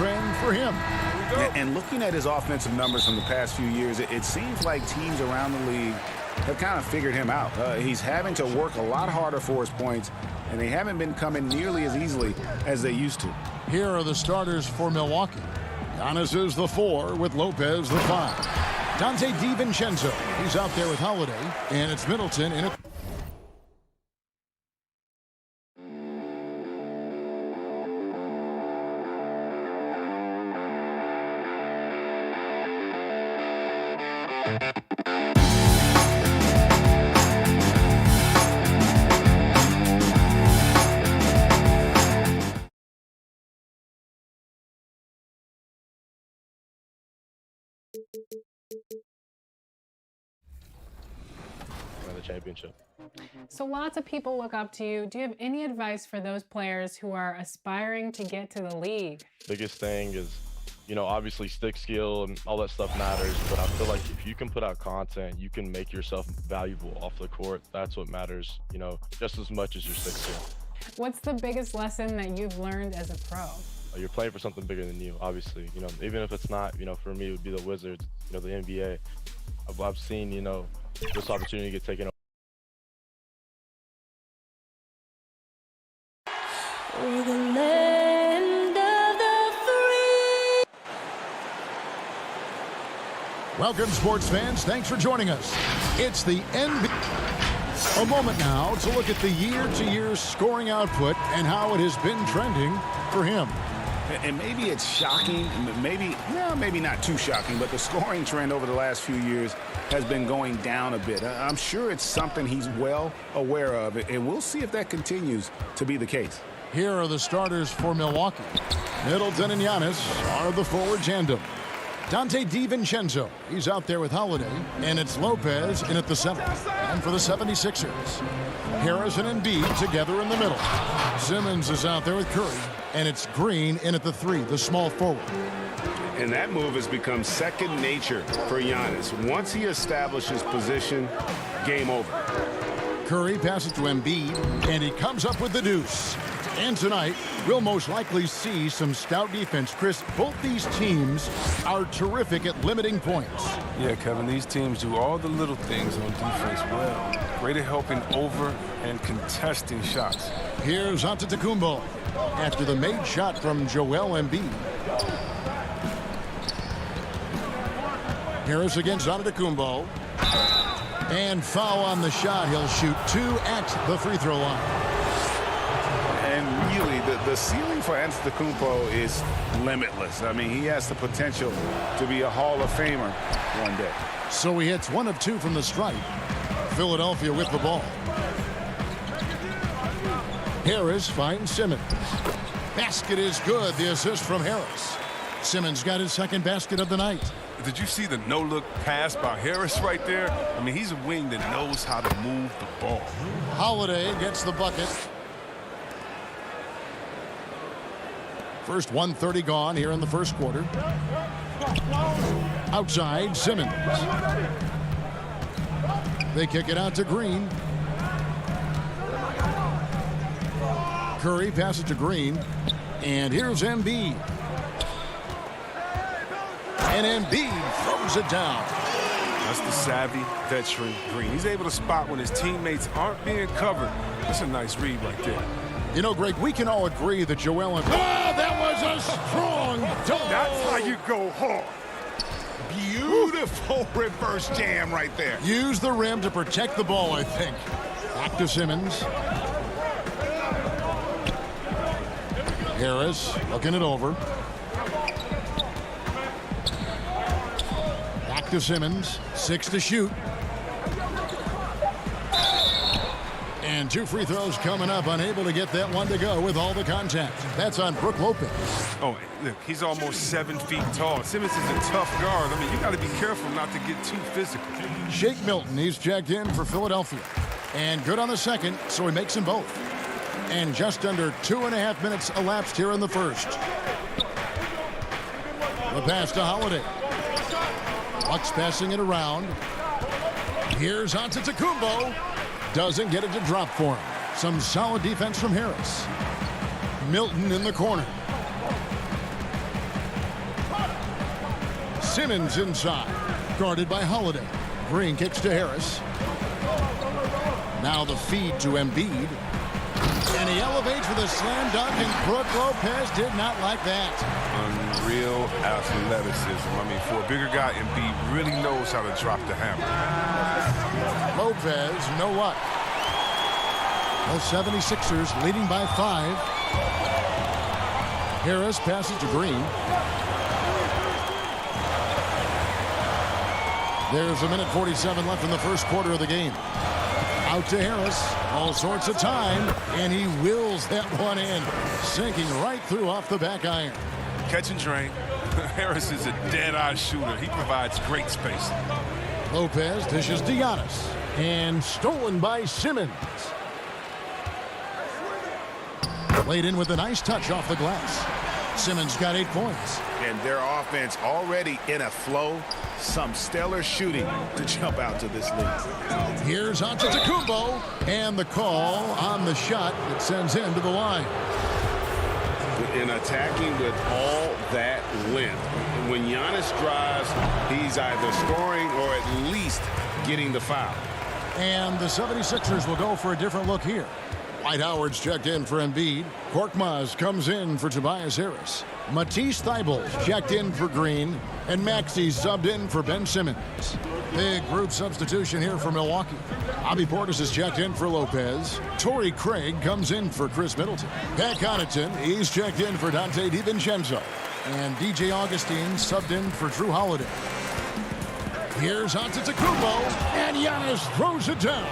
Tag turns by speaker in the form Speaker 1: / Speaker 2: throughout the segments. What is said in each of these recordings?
Speaker 1: trend for him.
Speaker 2: And looking at his offensive numbers from the past few years, it seems like teams around the league have kind of figured him out. He's having to work a lot harder for his points, and they haven't been coming nearly as easily as they used to.
Speaker 1: Here are the starters for Milwaukee. Giannis is the 4 with Lopez the 5. Dante DiVincenzo, he's out there with Holiday, and it's Middleton in it.
Speaker 3: The championship.
Speaker 4: So lots of people look up to you. Do you have any advice for those players who are aspiring to get to the league?
Speaker 3: Biggest thing is, obviously stick skill and all that stuff matters, but I feel like if you can put out content, you can make yourself valuable off the court. That's what matters, just as much as your stick skill. What's the biggest lesson that you've learned as a pro? You're playing for something bigger than you, obviously. Even if it's not, for me, it would be the Wizards, the NBA. I've seen, this opportunity get taken over.
Speaker 5: We're the land of the free.
Speaker 1: Welcome, sports fans. Thanks for joining us. It's the NBA. A moment now to look at the year-to-year scoring output and how it has been trending for him.
Speaker 2: And maybe it's shocking, maybe not too shocking, but the scoring trend over the last few years has been going down a bit. I'm sure it's something he's well aware of, and we'll see if that continues to be the case.
Speaker 1: Here are the starters for Milwaukee. Middleton and Giannis are the forward tandem. Dante DiVincenzo, he's out there with Holiday, and it's Lopez in at the center. And for the 76ers, Harris and Embiid together in the middle. Simmons is out there with Curry, and it's Green in at the 3, the small forward.
Speaker 2: And that move has become second nature for Giannis. Once he establishes position, game over.
Speaker 1: Curry passes to Embiid, and he comes up with the deuce. And tonight, we'll most likely see some stout defense. Chris, both these teams are terrific at limiting points.
Speaker 6: Yeah, Kevin, these teams do all the little things on defense well. Great at helping over and contesting shots.
Speaker 1: Here's Antetokounmpo after the made shot from Joel Embiid. Harris against Antetokounmpo. And foul on the shot. He'll shoot 2 at the free throw line.
Speaker 2: And really, the ceiling for Antetokounmpo is limitless. I mean, he has the potential to be a Hall of Famer one day.
Speaker 1: So he hits 1 of 2 from the stripe. Philadelphia with the ball. Harris finds Simmons. Basket is good. The assist from Harris. Simmons got his second basket of the night.
Speaker 6: Did you see the no-look pass by Harris right there? I mean, he's a wing that knows how to move the ball.
Speaker 1: Holiday gets the bucket. First 1:30 gone here in the first quarter. Outside, Simmons. They kick it out to Green. Curry passes to Green. And here's Embiid. And Embiid throws it down.
Speaker 6: That's the savvy veteran Green. He's able to spot when his teammates aren't being covered. That's a nice read right there.
Speaker 1: You know, Greg, we can all agree that Joel Embiid... Oh, that was a strong dunk.
Speaker 7: That's how you go hard. Beautiful reverse jam right there.
Speaker 1: Use the rim to protect the ball, I think. Back to Simmons. Harris looking it over. Back to Simmons. 6 to shoot. And 2 free throws coming up. Unable to get that one to go with all the contact. That's on Brook Lopez.
Speaker 6: Oh, look, he's almost 7 feet tall. Simmons is a tough guard. I mean, you got to be careful not to get too physical.
Speaker 1: Shake Milton, he's checked in for Philadelphia. And good on the second, so he makes them both. And just under 2.5 minutes elapsed here in the first. The pass to Holiday. Bucks passing it around. Here's Antetokounmpo. Doesn't get it to drop for him. Some solid defense from Harris. Milton in the corner. Simmons inside. Guarded by Holiday. Green kicks to Harris. Now the feed to Embiid. And he elevates with a slam dunk, and Brook Lopez did not like that.
Speaker 6: Unreal athleticism. I mean, for a bigger guy, Embiid really knows how to drop the hammer.
Speaker 1: Lopez, you know what? The 76ers leading by 5. Harris passes to Green. There's 1:47 left in the first quarter of the game. Out to Harris. All sorts of time. And he wills that one in. Sinking right through off the back iron.
Speaker 6: Catch and drain. Harris is a dead-eye shooter. He provides great spacing.
Speaker 1: Lopez dishes to Giannis. And stolen by Simmons. Laid in with a nice touch off the glass. Simmons got 8 points.
Speaker 2: And their offense already in a flow. Some stellar shooting to jump out to this lead.
Speaker 1: Here's Antetokounmpo. And the call on the shot that sends him to the line.
Speaker 2: In attacking with all that length. When Giannis drives, he's either scoring or at least getting the foul.
Speaker 1: And the 76ers will go for a different look here. Dwight Howard's checked in for Embiid. Korkmaz comes in for Tobias Harris. Matisse Thybulle checked in for Green. And Maxey subbed in for Ben Simmons. Big group substitution here for Milwaukee. Bobby Portis is checked in for Lopez. Torrey Craig comes in for Chris Middleton. Pat Connaughton, he's checked in for Dante DiVincenzo. And DJ Augustine subbed in for Drew Holiday. Here's Antetokounmpo, and Giannis throws it down.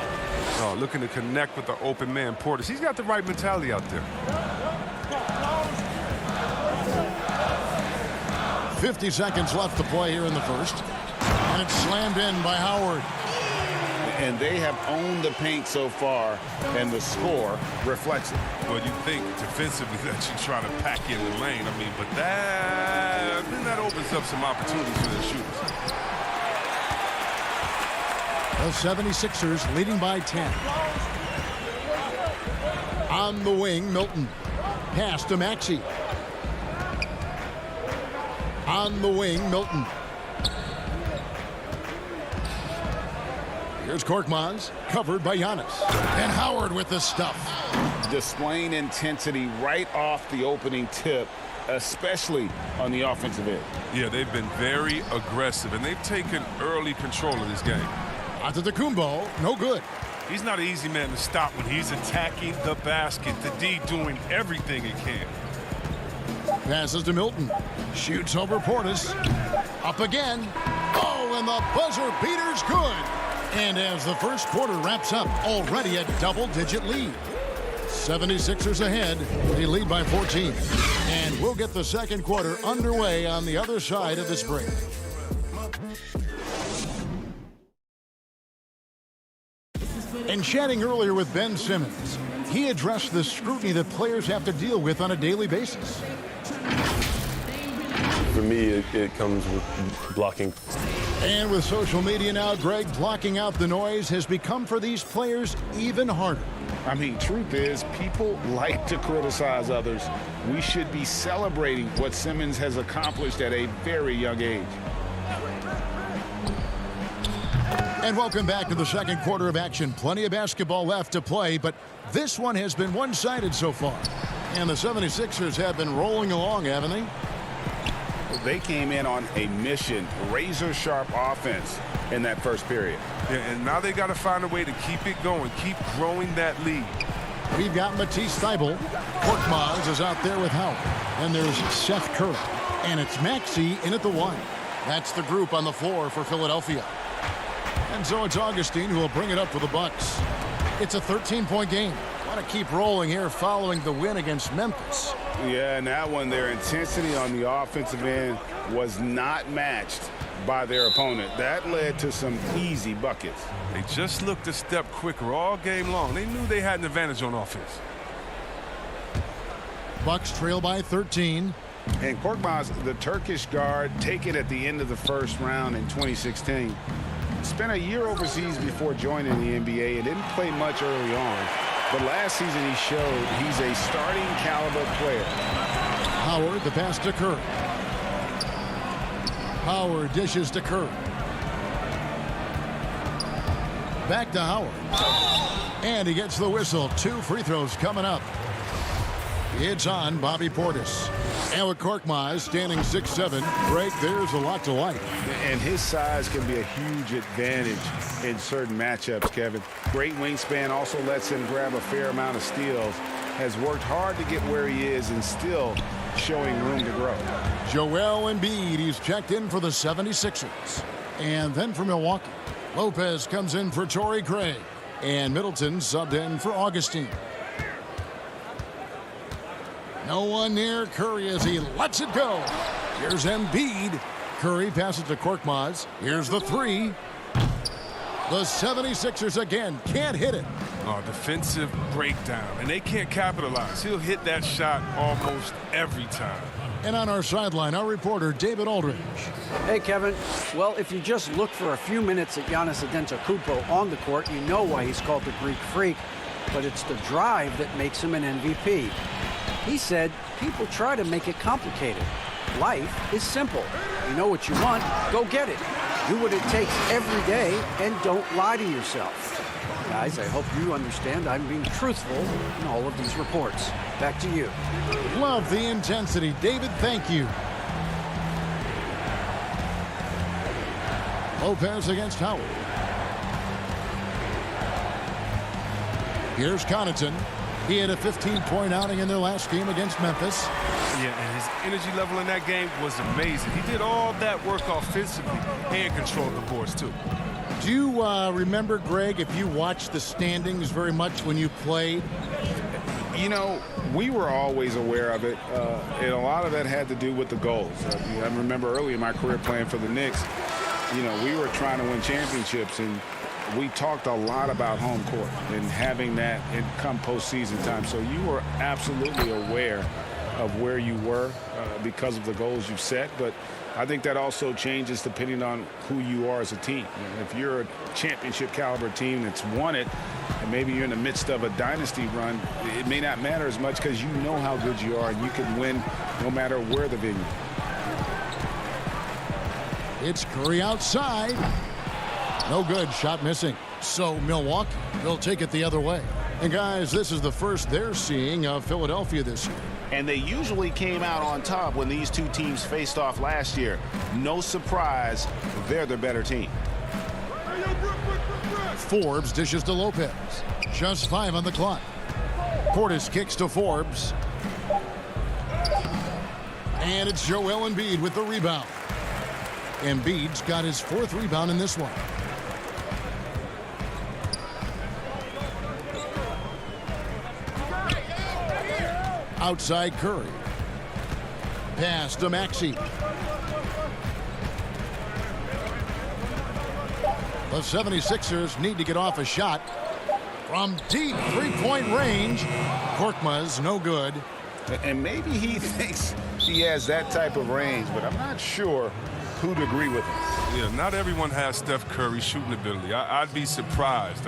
Speaker 6: Oh, looking to connect with the open man, Portis. He's got the right mentality out there.
Speaker 1: 50 seconds left to play here in the first. And it's slammed in by Howard.
Speaker 2: And they have owned the paint so far, and the score reflects it.
Speaker 6: Well, you think defensively that you try to pack in the lane. I mean, but that opens up some opportunities for the shooters.
Speaker 1: The 76ers leading by 10. On the wing, Milton. Pass to Maxey. On the wing, Milton. Here's Korkmaz, covered by Giannis. And Howard with the stuff.
Speaker 2: Displaying intensity right off the opening tip, especially on the offensive end.
Speaker 6: Yeah, they've been very aggressive, and they've taken early control of this game.
Speaker 1: Antetokounmpo, no good.
Speaker 6: He's not an easy man to stop when he's attacking the basket. The D doing everything he can.
Speaker 1: Passes to Milton. Shoots over Portis. Up again. Oh, and the buzzer beater's good. And as the first quarter wraps up, already a double-digit lead. 76ers ahead. They lead by 14. And we'll get the second quarter underway on the other side of this break. And chatting earlier with Ben Simmons, he addressed the scrutiny that players have to deal with on a daily basis.
Speaker 8: For me, it comes with blocking.
Speaker 1: And with social media now, Greg, blocking out the noise has become for these players even harder.
Speaker 2: I mean, truth is, people like to criticize others. We should be celebrating what Simmons has accomplished at a very young age.
Speaker 1: And welcome back to the second quarter of action. Plenty of basketball left to play, but this one has been one-sided so far. And the 76ers have been rolling along, haven't they?
Speaker 2: They came in on a mission, razor-sharp offense in that first period.
Speaker 6: Yeah, and now they got to find a way to keep it going, keep growing that lead.
Speaker 1: We've got Matisse Thybulle. Korkmaz is out there with Howard. And there's Seth Curry. And it's Maxey in at the one. That's the group on the floor for Philadelphia. And so it's Augustine who will bring it up for the Bucks. It's a 13-point game. Want to keep rolling here following the win against Memphis.
Speaker 2: Yeah, and that one, their intensity on the offensive end was not matched by their opponent. That led to some easy buckets.
Speaker 6: They just looked a step quicker all game long. They knew they had an advantage on offense.
Speaker 1: Bucks trail by 13.
Speaker 2: And Korkmaz, the Turkish guard, taken at the end of the first round in 2016. Spent a year overseas before joining the NBA and didn't play much early on. But last season he showed he's a starting caliber player.
Speaker 1: Howard, the pass to Curry. Howard dishes to Curry. Back to Howard. And he gets the whistle. 2 free throws coming up. It's on Bobby Portis. And with Korkmaz standing 6'7", Greg, there's a lot to like.
Speaker 2: And his size can be a huge advantage in certain matchups, Kevin. Great wingspan also lets him grab a fair amount of steals. Has worked hard to get where he is and still showing room to grow.
Speaker 1: Joel Embiid, he's checked in for the 76ers. And then for Milwaukee, Lopez comes in for Torrey Craig. And Middleton subbed in for Augustine. No one near Curry as he lets it go. Here's Embiid. Curry passes to Korkmaz. Here's the 3. The 76ers again can't hit it.
Speaker 6: Oh, defensive breakdown, and they can't capitalize. He'll hit that shot almost every time.
Speaker 1: And on our sideline, our reporter, David Aldridge.
Speaker 9: Hey, Kevin. Well, if you just look for a few minutes at Giannis Antetokounmpo on the court, you know why he's called the Greek Freak. But it's the drive that makes him an MVP. He said, people try to make it complicated. Life is simple. You know what you want, go get it. Do what it takes every day and don't lie to yourself. Guys, I hope you understand I'm being truthful in all of these reports. Back to you.
Speaker 1: Love the intensity. David, thank you. Lopez against Howard. Here's Connaughton. He had a 15-point outing in their last game against Memphis.
Speaker 6: Yeah, and his energy level in that game was amazing. He did all that work offensively and controlled the boards, too.
Speaker 1: Do you remember, Greg, if you watched the standings very much when you played?
Speaker 2: You know, we were always aware of it, and a lot of that had to do with the goals. I remember early in my career playing for the Knicks, you know, we were trying to win championships, and we talked a lot about home court and having that in come postseason time. So you were absolutely aware of where you were because of the goals you set. But I think that also changes depending on who you are as a team. If you're a championship caliber team that's won it, and maybe you're in the midst of a dynasty run, it may not matter as much because you know how good you are and you can win no matter where the venue.
Speaker 1: It's Curry outside. No good. Shot missing. So Milwaukee will take it the other way. And guys, this is the first they're seeing of Philadelphia this year.
Speaker 2: And they usually came out on top when these two teams faced off last year. No surprise, they're the better team.
Speaker 1: Forbes dishes to Lopez. Just 5 on the clock. Portis kicks to Forbes. And it's Joel Embiid with the rebound. Embiid's got his 4th rebound in this one. Outside Curry. Pass to Maxey. The 76ers need to get off a shot from deep 3-point range. Korkmaz, no good.
Speaker 2: And maybe he thinks he has that type of range, but I'm not sure who'd agree with him.
Speaker 6: Yeah, not everyone has Steph Curry's shooting ability. I'd be surprised.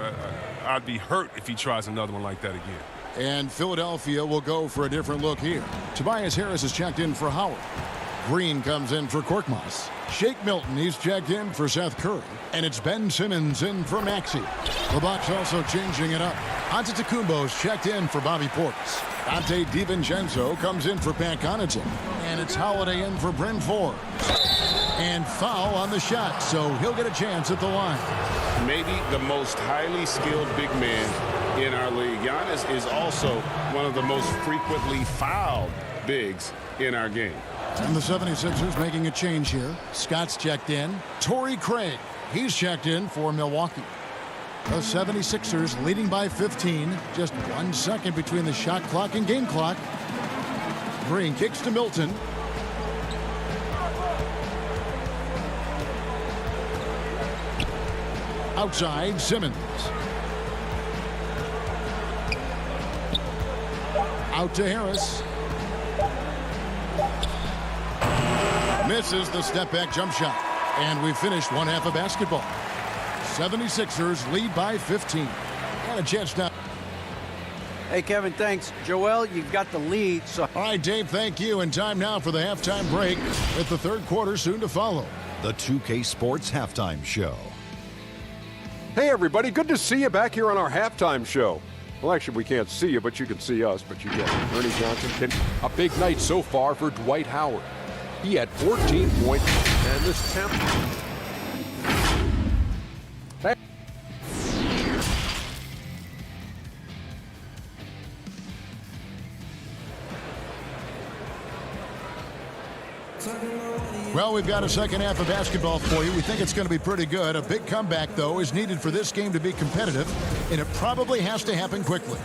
Speaker 6: I'd be hurt if he tries another one like that again.
Speaker 1: And Philadelphia will go for a different look here. Tobias Harris is checked in for Howard. Green comes in for Korkmaz. Shake Milton, he's checked in for Seth Curry. And it's Ben Simmons in for Maxey. The Bucks also changing it up. Antetokounmpo's checked in for Bobby Portis. Dante DiVincenzo comes in for Pat Connaughton. And it's Holiday in for Bryn Forbes. And foul on the shot, so he'll get a chance at the line.
Speaker 2: Maybe the most highly skilled big man in our league. Giannis is also one of the most frequently fouled bigs in our game.
Speaker 1: And the 76ers making a change here. Scott's checked in. Torrey Craig, he's checked in for Milwaukee. The 76ers leading by 15. Just 1 second between the shot clock and game clock. Green kicks to Milton. Outside, Simmons. Out to Harris. Misses the step-back jump shot. And we finished one half of basketball. 76ers lead by 15. And a chance now.
Speaker 9: Hey, Kevin, thanks. Joel, you've got the lead, so...
Speaker 1: All right, Dave, thank you. And time now for the halftime break with the third quarter soon to follow.
Speaker 10: the 2K Sports Halftime Show.
Speaker 11: Hey everybody, good to see you back here on our halftime show. Well, actually, we can't see you, but you can see us, but you get it. Ernie Johnson, a big night so far for Dwight Howard. He had 14 points, and this temp.
Speaker 1: Well, we've got a second half of basketball for you. We think it's going to be pretty good. A big comeback, though, is needed for this game to be competitive, and it probably has to happen quickly.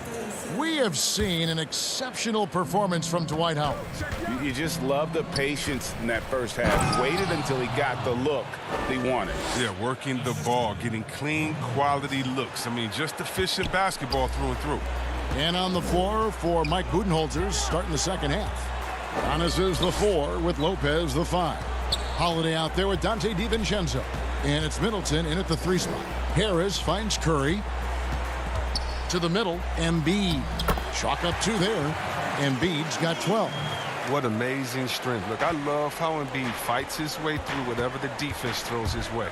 Speaker 1: We have seen an exceptional performance from Dwight Howard.
Speaker 2: You just love the patience in that first half. Waited until he got the look he wanted.
Speaker 6: Yeah, working the ball, getting clean, quality looks. I mean, just efficient basketball through and through.
Speaker 1: And on the floor for Mike Budenholzer starting the second half. Giannis is the 4 with Lopez the 5. Holiday out there with Dante DiVincenzo. And it's Middleton in at the 3 spot. Harris finds Curry. To the middle, Embiid. Chalk up 2 there. Embiid's got 12.
Speaker 6: What amazing strength. Look, I love how Embiid fights his way through whatever the defense throws his way.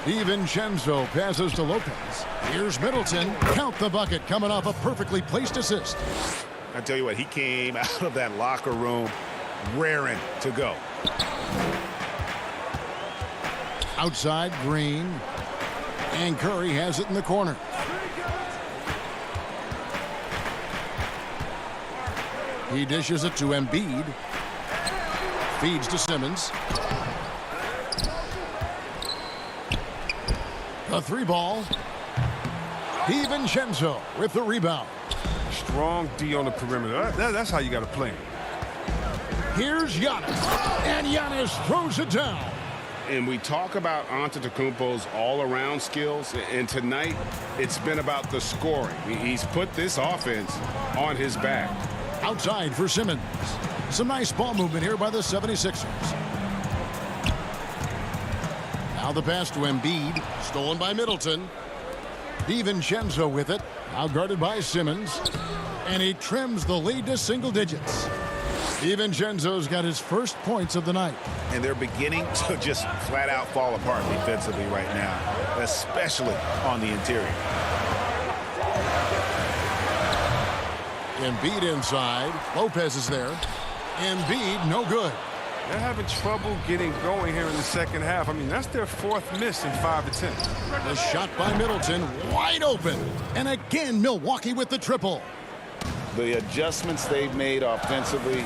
Speaker 1: DiVincenzo passes to Lopez. Here's Middleton. Count the bucket coming off a perfectly placed assist.
Speaker 2: I tell you what, he came out of that locker room raring to go.
Speaker 1: Outside, Green. And Curry has it in the corner. He dishes it to Embiid. Feeds to Simmons. The 3 ball. DiVincenzo with the rebound.
Speaker 6: Strong D on the perimeter. That's how you got to play him.
Speaker 1: Here's Giannis. And Giannis throws it down.
Speaker 2: And we talk about Antetokounmpo's all-around skills, and tonight it's been about the scoring. He's put this offense on his back.
Speaker 1: Outside for Simmons. Some nice ball movement here by the 76ers. Now the pass to Embiid. Stolen by Middleton. DiVincenzo with it. Now guarded by Simmons. And he trims the lead to single digits. DiVincenzo's got his first points of the night.
Speaker 2: And they're beginning to just flat out fall apart defensively right now, especially on the interior.
Speaker 1: Embiid inside. Lopez is there. Embiid, no good.
Speaker 6: They're having trouble getting going here in the second half. I mean, that's their 4th miss in 5 attempts.
Speaker 1: The shot by Middleton, wide open. And again, Milwaukee with the triple.
Speaker 2: The adjustments they've made offensively,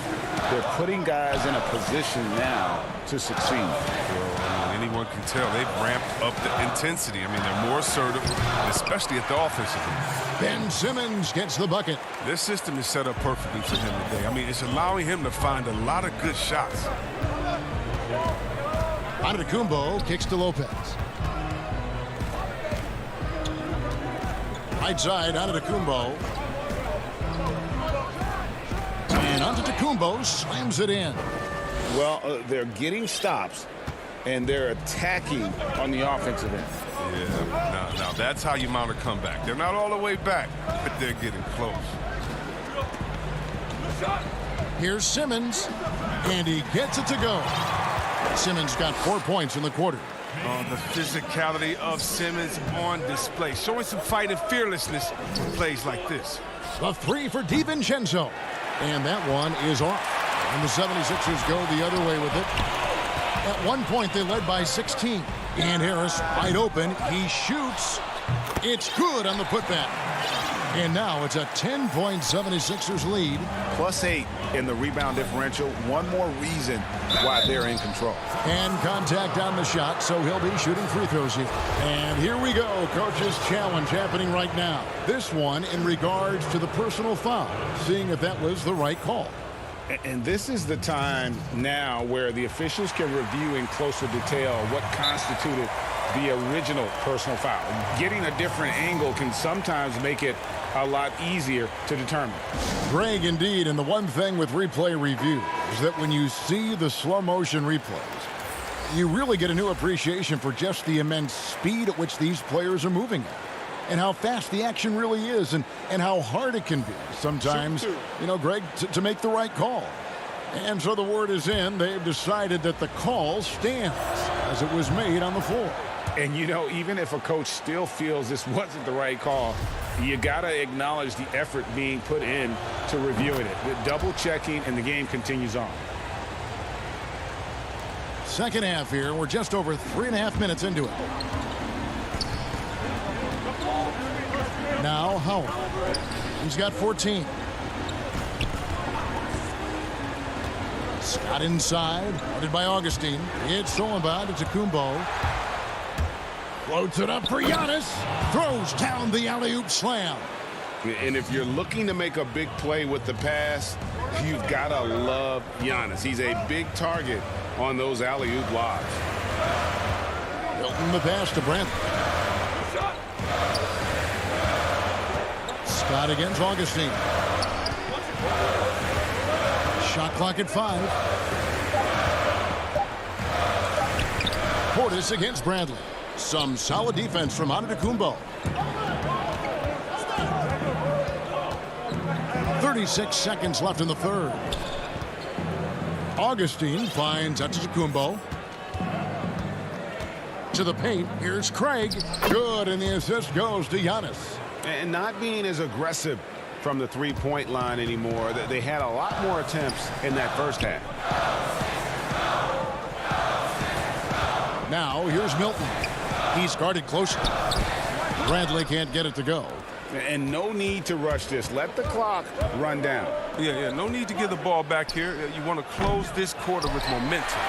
Speaker 2: they're putting guys in a position now to succeed.
Speaker 6: Well, anyone can tell they've ramped up the intensity. I mean, they're more assertive, especially at the offensive end.
Speaker 1: Ben Simmons gets the bucket.
Speaker 6: This system is set up perfectly for him today. I mean, it's allowing him to find a lot of good shots.
Speaker 1: Antetokounmpo kicks to Lopez. Right side, Antetokounmpo. And Antetokounmpo slams it in.
Speaker 2: Well, they're getting stops, and they're attacking on the offensive end.
Speaker 6: Yeah, now that's how you mount a comeback. They're not all the way back, but they're getting close.
Speaker 1: Here's Simmons, and he gets it to go. Simmons got 4 points in the quarter.
Speaker 6: Oh, the physicality of Simmons on display, showing some fight and fearlessness in plays like this.
Speaker 1: The 3 for DiVincenzo. And that one is off. And the 76ers go the other way with it. At one point, they led by 16. And Harris wide open. He shoots. It's good on the putback. And now it's a 10-point 76ers lead.
Speaker 2: +8 in the rebound differential. One more reason why they're in control.
Speaker 1: And contact on the shot, so he'll be shooting free throws here. And here we go. Coach's challenge happening right now. This one in regards to the personal foul, seeing if that was the right call.
Speaker 2: And this is the time now where the officials can review in closer detail what constituted the original personal foul. Getting a different angle can sometimes make it a lot easier to determine.
Speaker 1: Greg, indeed, and the one thing with replay review is that when you see the slow motion replays, you really get a new appreciation for just the immense speed at which these players are moving at. And how fast the action really is, and how hard it can be sometimes, you know, Greg, to make the right call. And so the word is in. They've decided that the call stands as it was made on the floor.
Speaker 2: And, you know, even if a coach still feels this wasn't the right call, you got to acknowledge the effort being put in to reviewing it. The double checking, and the game continues on.
Speaker 1: Second half here. We're just over 3.5 minutes into it. Now Howard. He's got 14. Scott inside. Guarded by Augustine. It's Solomon to Kumbo. Floats it up for Giannis. Throws down the alley-oop slam.
Speaker 2: And if you're looking to make a big play with the pass, you've got to love Giannis. He's a big target on those alley-oop lobs.
Speaker 1: Milton the pass to Brent. Scott against Augustine. Shot clock at 5. Portis against Bradley. Some solid defense from Antetokounmpo. 36 seconds left in the third. Augustine finds Antetokounmpo. To the paint. Here's Craig. Good, and the assist goes to Giannis.
Speaker 2: And not being as aggressive from the three-point line anymore. They had a lot more attempts in that first half.
Speaker 1: Now here's Milton. He's guarded closely. Bradley can't get it to go.
Speaker 2: And no need to rush this. Let the clock run down.
Speaker 6: Yeah, no need to give the ball back here. You want to close this quarter with momentum.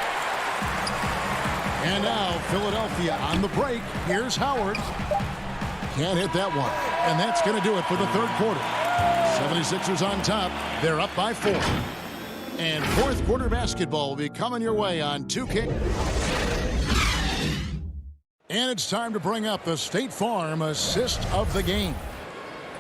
Speaker 1: And now Philadelphia on the break. Here's Howard. Can't hit that one. And that's going to do it for the third quarter. 76ers on top. They're up by 4. And fourth quarter basketball will be coming your way on 2K. And it's time to bring up the State Farm assist of the game.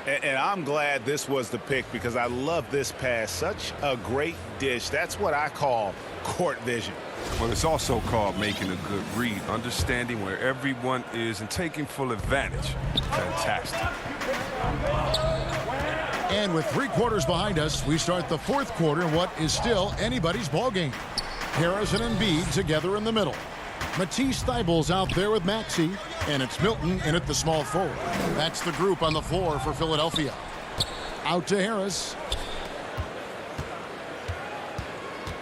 Speaker 2: And I'm glad this was the pick because I love this pass. Such a great dish. That's what I call court vision.
Speaker 6: Well, it's also called making a good read, understanding where everyone is and taking full advantage. Fantastic.
Speaker 1: And with 3 quarters behind us, we start the fourth quarter in what is still anybody's ball game. Harris and Embiid together in the middle. Matisse Thybulle's out there with Maxey, and it's Milton in at the small forward. That's the group on the floor for Philadelphia. Out to Harris.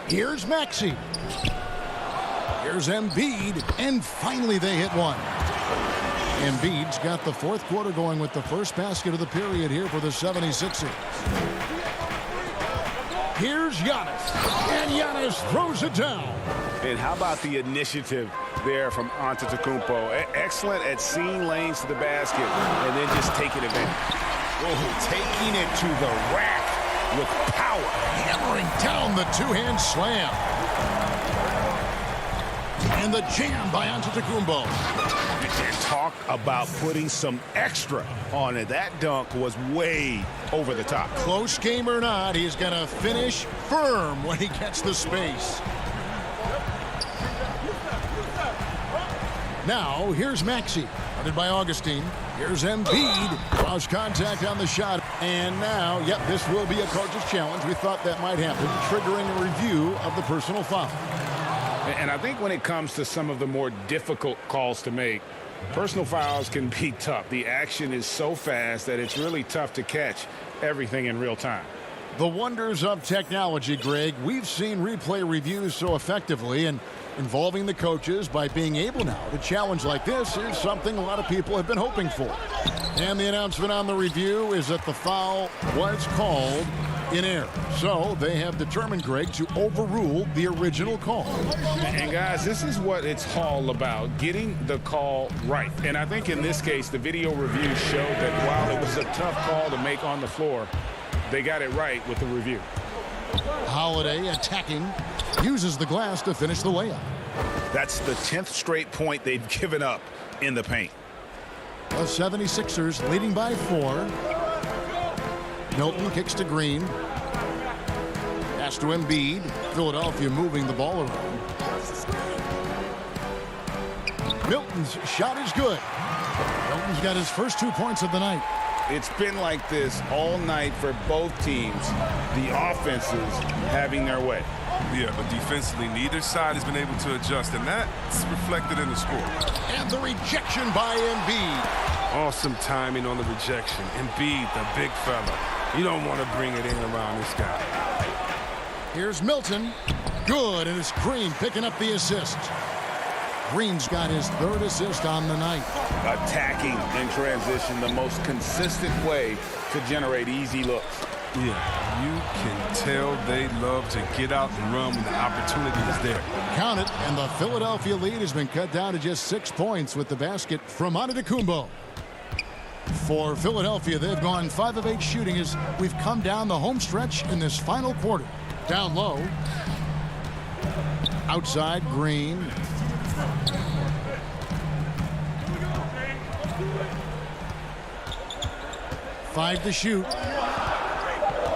Speaker 1: Here's Maxey. Here's Embiid, and finally they hit one. Embiid's got the fourth quarter going with the first basket of the period here for the 76ers. Here's Giannis, and Giannis throws it down.
Speaker 2: And how about the initiative there from Antetokounmpo? Excellent at seeing lanes to the basket and then just taking advantage.
Speaker 1: Oh, taking it to the rack with power. Hammering down the two-hand slam. And the jam by Antetokounmpo.
Speaker 2: And talk about putting some extra on it. That dunk was way over the top.
Speaker 1: Close game or not, he's going to finish firm when he gets the space. Now, here's Maxey, guarded by Augustine. Here's Embiid, cross contact on the shot. And now, yep, this will be a coach's challenge. We thought that might happen, triggering a review of the personal foul.
Speaker 2: And I think when it comes to some of the more difficult calls to make, personal fouls can be tough. The action is so fast that it's really tough to catch everything in real time.
Speaker 1: The wonders of technology, Greg. We've seen replay reviews so effectively, and involving the coaches by being able now to challenge like this is something a lot of people have been hoping for. And the announcement on the review is that the foul was called in error. So they have determined, Greg, to overrule the original call.
Speaker 2: And guys, this is what it's all about, getting the call right. And I think in this case, the video review showed that while it was a tough call to make on the floor, they got it right with the review.
Speaker 1: Holiday attacking, uses the glass to finish the layup.
Speaker 2: That's the 10th straight point they've given up in the paint.
Speaker 1: The 76ers leading by 4. Milton kicks to Green. Pass to Embiid. Philadelphia moving the ball around. Milton's shot is good. Milton's got his first 2 points of the night.
Speaker 2: It's been like this all night for both teams. The offenses having their way.
Speaker 6: Yeah, but defensively, neither side has been able to adjust, and that's reflected in the score.
Speaker 1: And the rejection by Embiid.
Speaker 6: Awesome timing on the rejection. Embiid, the big fella. You don't want to bring it in around this guy.
Speaker 1: Here's Milton. Good, and it's Green picking up the assist. Green's got his 3rd assist on the night.
Speaker 2: Attacking in transition, the most consistent way to generate easy looks.
Speaker 6: Yeah, you can tell they love to get out and run when the opportunity is there.
Speaker 1: Count it, and the Philadelphia lead has been cut down to just 6 points with the basket from Antetokounmpo. For Philadelphia, they've gone 5 of 8 shooting as we've come down the home stretch in this final quarter. Down low. Outside, Green. Five to shoot.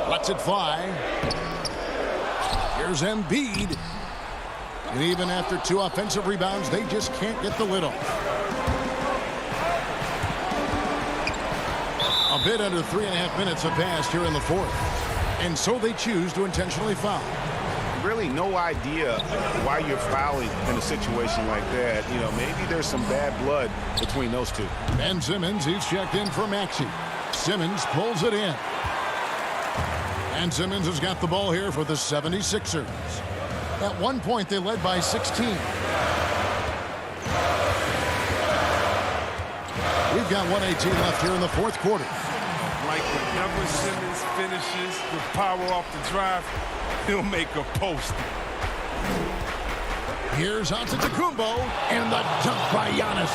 Speaker 1: Lets it fly. Here's Embiid. And even after 2 offensive rebounds, they just can't get the lid off. A bit under 3.5 minutes have passed here in the 4th. And so they choose to intentionally foul.
Speaker 2: Really no idea why you're fouling in a situation like that. You know, maybe there's some bad blood between those two.
Speaker 1: Ben Simmons, he's checked in for Maxey. Simmons pulls it in. And Simmons has got the ball here for the 76ers. At one point, they led by 16. We've got 1:18 left here in the 4th quarter.
Speaker 6: Like whenever Simmons finishes the power off the drive, he'll make a post.
Speaker 1: Here's Antetokounmpo, and the dunk by Giannis.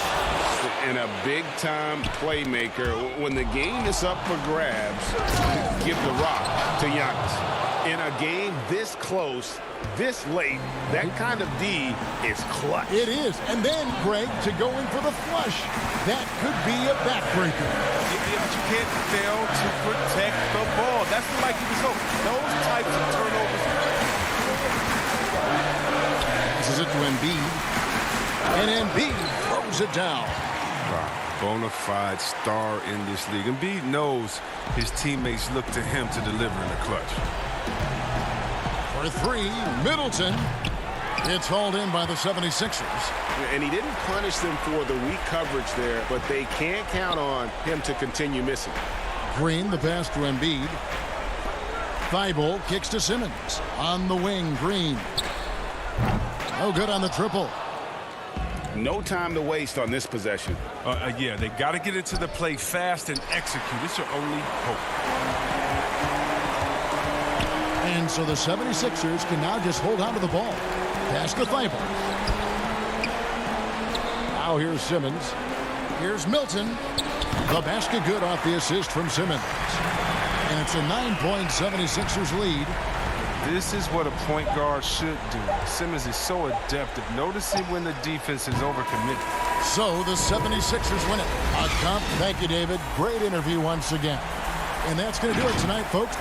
Speaker 2: And a big-time playmaker. When the game is up for grabs, give the rock to Giannis. In a game this close, this late, that kind of D is clutch.
Speaker 1: It is. And then, Greg, to go in for the flush. That could be a backbreaker.
Speaker 6: Yeah, but you can't fail to protect the ball. That's like he was hoping. Those types of turnovers.
Speaker 1: This is it to Embiid. And Embiid throws it down.
Speaker 6: Bona fide star in this league. Embiid knows his teammates look to him to deliver in the clutch.
Speaker 1: For 3, Middleton. It's hauled in by the 76ers.
Speaker 2: And he didn't punish them for the weak coverage there, but they can't count on him to continue missing.
Speaker 1: Green, the pass to Embiid. Thibault kicks to Simmons. On the wing, Green. No good on the triple.
Speaker 2: No time to waste on this possession.
Speaker 6: Yeah, they got to get into the play fast and execute. It's your only hope.
Speaker 1: And so the 76ers can now just hold on to the ball. Pass to Thibault. Now here's Simmons. Here's Milton. The basket good off the assist from Simmons. And it's a 9-point 76ers lead.
Speaker 6: This is what a point guard should do. Simmons is so adept at noticing when the defense is overcommitted.
Speaker 1: So the 76ers win it. Thank you, David. Great interview once again. And that's going to do it tonight, folks.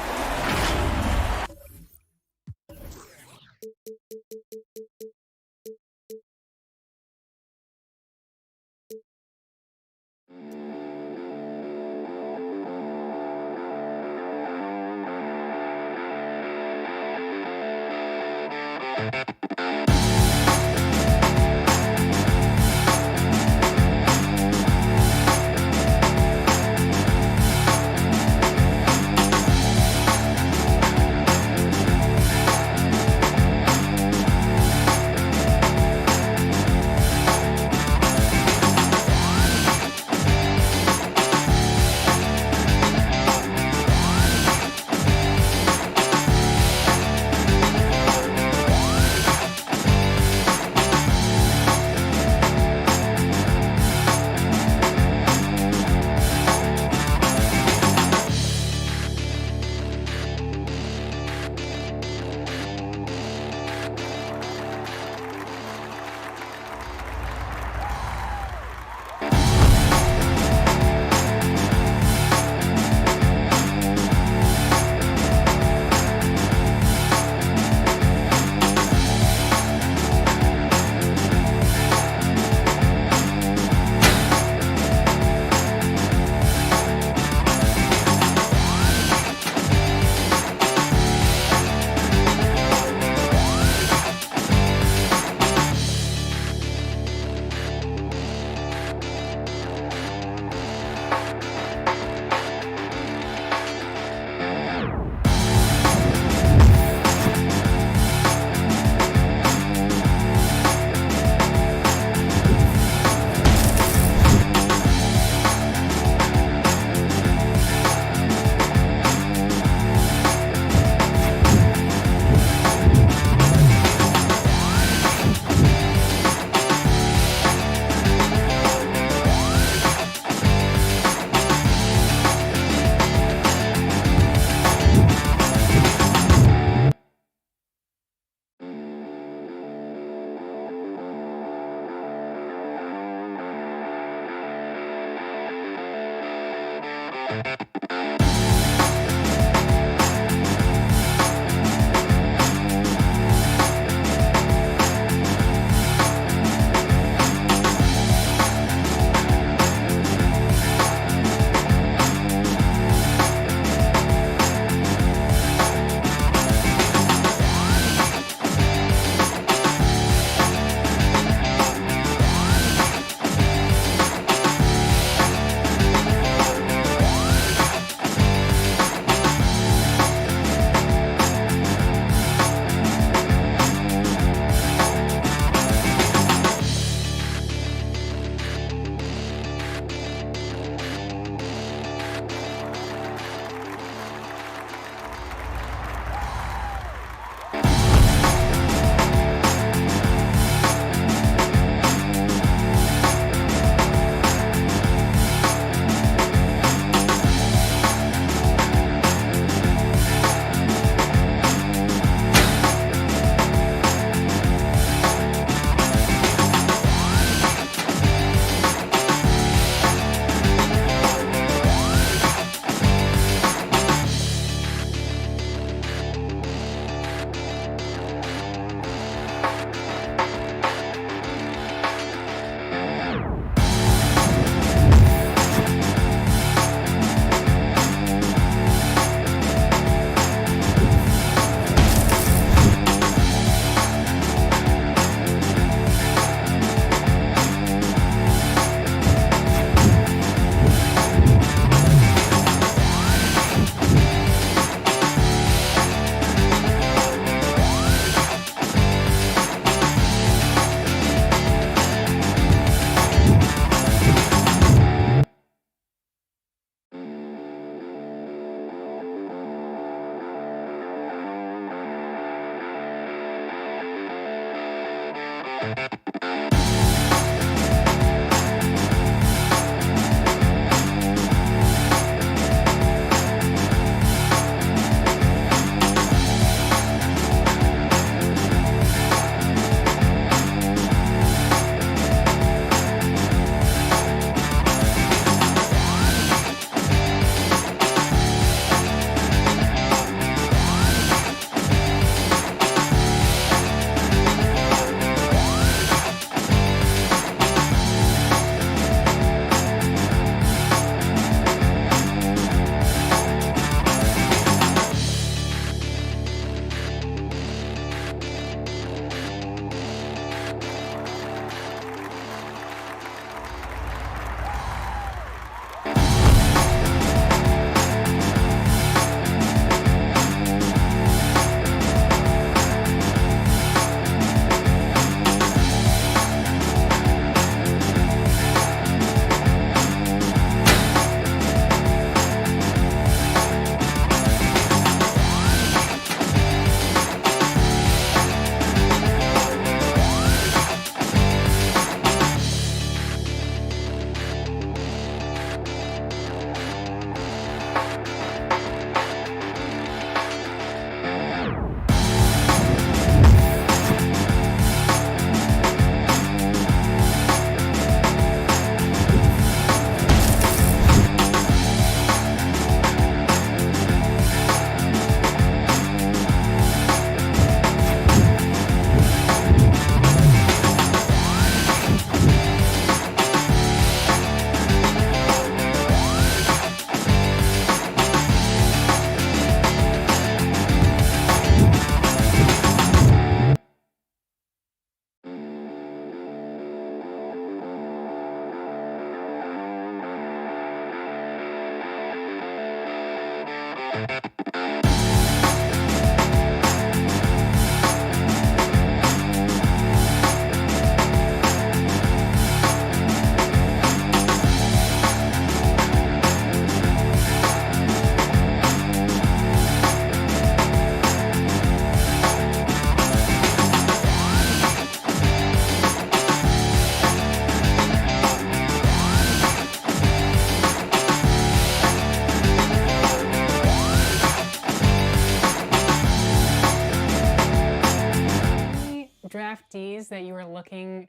Speaker 4: Draftees that you were looking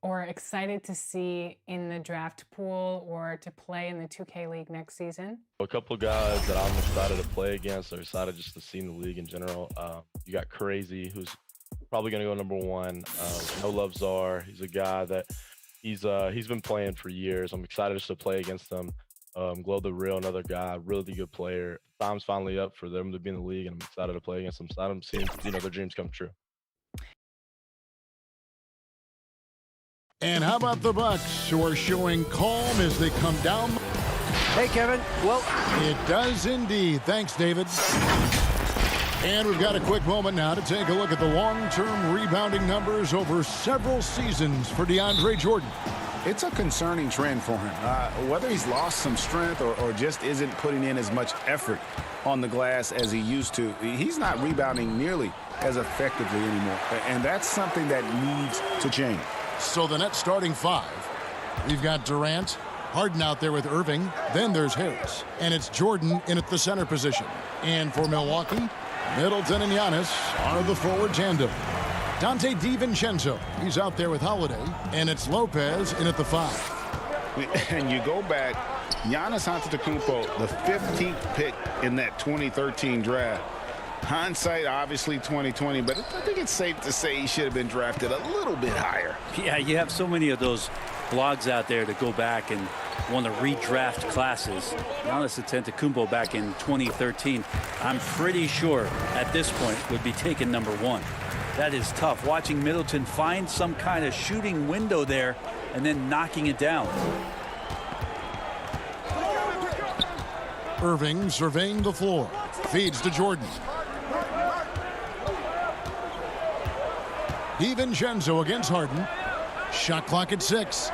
Speaker 4: or excited to see in the draft pool or to play in the 2K League next season?
Speaker 3: A couple guys that I'm excited to play against, or excited just to see in the league in general. You got Crazy, who's probably going to go number one. No Love Czar. He's a guy that he's been playing for years. I'm excited just to play against him. Glow the Real, another guy, really good player. Time's finally up for them to be in the league, and I'm excited to play against them. So I'm seeing, their dreams come true.
Speaker 1: And how about the Bucks, who are showing calm as they come down?
Speaker 9: Hey, Kevin. Well,
Speaker 1: it does indeed. Thanks, David. And we've got a quick moment now to take a look at the long-term rebounding numbers over several seasons for DeAndre Jordan.
Speaker 2: It's a concerning trend for him. Whether he's lost some strength or just isn't putting in as much effort on the glass as he used to, he's not rebounding nearly as effectively anymore. And that's something that needs to change.
Speaker 1: So the Nets starting five, we've got Durant, Harden out there with Irving, then there's Harris, and it's Jordan in at the center position. And for Milwaukee, Middleton and Giannis are the forward tandem. Donte DiVincenzo, he's out there with Holiday, and it's Lopez in at the five.
Speaker 2: And you go back, Giannis Antetokounmpo, the 15th pick in that 2013 draft. Hindsight, obviously 2020, but I think it's safe to say he should have been drafted a little bit higher.
Speaker 12: Yeah, you have so many of those blogs out there to go back and want to redraft classes. Giannis Antetokounmpo back in 2013, I'm pretty sure at this point would be taken number one. That is tough. Watching Middleton find some kind of shooting window there and then knocking it down.
Speaker 1: Irving surveying the floor, feeds to Jordan. DiVincenzo against Harden. Shot clock at 6.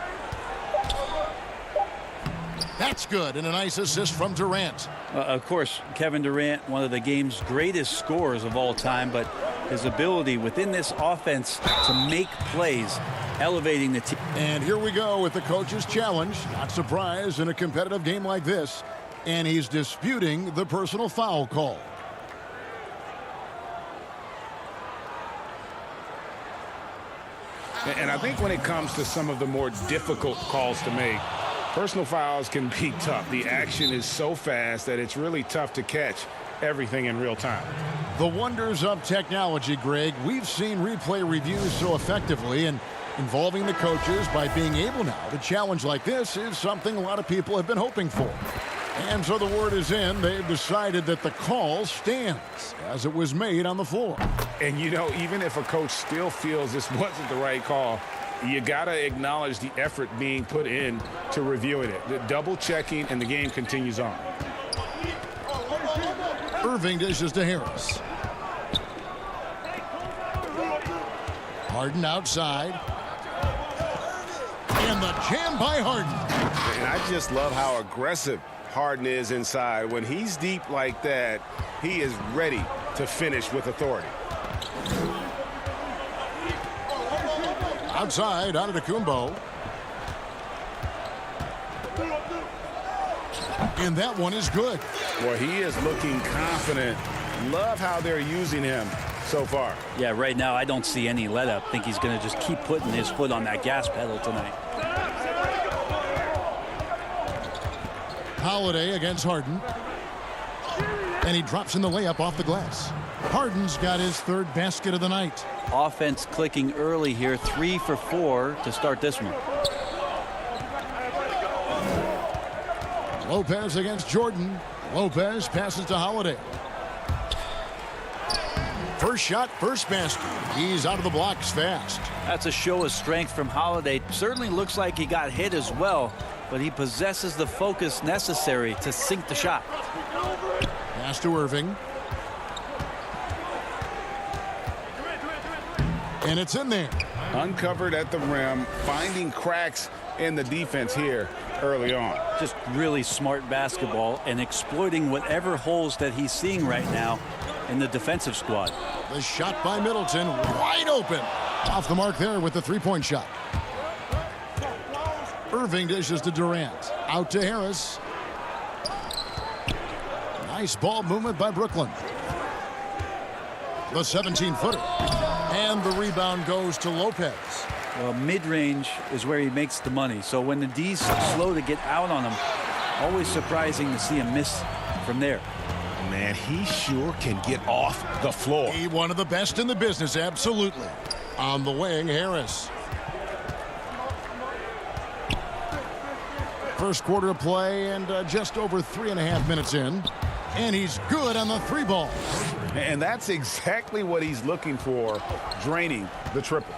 Speaker 1: That's good, and a nice assist from Durant.
Speaker 12: Of course, Kevin Durant, one of the game's greatest scorers of all time, but his ability within this offense to make plays, elevating the team.
Speaker 1: And here we go with the coach's challenge. Not surprised in a competitive game like this. And he's disputing the personal foul call.
Speaker 2: And I think when it comes to some of the more difficult calls to make, personal fouls can be tough. The action is so fast that it's really tough to catch everything in real time.
Speaker 1: The wonders of technology, Greg. We've seen replay reviews so effectively, and involving the coaches by being able now to challenge like this is something a lot of people have been hoping for. And so the word is in. They've decided that the call stands as it was made on the floor.
Speaker 2: And, you know, even if a coach still feels this wasn't the right call, you got to acknowledge the effort being put in to reviewing it. The double checking, and the game continues on.
Speaker 1: Irving dishes to Harris. Harden outside. And the jam by Harden.
Speaker 7: And I just love how aggressive Harden is inside. When he's deep like that, he is ready to finish with authority.
Speaker 1: Outside, Antetokounmpo. And that one is good.
Speaker 2: Well, he is looking confident. Love how they're using him so far.
Speaker 12: Yeah, right now I don't see any let up. I think he's going to just keep putting his foot on that gas pedal tonight.
Speaker 1: Holiday against Harden. And he drops in the layup off the glass. Harden's got his third basket of the night.
Speaker 12: Offense clicking early here, 3 for 4 to start this one.
Speaker 1: Lopez against Jordan. Lopez passes to Holiday. First shot, first basket. He's out of the blocks fast.
Speaker 12: That's a show of strength from Holiday. Certainly looks like he got hit as well, but he possesses the focus necessary to sink the shot.
Speaker 1: Pass to Irving. And it's in there.
Speaker 2: Uncovered at the rim, finding cracks in the defense here early on.
Speaker 12: Just really smart basketball and exploiting whatever holes that he's seeing right now in the defensive squad.
Speaker 1: The shot by Middleton, wide open. Off the mark there with the three-point shot. Irving dishes to Durant. Out to Harris. Nice ball movement by Brooklyn. The 17-footer. And the rebound goes to Lopez.
Speaker 12: Well, mid-range is where he makes the money. So when the D's slow to get out on him, always surprising to see him miss from there.
Speaker 7: Man, he sure can get off the floor.
Speaker 1: He one of the best in the business, absolutely. On the wing, Harris. First quarter of play and just over 3.5 minutes in. And he's good on the three ball.
Speaker 2: And that's exactly what he's looking for, draining the triple.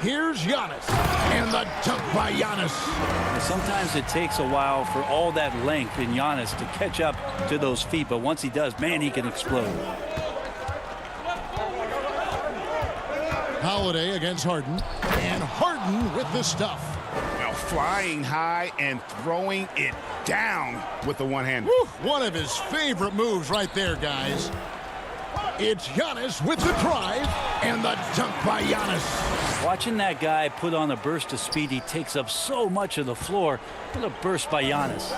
Speaker 1: Here's Giannis. And the dunk by Giannis.
Speaker 12: Sometimes it takes a while for all that length in Giannis to catch up to those feet, but once he does, man, he can explode.
Speaker 1: Holiday against Harden. And Harden with the stuff.
Speaker 2: Now flying high and throwing it down with the one-hand.
Speaker 1: One of his favorite moves right there, guys. It's Giannis with the drive and the dunk by Giannis.
Speaker 12: Watching that guy put on a burst of speed, he takes up so much of the floor. What a burst by Giannis.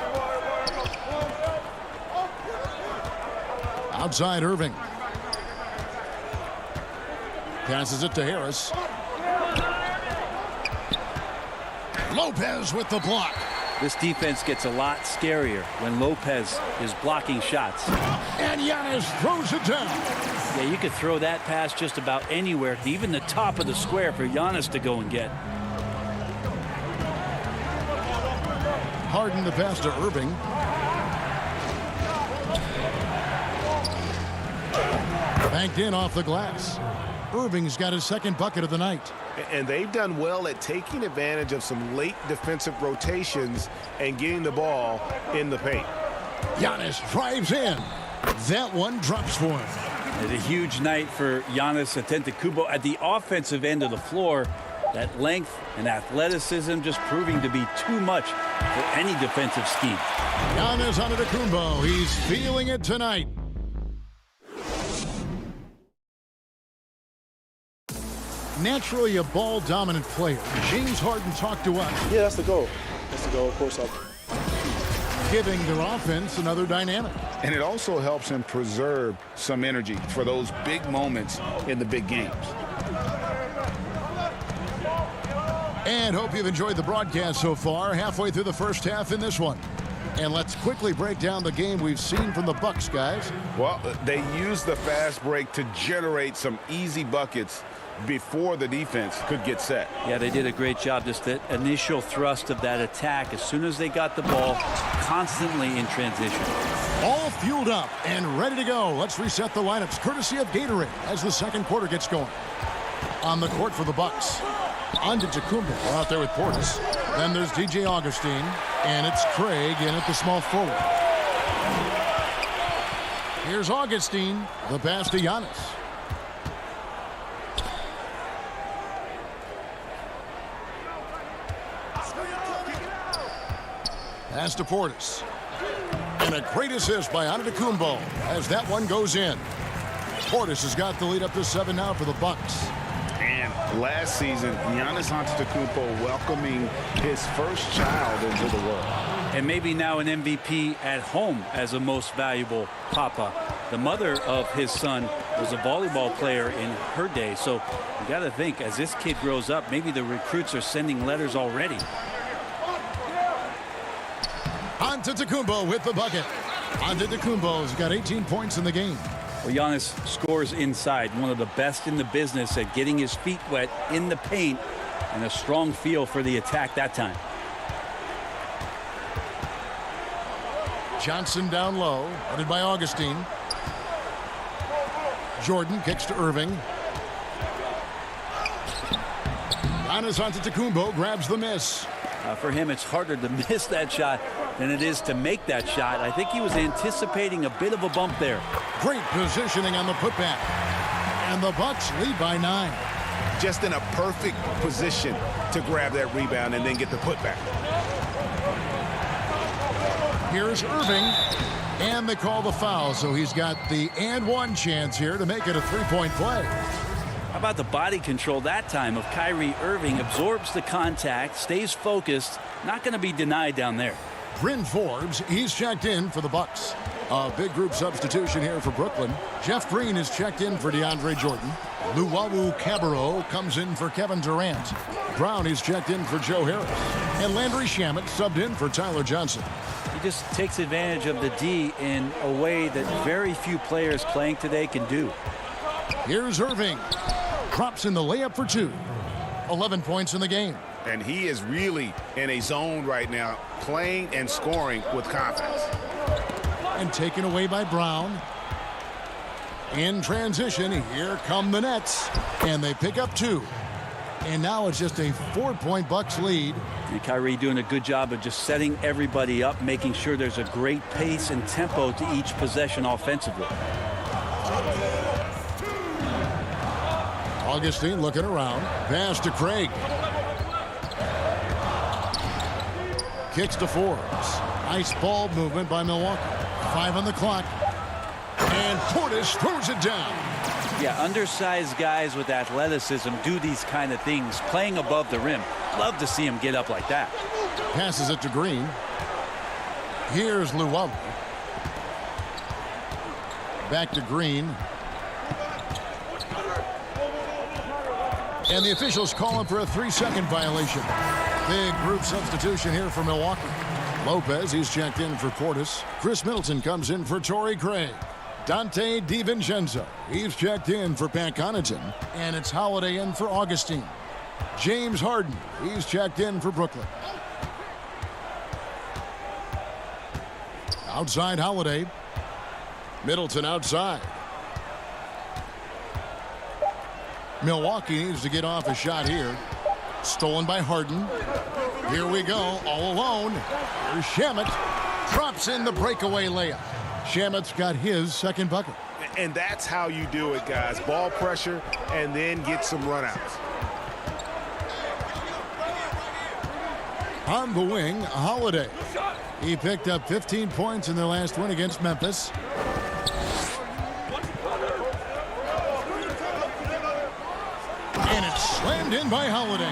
Speaker 1: Outside Irving. Passes it to Harris. Lopez with the block.
Speaker 12: This defense gets a lot scarier when Lopez is blocking shots.
Speaker 1: And Giannis throws it down.
Speaker 12: Yeah, you could throw that pass just about anywhere, even the top of the square for Giannis to go and get.
Speaker 1: Harden the pass to Irving. Banked in off the glass. Irving's got his second bucket of the night.
Speaker 7: And they've done well at taking advantage of some late defensive rotations and getting the ball in the paint.
Speaker 1: Giannis drives in. That one drops for him.
Speaker 12: It's a huge night for Giannis Antetokounmpo at the offensive end of the floor. That length and athleticism just proving to be too much for any defensive scheme.
Speaker 1: Giannis Antetokounmpo, he's feeling it tonight. Naturally a ball-dominant player, James Harden talked to us.
Speaker 8: Yeah, that's the goal. That's the goal. Of course,
Speaker 1: giving their offense another dynamic.
Speaker 2: And it also helps him preserve some energy for those big moments in the big games.
Speaker 1: And hope you've enjoyed the broadcast so far. Halfway through the first half in this one. And let's quickly break down the game we've seen from the Bucks, guys.
Speaker 2: Well, they used the fast break to generate some easy buckets before the defense could get set.
Speaker 12: Yeah, they did a great job. Just the initial thrust of that attack, as soon as they got the ball, constantly in transition.
Speaker 1: All fueled up and ready to go. Let's reset the lineups, courtesy of Gatorade, as the second quarter gets going. On the court for the Bucks, Antetokounmpo out there with Portis. Then there's DJ Augustine, and it's Craig in at the small forward. Here's Augustine, the pass to Giannis. Pass to Portis. And a great assist by Antetokounmpo as that one goes in. Portis has got the lead up to 7 now for the Bucks.
Speaker 2: And last season, Giannis Antetokounmpo welcoming his first child into the world.
Speaker 12: And maybe now an MVP at home as a most valuable papa. The mother of his son was a volleyball player in her day. So you got to think, as this kid grows up, maybe the recruits are sending letters already.
Speaker 1: Antetokounmpo with the bucket. Antetokounmpo's got 18 points in the game.
Speaker 12: Well, Giannis scores inside, one of the best in the business at getting his feet wet in the paint, and a strong feel for the attack that time.
Speaker 1: Johnson down low, headed by Augustine. Jordan kicks to Irving. Giannis Antetokounmpo grabs the miss.
Speaker 12: For him, it's harder to miss that shot than it is to make that shot. I think he was anticipating a bit of a bump there.
Speaker 1: Great positioning on the putback. And the Bucks lead by 9.
Speaker 2: Just in a perfect position to grab that rebound and then get the putback.
Speaker 1: Here's Irving. And they call the foul, so he's got the and one chance here to make it a three-point play.
Speaker 12: How about the body control that time of Kyrie Irving? Absorbs the contact, stays focused, not going to be denied down there.
Speaker 1: Bryn Forbes, he's checked in for the Bucks. A big group substitution here for Brooklyn. Jeff Green is checked in for DeAndre Jordan. Luwawu Cabarrot comes in for Kevin Durant. Brown is checked in for Joe Harris. And Landry Shamet subbed in for Tyler Johnson.
Speaker 12: He just takes advantage of the D in a way that very few players playing today can do.
Speaker 1: Here's Irving. Drops in the layup for 2. 11 points in the game.
Speaker 2: And he is really in a zone right now, playing and scoring with confidence.
Speaker 1: And taken away by Brown. In transition, here come the Nets. And they pick up 2. And now it's just a 4-point Bucks lead.
Speaker 12: And Kyrie doing a good job of just setting everybody up, making sure there's a great pace and tempo to each possession offensively.
Speaker 1: Augustine looking around. Pass to Craig. Kicks to Forbes. Nice ball movement by Milwaukee. 5 on the clock. And Portis throws it down.
Speaker 12: Yeah, undersized guys with athleticism do these kind of things, playing above the rim. Love to see him get up like that.
Speaker 1: Passes it to Green. Here's Luwawu. Back to Green. And the officials call him for a 3-second violation. Big group substitution here for Milwaukee. Lopez, he's checked in for Portis. Chris Middleton comes in for Torrey Craig. Dante DiVincenzo, he's checked in for Pat Connaughton. And it's Holiday in for Augustine. James Harden, he's checked in for Brooklyn. Outside Holiday. Middleton outside. Milwaukee needs to get off a shot here. Stolen by Harden. Here we go, all alone. Here's Shamet. Drops in the breakaway layup. Shamet's got his second bucket.
Speaker 2: And that's how you do it, guys. Ball pressure and then get some runouts.
Speaker 1: On the wing, Holiday. He picked up 15 points in their last win against Memphis. And it's Slammed in by Holiday.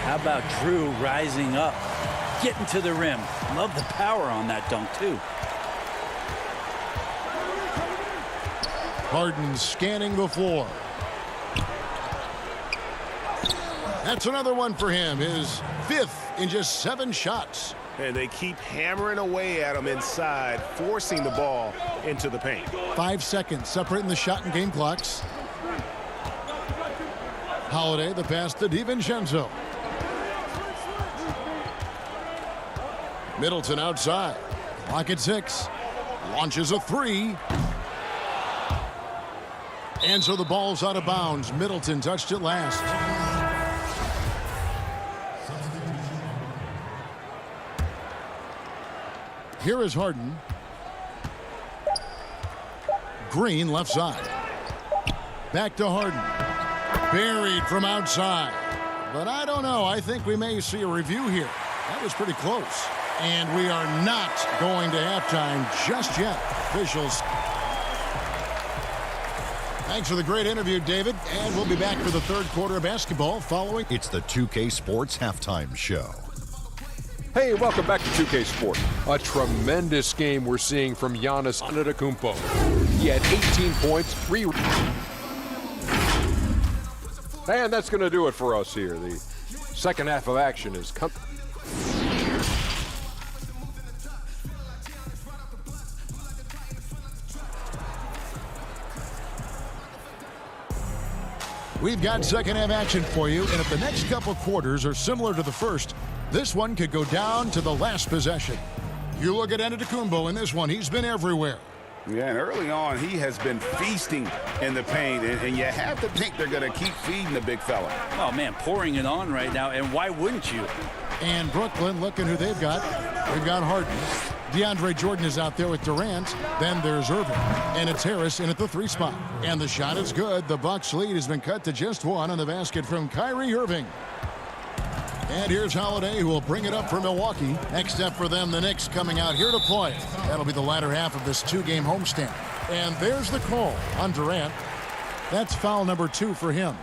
Speaker 12: How about Drew rising up, getting to the rim? Love the power on that dunk, too.
Speaker 1: Harden scanning the floor. That's another one for him. His 5th in just 7 shots.
Speaker 7: And they keep hammering away at him inside, forcing the ball into the paint.
Speaker 1: 5 seconds separating the shot and game clocks. Holiday, the pass to DiVincenzo. Middleton outside. Clock at 6. Launches a 3. And so the ball's out of bounds. Middleton touched it last. Here is Harden. Green left side. Back to Harden. Buried from outside. But I don't know. I think we may see a review here. That was pretty close. And we are not going to halftime just yet. Officials. Thanks for the great interview, David. And we'll be back for the third quarter of basketball following.
Speaker 10: It's the 2K Sports Halftime Show.
Speaker 11: Hey, welcome back to 2K Sport. A tremendous game we're seeing from Giannis Antetokounmpo. He had 18 points, 3. And that's going to do it for us here. The second half of action is coming.
Speaker 1: We've got second half action for you, and if the next couple quarters are similar to the first, this one could go down to the last possession. You look at Antetokounmpo in this one, he's been everywhere.
Speaker 2: Yeah, and early on, he has been feasting in the paint, and you have to think they're going to keep feeding the big fella.
Speaker 12: Oh, man, pouring it on right now, and why wouldn't you?
Speaker 1: And Brooklyn, looking who they've got. They've got Harden. DeAndre Jordan is out there with Durant. Then there's Irving. And it's Harris in at the 3 spot. And the shot is good. The Bucks lead has been cut to just 1 on the basket from Kyrie Irving. And here's Holiday, who will bring it up for Milwaukee. Next up for them, the Knicks coming out here to play. That'll be the latter half of this 2-game homestand. And there's the call on Durant. That's foul number 2 for him.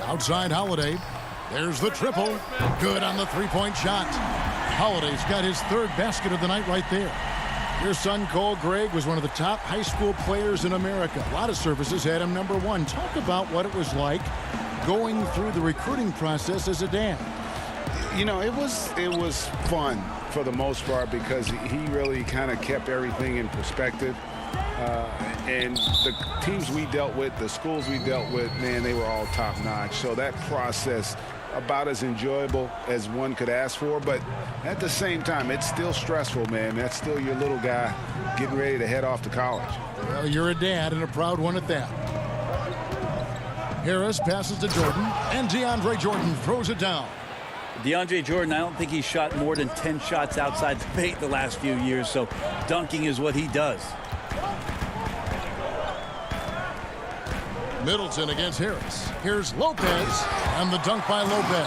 Speaker 1: Outside Holiday. There's the triple. Good on the 3-point shot. Holiday's got his 3rd basket of the night right there. Your son, Cole Gregg, was one of the top high school players in America. A lot of services had him number 1. Talk about what it was like going through the recruiting process as a dad.
Speaker 2: You know, it was fun for the most part because he really kind of kept everything in perspective. And the teams we dealt with, the schools we dealt with, man, they were all top-notch. So that process, about as enjoyable as one could ask for. But at the same time, it's still stressful, man. That's still your little guy getting ready to head off to college.
Speaker 1: Well, you're a dad and a proud one at that. Harris passes to Jordan, and DeAndre Jordan throws it down.
Speaker 12: DeAndre Jordan, I don't think he's shot more than 10 shots outside the paint the last few years, so dunking is what he does.
Speaker 1: Middleton against Harris. Here's Lopez, and the dunk by Lopez.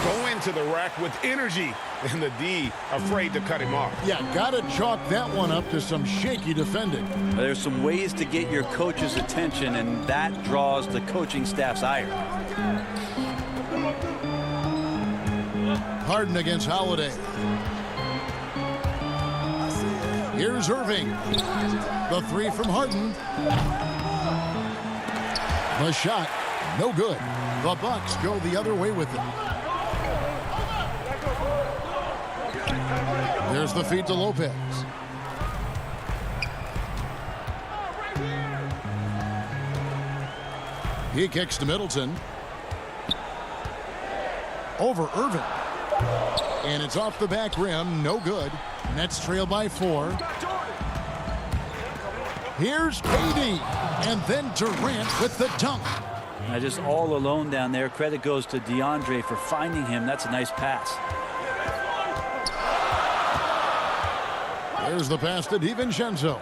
Speaker 7: Go into the rack with energy, and the D afraid to cut him off.
Speaker 1: Yeah, gotta chalk that one up to some shaky defending.
Speaker 12: There's some ways to get your coach's attention, and that draws the coaching staff's ire.
Speaker 1: Harden against Holiday. Here's Irving. The 3 from Harden. The shot, no good. The Bucks go the other way with it. There's the feed to Lopez. He kicks to Middleton. Over Irving. And it's off the back rim, no good. Nets trail by 4. Here's KD. And then Durant with the dunk.
Speaker 12: Just all alone down there. Credit goes to DeAndre for finding him. That's a nice pass.
Speaker 1: There's the pass to DiVincenzo.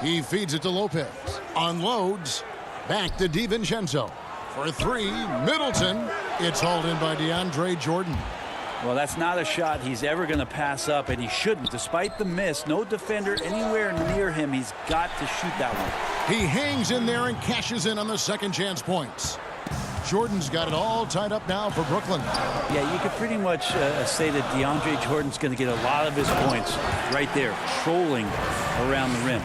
Speaker 1: He feeds it to Lopez. Unloads. Back to DiVincenzo. For 3, Middleton. It's hauled in by DeAndre Jordan.
Speaker 12: Well, that's not a shot he's ever going to pass up, and he shouldn't. Despite the miss, no defender anywhere near him. He's got to shoot that one.
Speaker 1: He hangs in there and cashes in on the second chance points. Jordan's got it all tied up now for Brooklyn.
Speaker 12: Yeah, you could pretty much say that DeAndre Jordan's going to get a lot of his points right there, trolling around the rim.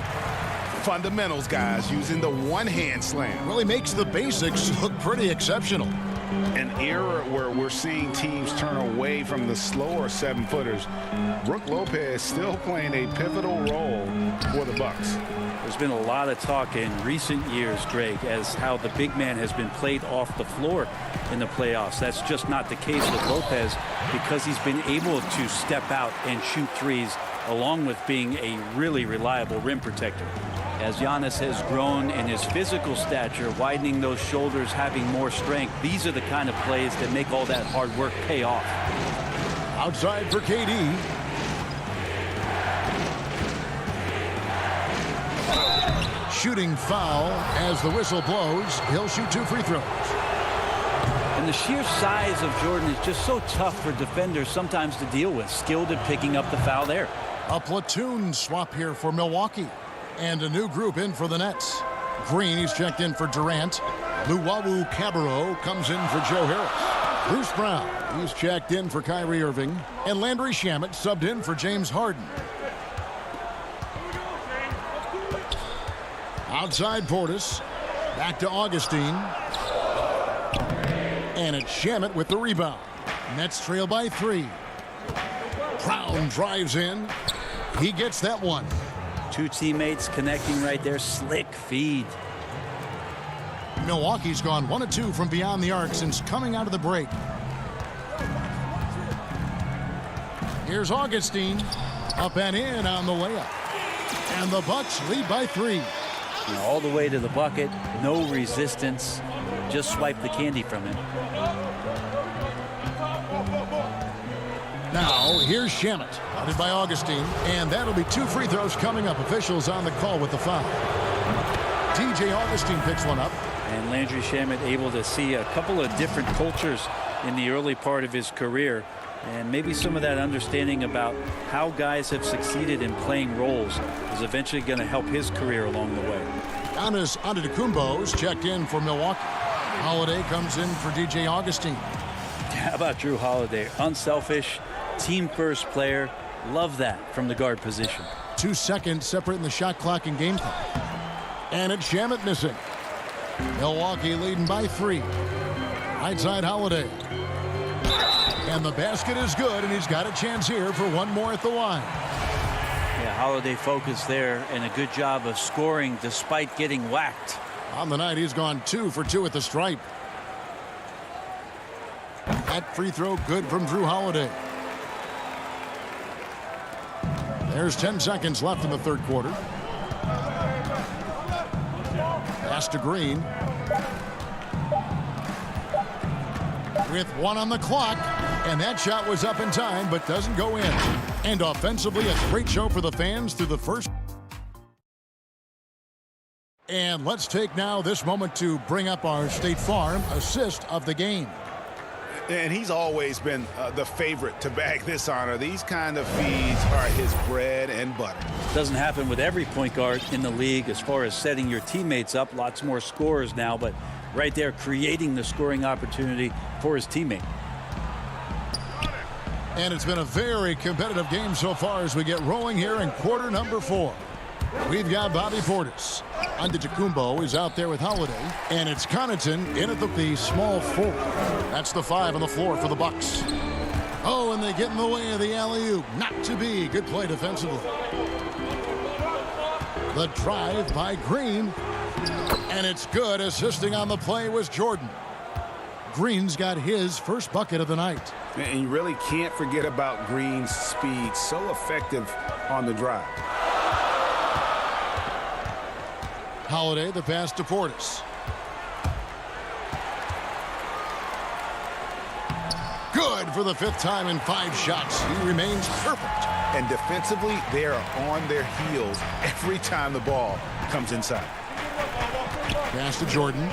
Speaker 2: Fundamentals, guys, using the one-hand slam.
Speaker 1: Well, he makes the basics look pretty exceptional.
Speaker 2: An era where we're seeing teams turn away from the slower 7-footers. Brook Lopez still playing a pivotal role for the Bucks.
Speaker 12: There's been a lot of talk in recent years, Greg, as how the big man has been played off the floor in the playoffs. That's just not the case with Lopez because he's been able to step out and shoot threes along with being a really reliable rim protector. As Giannis has grown in his physical stature, widening those shoulders, having more strength, these are the kind of plays that make all that hard work pay off.
Speaker 1: Outside for KD. Shooting foul as the whistle blows. He'll shoot 2 free throws.
Speaker 12: And the sheer size of Jordan is just so tough for defenders sometimes to deal with. Skilled at picking up the foul there.
Speaker 1: A platoon swap here for Milwaukee. And a new group in for the Nets. Green, he's checked in for Durant. Luwawu Cabarro comes in for Joe Harris. Bruce Brown, he's checked in for Kyrie Irving. And Landry Shamet subbed in for James Harden. Outside Portis. Back to Augustine. And it's Shamet with the rebound. Nets trail by 3. Brown drives in. He gets that one.
Speaker 12: 2 teammates connecting right there. Slick feed.
Speaker 1: Milwaukee's gone 1 of 2 from beyond the arc since coming out of the break. Here's Augustine. Up and in on the layup. And the Bucks lead by 3.
Speaker 12: All the way to the bucket. No resistance. Just swipe the candy from him.
Speaker 1: Now, here's Shamet, guarded by Augustine, and that'll be 2 free throws coming up. Officials on the call with the foul. DJ Augustine picks one up.
Speaker 12: And Landry Shamet able to see a couple of different cultures in the early part of his career. And maybe some of that understanding about how guys have succeeded in playing roles is eventually going to help his career along the way.
Speaker 1: Giannis Antetokounmpo's checked in for Milwaukee. Holiday comes in for DJ Augustine.
Speaker 12: How about Drew Holiday? Unselfish, team-first player. Love that from the guard position.
Speaker 1: 2 seconds separating the shot clock and game clock. And it's Shamet missing. Milwaukee leading by 3. Right side Holiday. And the basket is good, and he's got a chance here for one more at the line.
Speaker 12: Yeah, Holiday focused there and a good job of scoring despite getting whacked.
Speaker 1: On the night, he's gone 2 for 2 at the stripe. That free throw good from Drew Holiday. There's 10 seconds left in the third quarter. Pass to Green. With 1 on the clock. And that shot was up in time, but doesn't go in. And offensively, a great show for the fans through the first. And let's take now this moment to bring up our State Farm assist of the game.
Speaker 2: And he's always been the favorite to bag this honor. These kind of feeds are his bread and butter.
Speaker 12: Doesn't happen with every point guard in the league as far as setting your teammates up. Lots more scorers now, but right there creating the scoring opportunity for his teammate.
Speaker 1: And it's been a very competitive game so far as we get rolling here in quarter number 4. We've got Bobby Portis. Antetokounmpo is out there with Holiday. And it's Connaughton in at the small 4. That's the 5 on the floor for the Bucks. Oh, and they get in the way of the alley-oop. Not to be. Good play defensively. The drive by Green. And it's good. Assisting on the play was Jordan. Green's got his first bucket of the night.
Speaker 2: And you really can't forget about Green's speed. So effective on the drive.
Speaker 1: Holiday, the pass to Portis. Good for the 5th time in 5 shots. He remains perfect.
Speaker 2: And defensively, they are on their heels every time the ball comes inside.
Speaker 1: Pass to Jordan.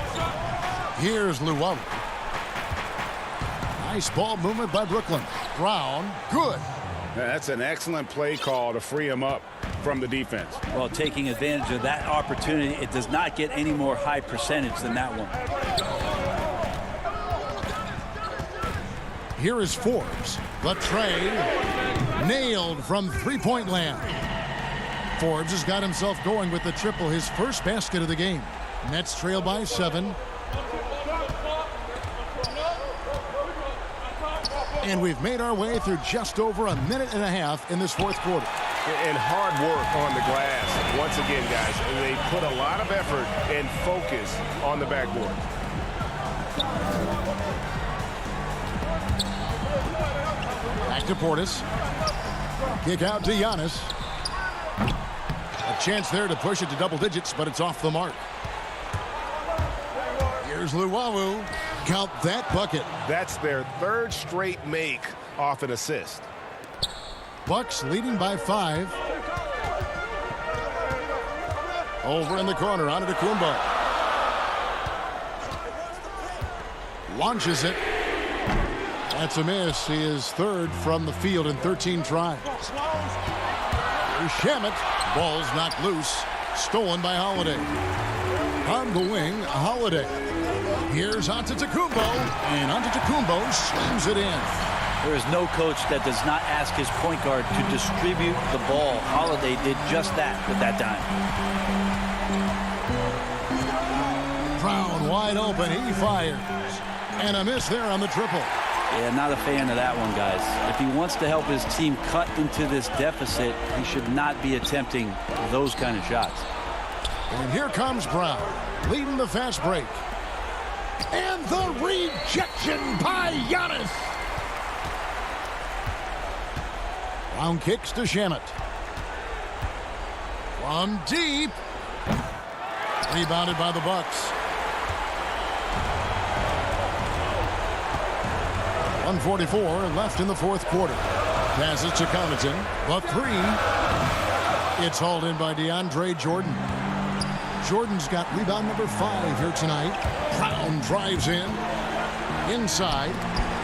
Speaker 1: Here's Luwawu. Nice ball movement by Brooklyn. Brown, good.
Speaker 2: That's an excellent play call to free him up. from the defense.
Speaker 12: Well, taking advantage of that opportunity, it does not get any more high percentage than that one.
Speaker 1: Here is Forbes. The tray nailed from three-point land. Forbes has got himself going with the triple, his first basket of the game. Nets trail by 7. And we've made our way through just over a minute and a half in this fourth quarter.
Speaker 7: And hard work on the glass. Once again, guys, they put a lot of effort and focus on the backboard.
Speaker 1: Back to Portis. Kick out to Giannis. A chance there to push it to double digits, but it's off the mark. Here's Luwawu. Count that bucket.
Speaker 7: That's their third straight make off an assist.
Speaker 1: Bucks leading by 5. Over in the corner, Antetokounmpo. Launches it. That's a miss. He is third from the field in 13 tries. Here's Shamet. Ball's knocked loose. Stolen by Holiday. On the wing, Holiday. Here's Antetokounmpo. And Antetokounmpo slams it in.
Speaker 12: There is no coach that does not ask his point guard to distribute the ball. Holiday did just that with that dime.
Speaker 1: Brown wide open. He fires. And a miss there on the triple.
Speaker 12: Yeah, not a fan of that one, guys. If he wants to help his team cut into this deficit, he should not be attempting those kind of shots.
Speaker 1: And here comes Brown, leading the fast break. And the rejection by Giannis. Brown kicks to Shamet. From deep. Rebounded by the Bucks. 1:44 left in the fourth quarter. Passes to Connaughton. The 3. It's hauled in by DeAndre Jordan. Jordan's got rebound number 5 here tonight. Brown drives in. Inside.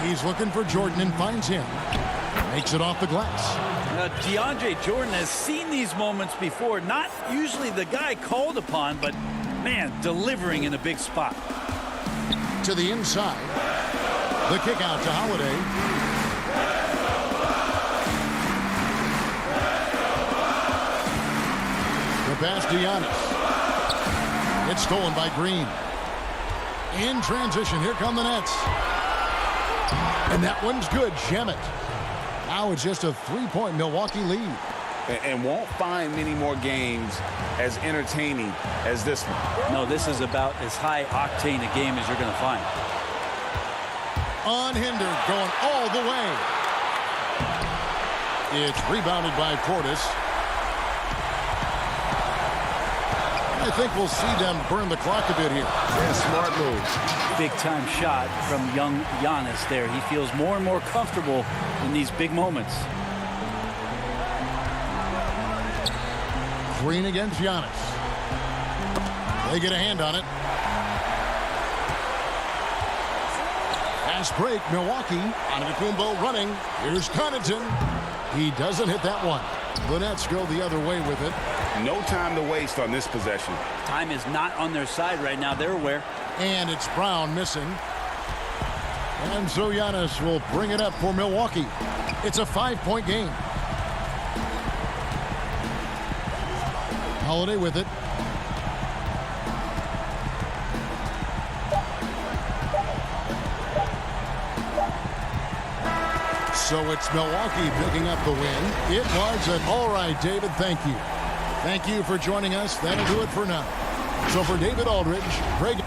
Speaker 1: He's looking for Jordan and finds him. Makes it off the glass.
Speaker 12: DeAndre Jordan has seen these moments before. Not usually the guy called upon, but, man, delivering in a big spot.
Speaker 1: To the inside. The kick out to Holiday. The pass to Giannis. It's stolen by Green. In transition, here come the Nets. And that one's good, Shamet. Now it's just a 3-point Milwaukee lead.
Speaker 2: And won't find many more games as entertaining as this one.
Speaker 12: No, this is about as high octane a game as you're going to find.
Speaker 1: Unhindered, going all the way. It's rebounded by Portis. I think we'll see them burn the clock a bit here.
Speaker 7: Yeah, smart move.
Speaker 12: Big time shot from young Giannis there. He feels more and more comfortable in these big moments.
Speaker 1: Green against Giannis. They get a hand on it. Fast break, Milwaukee. Antetokounmpo running. Here's Connaughton. He doesn't hit that one. The Nets go the other way with it.
Speaker 2: No time to waste on this possession.
Speaker 12: Time is not on their side right now. They're aware.
Speaker 1: And it's Brown missing. And so Giannis will bring it up for Milwaukee. It's a 5-point game. Holiday with it. So it's Milwaukee picking up the win. It was an all right, David. Thank you. Thank you for joining us. That'll do it for now. So for David Aldridge, Greg.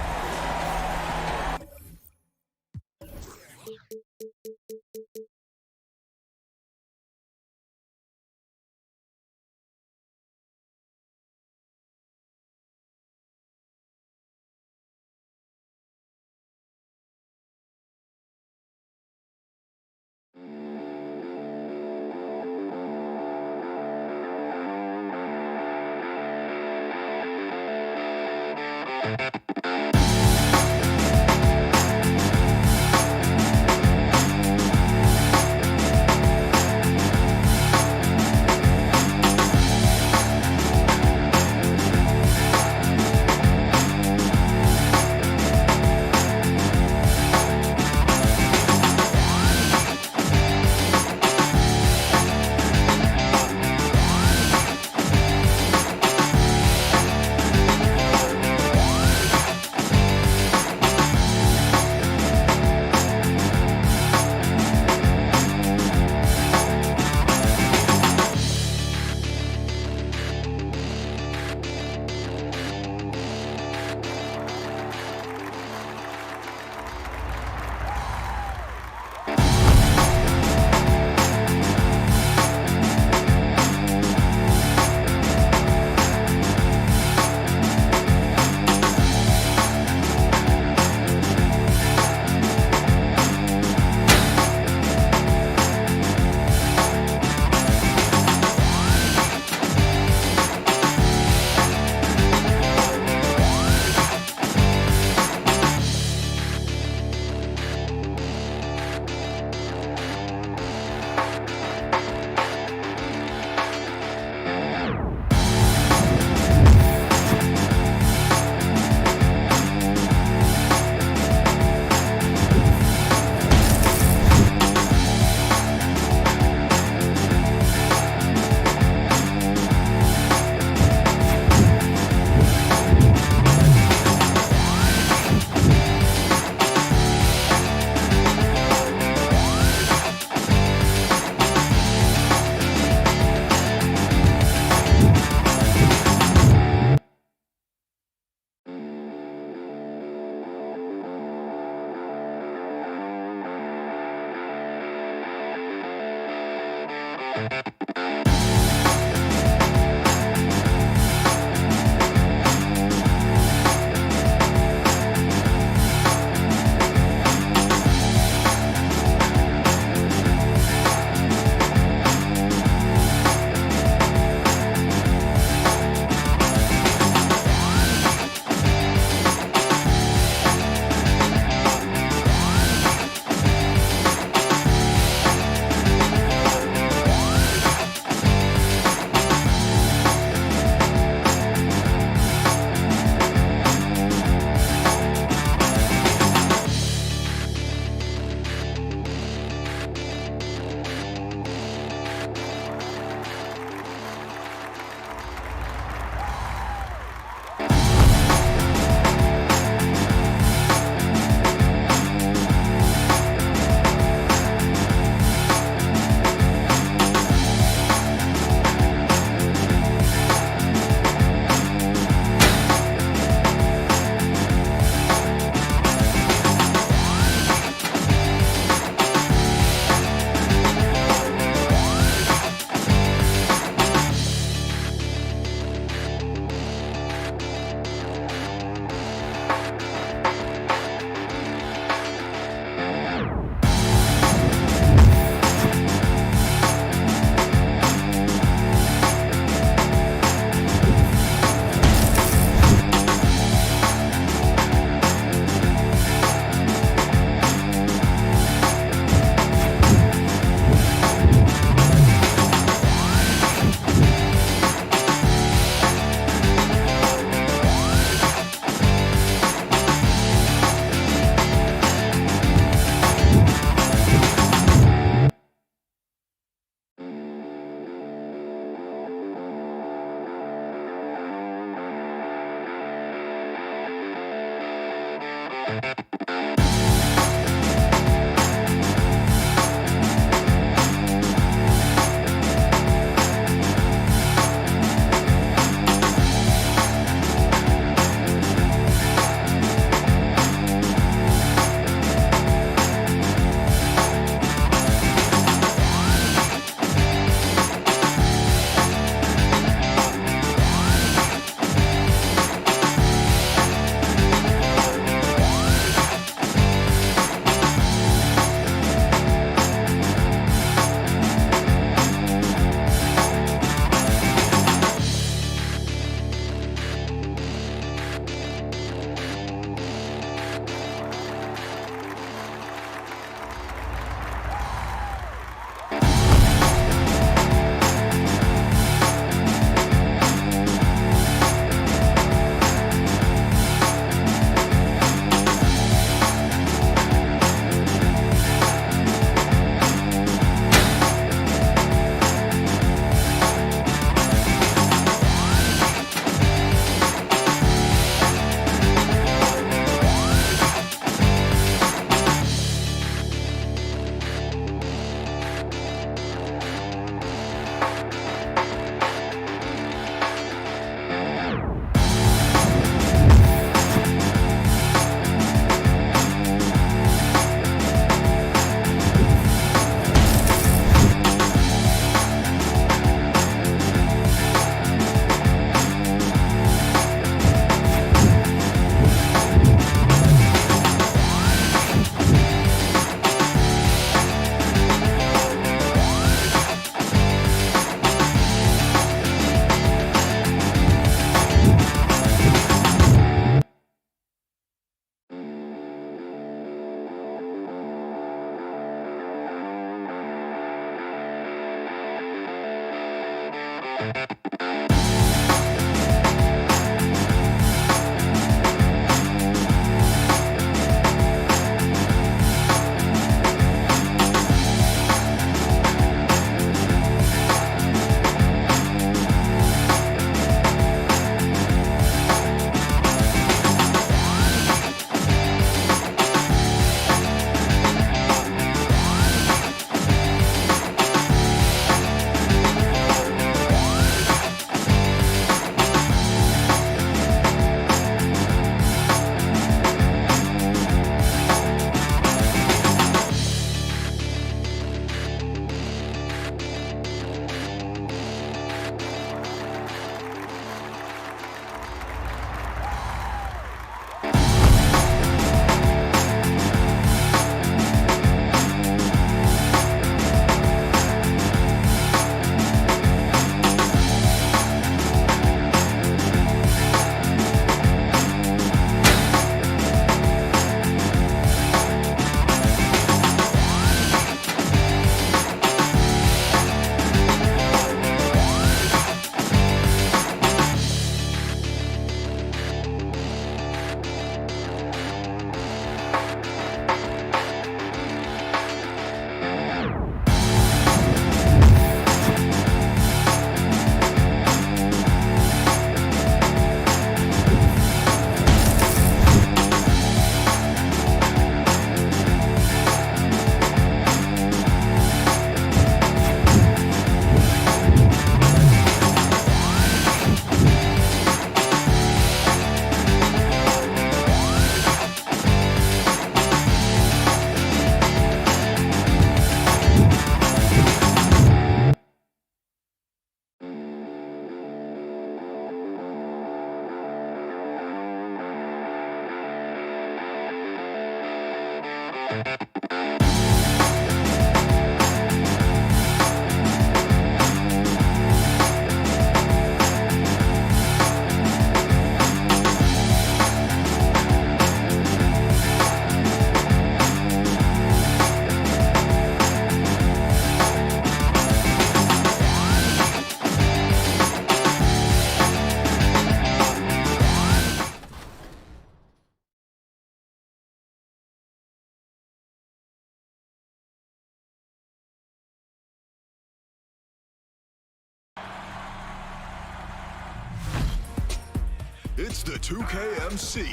Speaker 13: It's the 2KMC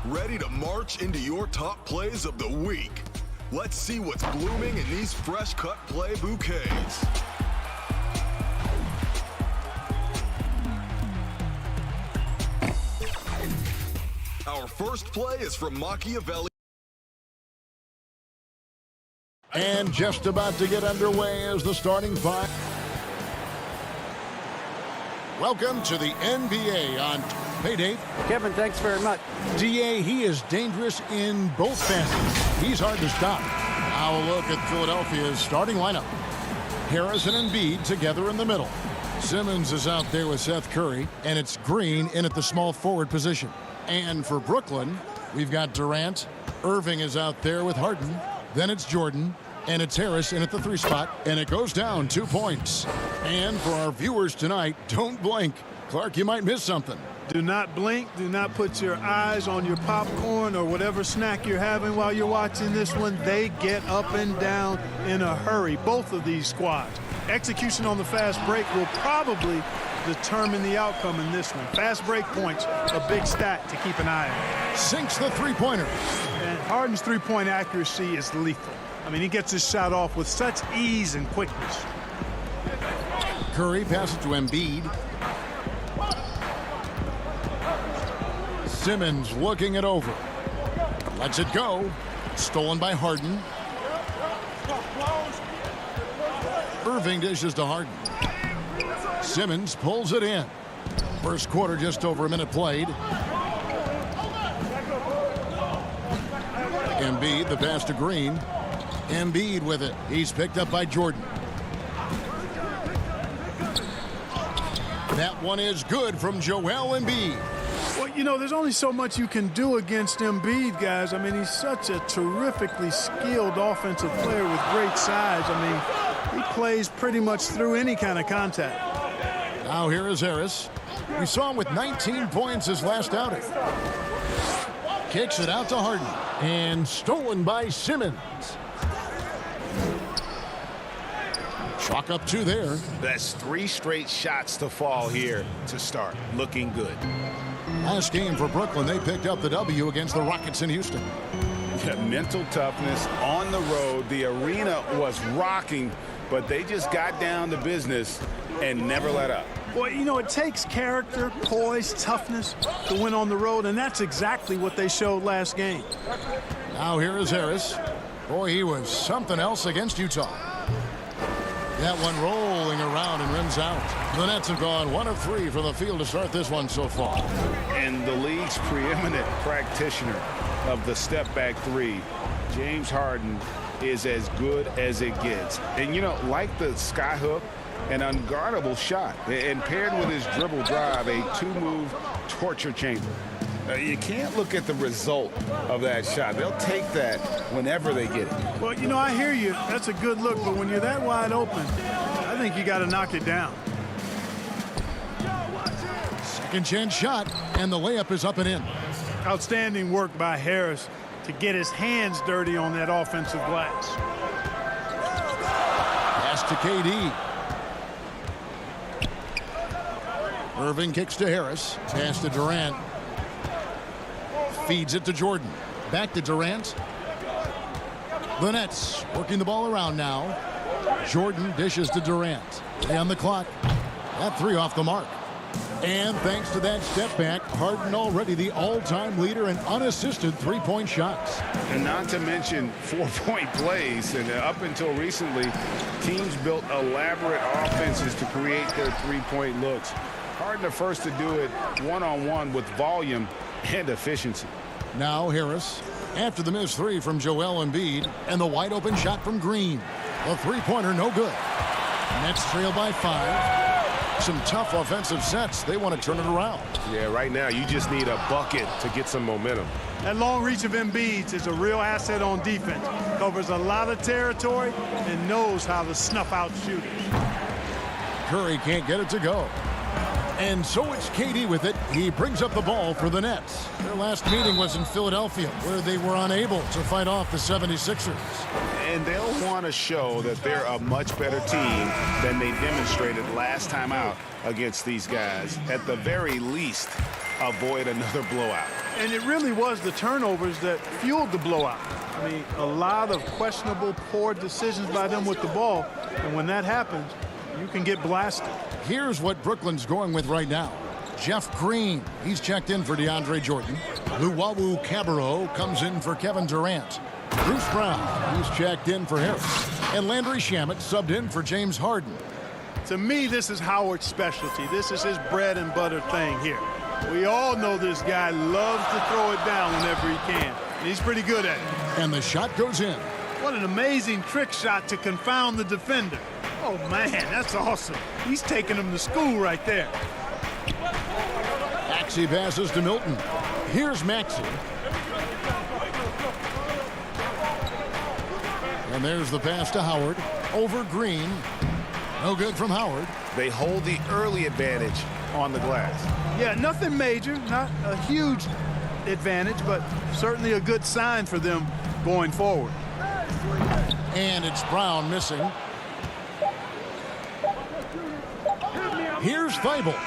Speaker 13: ready to march into your top plays of the week. Let's see what's blooming in these fresh-cut play bouquets. Our first play is from Machiavelli.
Speaker 1: And just about to get underway is the starting five. Welcome to the NBA on Payday.
Speaker 9: Kevin, thanks very much.
Speaker 1: DA, he is dangerous in both facets. He's hard to stop. Now a look at Philadelphia's starting lineup. Harris and Embiid together in the middle. Simmons is out there with Seth Curry, and it's Green in at the small forward position. And for Brooklyn, we've got Durant. Irving is out there with Harden. Then it's Jordan. And it's Harris in at the 3 spot. And it goes down 2 points. And for our viewers tonight, don't blink. Clark, you might miss something.
Speaker 8: Do not blink. Do not put your eyes on your popcorn or whatever snack you're having while you're watching this one. They get up and down in a hurry, both of these squads. Execution on the fast break will probably determine the outcome in this one. Fast break points, a big stat to keep an eye on.
Speaker 1: Sinks the three-pointer.
Speaker 8: And Harden's three-point accuracy is lethal. I mean, he gets his shot off with such ease and quickness.
Speaker 1: Curry passes to Embiid. Simmons looking it over. Lets it go. Stolen by Harden. Irving dishes to Harden. Simmons pulls it in. First quarter, just over a minute played. Embiid, the pass to Green. Embiid with it. He's picked up by Jordan. That one is good from Joel Embiid.
Speaker 8: Well, you know, there's only so much you can do against Embiid, guys. I mean, he's such a terrifically skilled offensive player with great size. I mean, he plays pretty much through any kind of contact.
Speaker 1: Now here is Harris. We saw him with 19 points his last outing. Kicks it out to Harden. And stolen by Simmons. Chalk up 2 there.
Speaker 2: That's 3 straight shots to fall here to start. Looking good.
Speaker 1: Last game for Brooklyn, they picked up the W against the Rockets in Houston.
Speaker 2: Yeah, mental toughness on the road. The arena was rocking, but they just got down to business and never let up.
Speaker 8: Well, you know, it takes character, poise, toughness to win on the road, and that's exactly what they showed last game.
Speaker 1: Now here is Harris. Boy, he was something else against Utah. That one rolling around and rims out. The Nets have gone 1 of 3 from the field to start this one so far.
Speaker 2: And the league's preeminent practitioner of the step-back 3, James Harden, is as good as it gets. And, you know, like the skyhook, an unguardable shot. And paired with his dribble drive, a 2-move torture chamber. You can't look at the result of that shot. They'll take that whenever they get it.
Speaker 8: Well, you know, I hear you. That's a good look. But when you're that wide open, I think you got to knock it down.
Speaker 1: Second chance shot, and the layup is up and in.
Speaker 8: Outstanding work by Harris to get his hands dirty on that offensive glass.
Speaker 1: Pass to KD. Irving kicks to Harris. Pass to Durant. Feeds it to Jordan. Back to Durant. The Nets working the ball around now. Jordan dishes to Durant. Play on the clock. That 3 off the mark. And thanks to that step back, Harden already the all-time leader in unassisted 3-point shots.
Speaker 2: And not to mention 4-point plays. And up until recently, teams built elaborate offenses to create their 3-point looks. Harden the first to do it one-on-one with volume and efficiency.
Speaker 1: Now Harris, after the missed 3 from Joel Embiid, and the wide-open shot from Green. The 3-pointer no good. Nets trail by 5. Some tough offensive sets. They want to turn it around.
Speaker 7: Yeah, right now you just need a bucket to get some momentum.
Speaker 8: That long reach of Embiid is a real asset on defense. Covers a lot of territory and knows how to snuff out shooters.
Speaker 1: Curry can't get it to go. And so it's KD with it. He brings up the ball for the Nets. Their last meeting was in Philadelphia, where they were unable to fight off the 76ers.
Speaker 2: And they'll want to show that they're a much better team than they demonstrated last time out against these guys. At the very least, avoid another blowout.
Speaker 8: And it really was the turnovers that fueled the blowout. I mean, a lot of questionable, poor decisions by them with the ball. And when that happens, you can get blasted.
Speaker 1: Here's what Brooklyn's going with right now. Jeff Green, he's checked in for DeAndre Jordan. Luwawu Cabarrot comes in for Kevin Durant. Bruce Brown, he's checked in for Harris. And Landry Shamet subbed in for James Harden.
Speaker 8: To me, this is Howard's specialty. This is his bread and butter thing here. We all know this guy loves to throw it down whenever he can. And he's pretty good at it.
Speaker 1: And the shot goes in.
Speaker 8: What an amazing trick shot to confound the defender. Oh, man, that's awesome. He's taking him to school right there.
Speaker 1: Maxey passes to Milton. Here's Maxey. And there's the pass to Howard. Over Green. No good from Howard.
Speaker 2: They hold the early advantage on the glass.
Speaker 8: Yeah, nothing major, not a huge advantage, but certainly a good sign for them going forward.
Speaker 1: And it's Brown missing. Here's Thibault.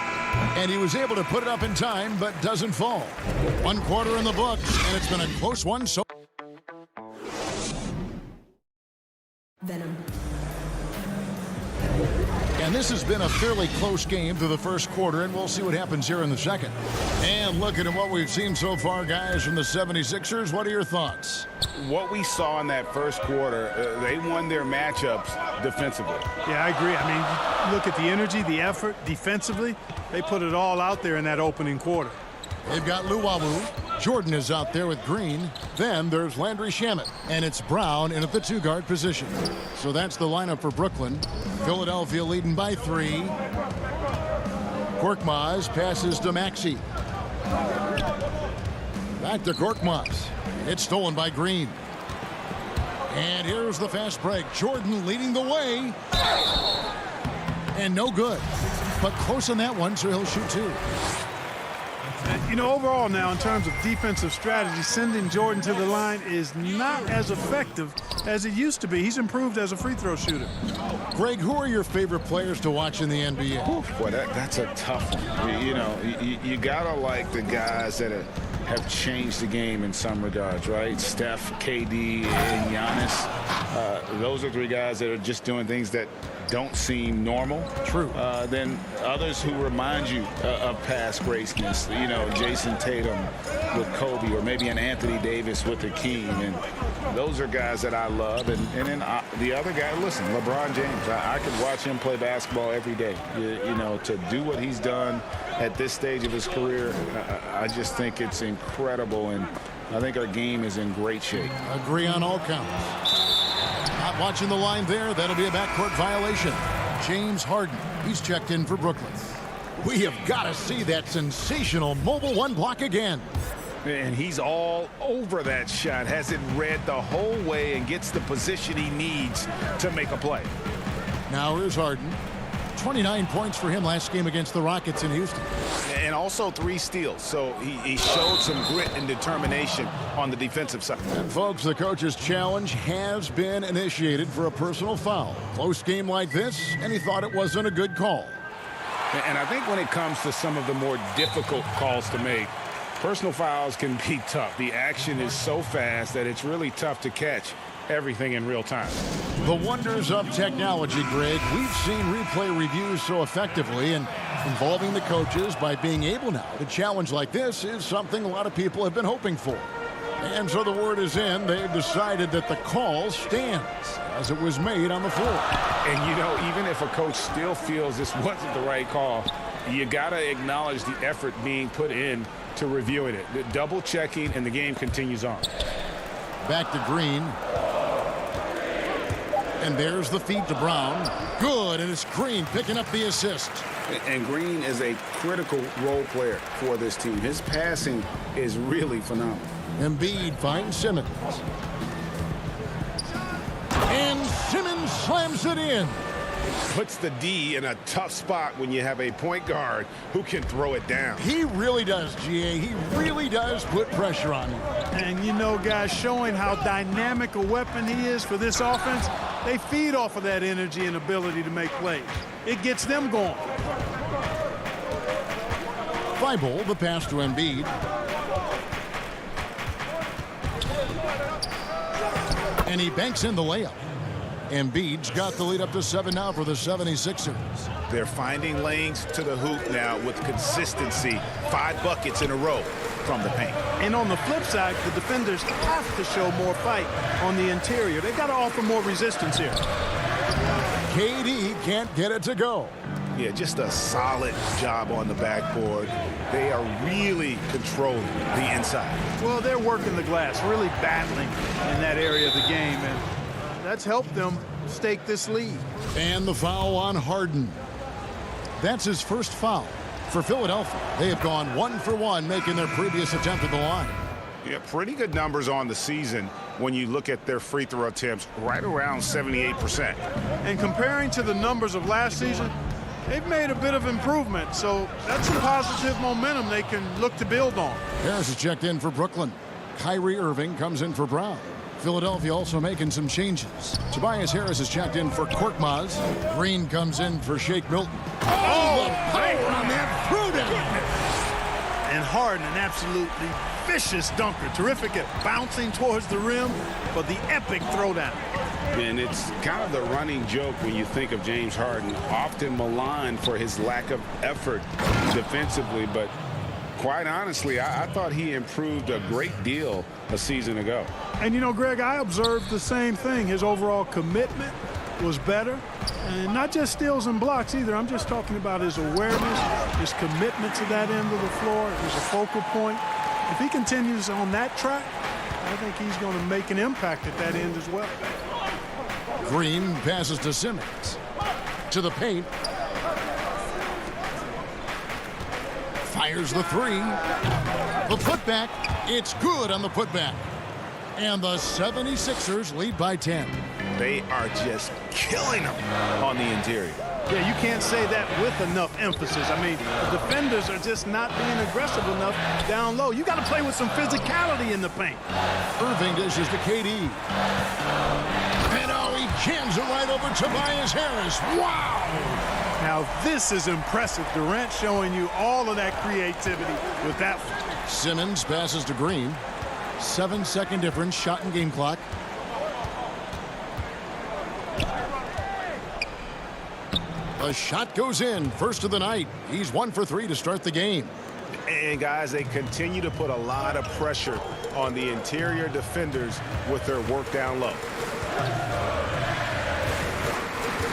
Speaker 1: And he was able to put it up in time, but doesn't fall. 1 quarter in the books, and it's been a close one. So
Speaker 5: Venom.
Speaker 1: And this has been a fairly close game through the first quarter, and we'll see what happens here in the second. And looking at what we've seen so far, guys, from the 76ers, what are your thoughts?
Speaker 2: What we saw in that first quarter, they won their matchups defensively.
Speaker 8: Yeah, I agree. I mean, look at the energy, the effort defensively. They put it all out there in that opening quarter.
Speaker 1: They've got Luwawu. Jordan is out there with Green. Then there's Landry Shamet. And it's Brown in at the 2-guard position. So that's the lineup for Brooklyn. Philadelphia leading by 3. Korkmaz passes to Maxey. Back to Korkmaz. It's stolen by Green. And here's the fast break. Jordan leading the way. And no good. But close on that one, so he'll shoot 2.
Speaker 8: You know, overall now, in terms of defensive strategy, sending Jordan to the line is not as effective as it used to be. He's improved as a free throw shooter.
Speaker 1: Greg, who are your favorite players to watch in the NBA?
Speaker 2: Boy, that's a tough one. You know, you gotta like the guys that have changed the game in some regards, right? Steph, KD, and Giannis. Those are 3 guys that are just doing things that don't seem normal.
Speaker 1: True.
Speaker 2: Then others who remind you of past greatness. You know, Jason Tatum with Kobe, or maybe an Anthony Davis with Hakeem. And those are guys that I love. And then the other guy, listen, LeBron James. I could watch him play basketball every day. You know, to do what he's done at this stage of his career, I just think it's incredible. And I think our game is in great shape.
Speaker 1: Agree on all counts. Not watching the line there. That'll be a backcourt violation. James Harden. He's checked in for Brooklyn. We have got to see that sensational mobile 1 block again.
Speaker 2: And he's all over that shot. Has it read the whole way and gets the position he needs to make a play.
Speaker 1: Now here's Harden. 29 points for him last game against the Rockets in Houston.
Speaker 2: And also 3 steals. So he showed some grit and determination on the defensive side.
Speaker 1: And folks, the coach's challenge has been initiated for a personal foul. Close game like this, and he thought it wasn't a good call.
Speaker 2: And I think when it comes to some of the more difficult calls to make, personal fouls can be tough. The action is so fast that it's really tough to catch everything in real time.
Speaker 1: The wonders of technology, Greg. We've seen replay reviews so effectively, and involving the coaches by being able now to challenge like this is something a lot of people have been hoping for. And so the word is in. They've decided that the call stands as it was made on the floor.
Speaker 2: And, you know, even if a coach still feels this wasn't the right call, you got to acknowledge the effort being put in to reviewing it. The double checking, and the game continues on.
Speaker 1: Back to Green. And there's the feed to Brown. Good, and it's Green picking up the assist.
Speaker 2: And Green is a critical role player for this team. His passing is really phenomenal.
Speaker 1: Embiid finds Simmons. And Simmons slams it in.
Speaker 7: Puts the D in a tough spot when you have a point guard who can throw it down.
Speaker 1: He really does, GA. He really does put pressure on you.
Speaker 8: And, you know, guys, showing how dynamic a weapon he is for this offense, they feed off of that energy and ability to make plays. It gets them going.
Speaker 1: Thibault, the pass to Embiid. And he banks in the layup. Embiid's got the lead up to 7 now for the 76ers.
Speaker 2: They're finding lanes to the hoop now with consistency. 5 buckets in a row from the paint.
Speaker 8: And on the flip side, the defenders have to show more fight on the interior. They've got to offer more resistance here.
Speaker 1: KD can't get it to go.
Speaker 2: Yeah, just a solid job on the backboard. They are really controlling the inside.
Speaker 8: Well, they're working the glass, really battling in that area of the game, and that's helped them stake this lead.
Speaker 1: And the foul on Harden. That's his first foul for Philadelphia. They have gone 1 for 1, making their previous attempt at the line.
Speaker 2: Yeah, pretty good numbers on the season when you look at their free throw attempts, right around 78%.
Speaker 8: And comparing to the numbers of last season, they've made a bit of improvement, so that's some positive momentum they can look to build on.
Speaker 1: Harris is checked in for Brooklyn. Kyrie Irving comes in for Brown. Philadelphia also making some changes. Tobias Harris is checked in for Korkmaz. Green comes in for Shake Milton. Oh, the power on that throwdown!
Speaker 8: And Harden, an absolutely vicious dunker. Terrific at bouncing towards the rim, but the epic throwdown.
Speaker 2: And it's kind of the running joke when you think of James Harden, often maligned for his lack of effort defensively, but quite honestly, I thought he improved a great deal a season ago.
Speaker 8: And you know, Greg, I observed the same thing. His overall commitment was better. And not just steals and blocks either. I'm just talking about his awareness, his commitment to that end of the floor. It was a focal point. If he continues on that track, I think he's going to make an impact at that end as well.
Speaker 1: Green passes to Simmons. To the paint. Fires the 3. The putback. It's good on the putback. And the 76ers lead by 10.
Speaker 2: They are just killing them on the interior.
Speaker 8: Yeah, you can't say that with enough emphasis. I mean, the defenders are just not being aggressive enough down low. You got to play with some physicality in the paint.
Speaker 1: Irving dishes to KD. And oh, he jams it right over Tobias Harris. Wow!
Speaker 8: Now, this is impressive. Durant showing you all of that creativity with that one.
Speaker 1: Simmons passes to Green. 7-second difference, shot and game clock. The shot goes in, first of the night. He's 1 for 3 to start the game.
Speaker 2: And guys, they continue to put a lot of pressure on the interior defenders with their work down low.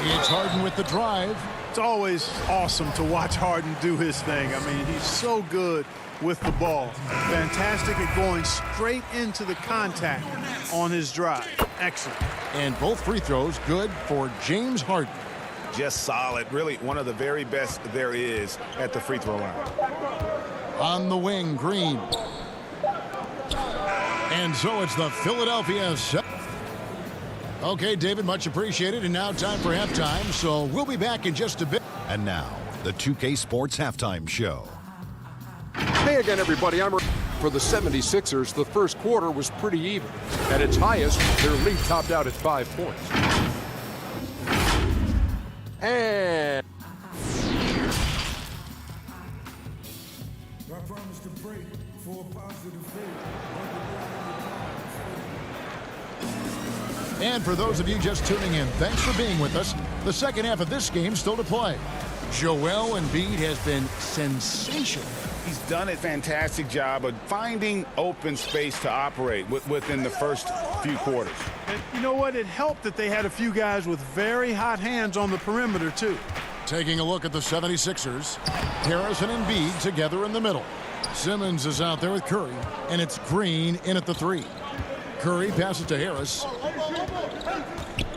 Speaker 1: It's Harden with the drive.
Speaker 8: It's always awesome to watch Harden do his thing. I mean, he's so good with the ball. Fantastic at going straight into the contact on his drive. Excellent.
Speaker 1: And both free throws good for James Harden.
Speaker 2: Just solid. Really one of the very best there is at the free throw line.
Speaker 1: On the wing, Green. And so it's the Philadelphia. Okay, David, much appreciated. And now time for halftime. So we'll be back in just a bit.
Speaker 10: And now, the 2K Sports Halftime Show.
Speaker 11: Hey again, everybody. I'm for the 76ers. The first quarter was pretty even. At its highest, their lead topped out at 5 points. And
Speaker 1: And for those of you just tuning in, thanks for being with us. The second half of this game still to play. Joel Embiid has been sensational.
Speaker 2: He's done a fantastic job of finding open space to operate within the first few quarters.
Speaker 8: And you know what? It helped that they had a few guys with very hot hands on the perimeter, too.
Speaker 1: Taking a look at the 76ers, Harris and Embiid together in the middle. Simmons is out there with Curry, and it's Green in at the 3. Curry passes to Harris.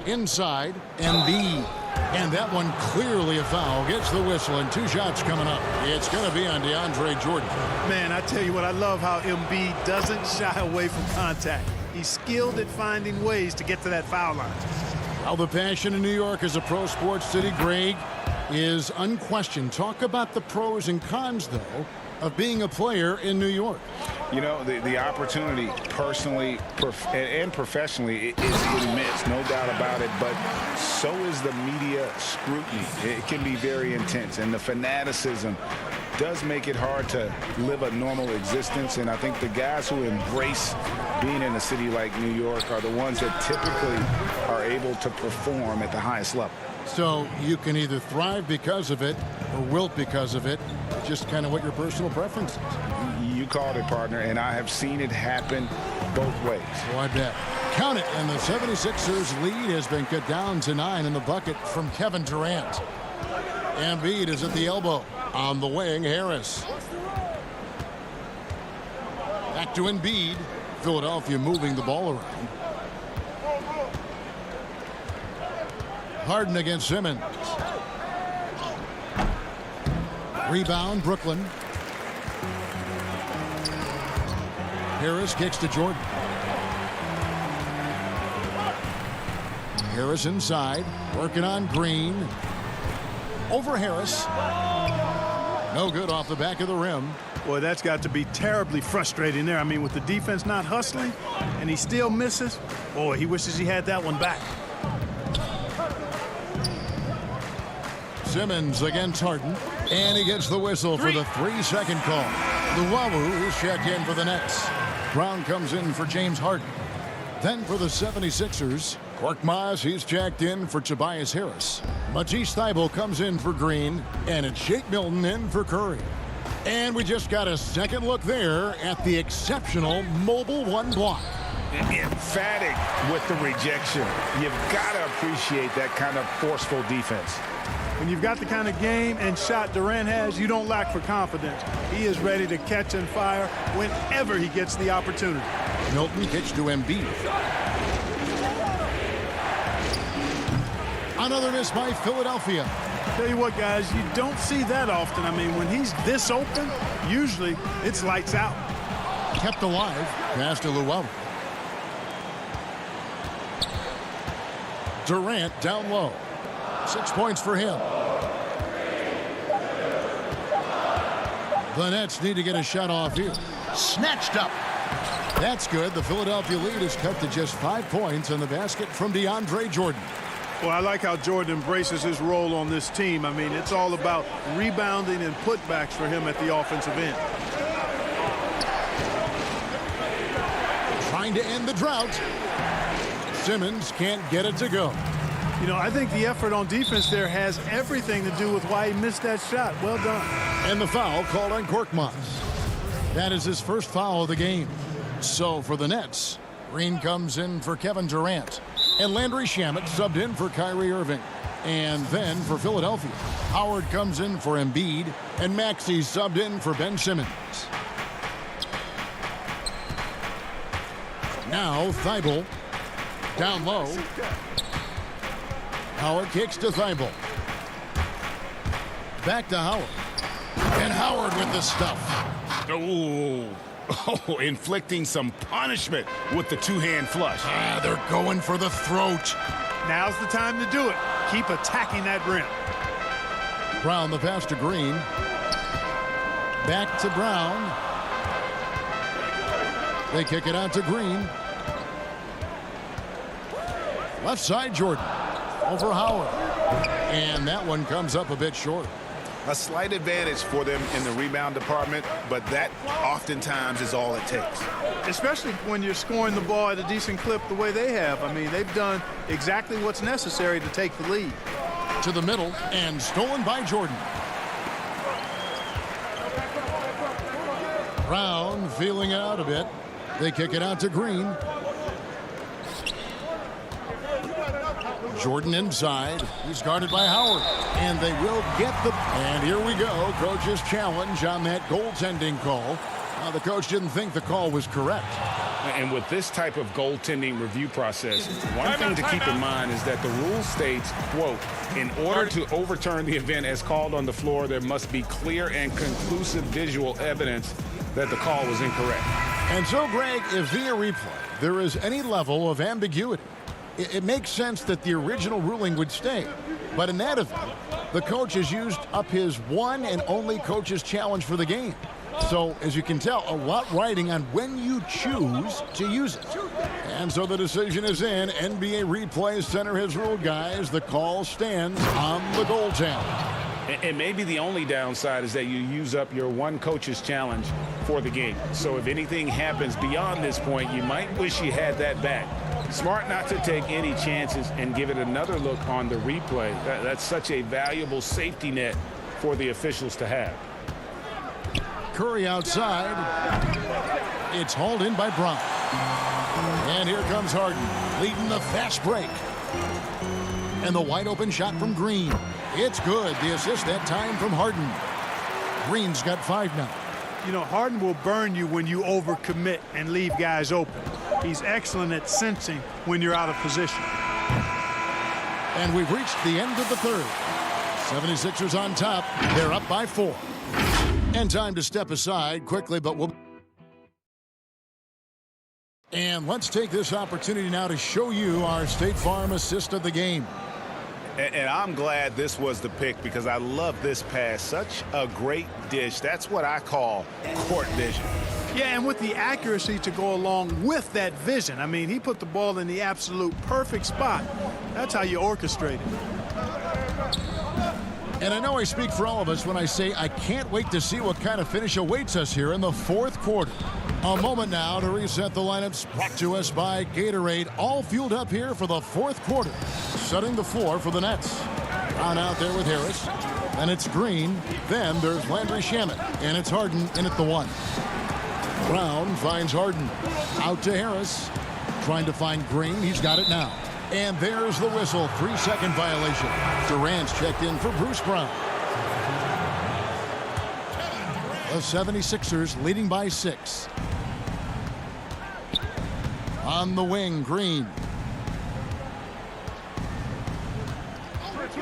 Speaker 1: Inside, Embiid. And that one clearly a foul. Gets the whistle, and 2 shots coming up. It's going to be on DeAndre Jordan.
Speaker 8: Man, I tell you what, I love how Embiid doesn't shy away from contact. He's skilled at finding ways to get to that foul line.
Speaker 1: Well, the passion in New York as a pro sports city, Greg, is unquestioned. Talk about the pros and cons, though, of being a player in New York.
Speaker 2: You know, the opportunity personally and professionally is immense, no doubt about it, but so is the media scrutiny. It can be very intense, and the fanaticism does make it hard to live a normal existence, and I think the guys who embrace being in a city like New York are the ones that typically are able to perform at the highest level.
Speaker 1: So you can either thrive because of it or wilt because of it. It's just kind of what your personal preference is.
Speaker 2: You called it, partner, and I have seen it happen both ways.
Speaker 1: Oh, I bet. Count it, and the 76ers lead has been cut down to 9 in the bucket from Kevin Durant. Embiid is at the elbow. On the wing, Harris. Back to Embiid. Philadelphia moving the ball around. Harden against Simmons. Rebound, Brooklyn. Harris kicks to Jordan. Harris inside, working on Green. Over Harris. No good off the back of the rim.
Speaker 8: Boy, that's got to be terribly frustrating there. I mean, with the defense not hustling and he still misses, boy, he wishes he had that one back.
Speaker 1: Simmons against Harden, and he gets the whistle for the 3-second call. Luwawu is checked in for the Nets. Brown comes in for James Harden. Then for the 76ers, Korkmaz, he's checked in for Tobias Harris. Matisse Thybulle comes in for Green, and it's Shake Milton in for Curry. And we just got a second look there at the exceptional Mobile 1 block.
Speaker 2: Emphatic with the rejection. You've got to appreciate that kind of forceful defense.
Speaker 8: When you've got the kind of game and shot Durant has, you don't lack for confidence. He is ready to catch and fire whenever he gets the opportunity.
Speaker 1: Milton kicks to Embiid. Another miss by Philadelphia.
Speaker 8: Tell you what, guys, you don't see that often. I mean, when he's this open, usually it's lights out.
Speaker 1: Kept alive. Pass to Luwawu. Durant down low. 6 points for him. The Nets need to get a shot off here. Snatched up. That's good. The Philadelphia lead is cut to just 5 points in the basket from DeAndre Jordan.
Speaker 8: Well, I like how Jordan embraces his role on this team. I mean, it's all about rebounding and putbacks for him at the offensive end.
Speaker 1: Trying to end the drought. Simmons can't get it to go.
Speaker 8: You know, I think the effort on defense there has everything to do with why he missed that shot. Well done.
Speaker 1: And the foul called on Korkmaz. That is his first foul of the game. So for the Nets, Green comes in for Kevin Durant. And Landry Shamet subbed in for Kyrie Irving. And then for Philadelphia, Howard comes in for Embiid. And Maxey subbed in for Ben Simmons. Now Thybulle down low. Howard kicks to Thybulle. Back to Howard. And Howard with the stuff.
Speaker 2: Oh, inflicting some punishment with the two-hand flush.
Speaker 1: They're going for the throat.
Speaker 8: Now's the time to do it. Keep attacking that rim.
Speaker 1: Brown the pass to Green. Back to Brown. They kick it out to Green. Left side, Jordan. Over Howard. And that one comes up a bit short.
Speaker 2: A slight advantage for them in the rebound department, but that oftentimes is all it takes.
Speaker 8: Especially when you're scoring the ball at a decent clip the way they have. I mean, they've done exactly what's necessary to take the lead.
Speaker 1: To the middle and stolen by Jordan. Brown feeling it out a bit. They kick it out to Green. Jordan inside. He's guarded by Howard. And they will get the... And here we go. Coach's challenge on that goaltending call. The coach didn't think the call was correct.
Speaker 2: And with this type of goaltending review process, one thing to keep in mind is that the rule states, quote, in order to overturn the event as called on the floor, there must be clear and conclusive visual evidence that the call was incorrect.
Speaker 1: And so, Greg, if via replay there is any level of ambiguity, it makes sense that the original ruling would stay. But in that event, the coach has used up his one and only coach's challenge for the game. So, as you can tell, a lot riding on when you choose to use it. And so the decision is in. NBA Replay Center has ruled, guys. The call stands on the goaltend.
Speaker 2: And maybe the only downside is that you use up your one coach's challenge for the game. So if anything happens beyond this point, you might wish you had that back. Smart not to take any chances and give it another look on the replay. That's such a valuable safety net for the officials to have.
Speaker 1: Curry outside. It's hauled in by Brown. And here comes Harden, leading the fast break. And the wide open shot from Green. It's good. The assist that time from Harden. Green's got 5 now.
Speaker 8: You know, Harden will burn you when you overcommit and leave guys open. He's excellent at sensing when you're out of position.
Speaker 1: And we've reached the end of the third. 76ers on top. They're up by 4. And time to step aside quickly, but we'll... And let's take this opportunity now to show you our State Farm assist of the game.
Speaker 7: And I'm glad this was the pick because I love this pass. Such a great dish. That's what I call court vision.
Speaker 8: Yeah, and with the accuracy to go along with that vision. I mean, he put the ball in the absolute perfect spot. That's how you orchestrate it.
Speaker 1: And I know I speak for all of us when I say I can't wait to see what kind of finish awaits us here in the fourth quarter. A moment now to reset the lineups, brought to us by Gatorade, all fueled up here for the fourth quarter. Setting the floor for the Nets. Brown out there with Harris. Then it's Green. Then there's Landry Shamet. And it's Harden in at the 1. Brown finds Harden. Out to Harris. Trying to find Green. He's got it now. And there's the whistle. 3-second violation. Durant's checked in for Bruce Brown. The 76ers leading by 6. On the wing, Green.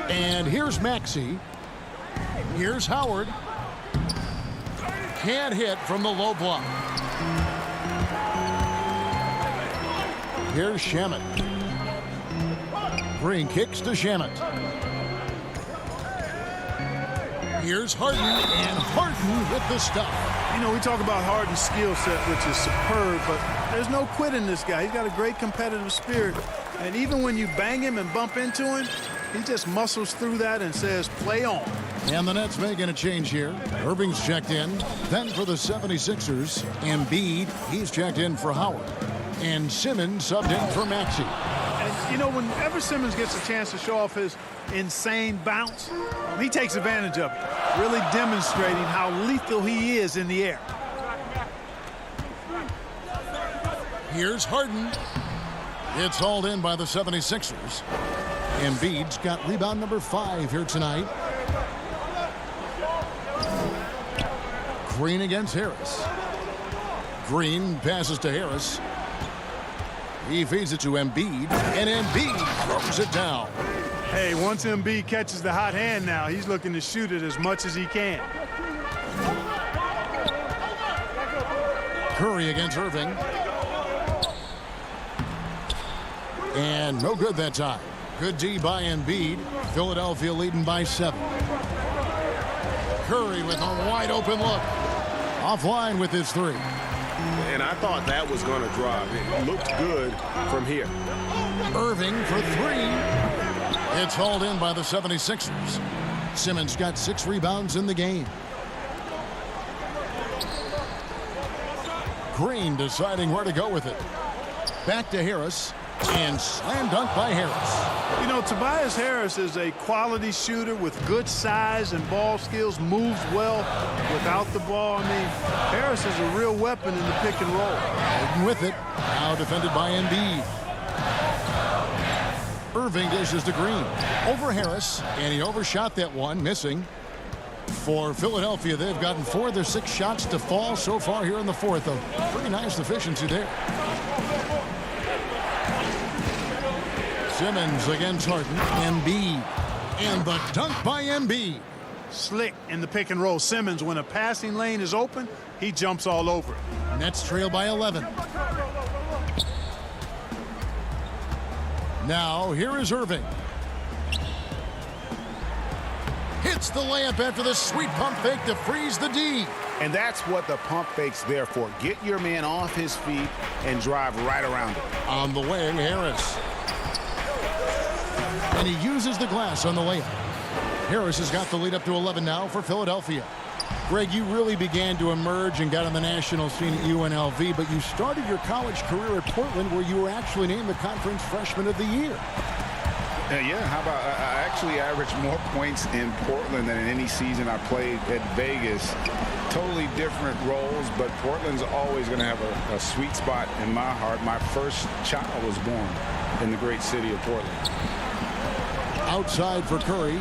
Speaker 1: And here's Maxey. Here's Howard. Can't hit from the low block. Here's Shamet. Green kicks to Shamet. Here's Harden, and Harden with the stuff.
Speaker 8: You know, we talk about Harden's skill set, which is superb, but there's no quit in this guy. He's got a great competitive spirit, and even when you bang him and bump into him, he just muscles through that and says, play on.
Speaker 1: And the Nets making a change here. Irving's checked in. Then for the 76ers, Embiid, he's checked in for Howard. And Simmons subbed in for Maxey.
Speaker 8: And, you know, whenever Simmons gets a chance to show off his insane bounce, he takes advantage of it, really demonstrating how lethal he is in the air.
Speaker 1: Here's Harden. It's hauled in by the 76ers. Embiid's got rebound number 5 here tonight. Green against Harris. Green passes to Harris. He feeds it to Embiid, and Embiid throws it down.
Speaker 8: Hey, once Embiid catches the hot hand now, he's looking to shoot it as much as he can.
Speaker 1: Curry against Irving. And no good that time. Good D by Embiid. Philadelphia leading by 7. Curry with a wide open look. Offline with his 3.
Speaker 7: And I thought that was going to drop. It looked good from here.
Speaker 1: Irving for 3. It's hauled in by the 76ers. Simmons got 6 rebounds in the game. Green deciding where to go with it. Back to Harris. And slam dunk by Harris.
Speaker 8: You know, Tobias Harris is a quality shooter with good size and ball skills, moves well without the ball. I mean, Harris is a real weapon in the pick and roll.
Speaker 1: Harden with it. Now defended by Embiid. Irving dishes to Green. Over Harris, and he overshot that one, missing. For Philadelphia, they've gotten 4 of their 6 shots to fall so far here in the fourth. A pretty nice efficiency there. Simmons against Harden. Embiid. And the dunk by Embiid.
Speaker 8: Slick in the pick and roll. Simmons, when a passing lane is open, he jumps all over it.
Speaker 1: Nets trail by 11. Now, here is Irving. Hits the layup after the sweet pump fake to freeze the D.
Speaker 2: And that's what the pump fake's there for. Get your man off his feet and drive right around him.
Speaker 1: On the wing, Harris. And he uses the glass on the layup. Harris has got the lead up to 11 now for Philadelphia. Greg, you really began to emerge and got on the national scene at UNLV, but you started your college career at Portland, where you were actually named the Conference Freshman of the Year.
Speaker 2: Yeah, how about I actually averaged more points in Portland than in any season I played at Vegas. Totally different roles, but Portland's always going to have a sweet spot in my heart. My first child was born in the great city of Portland.
Speaker 1: Outside for Curry.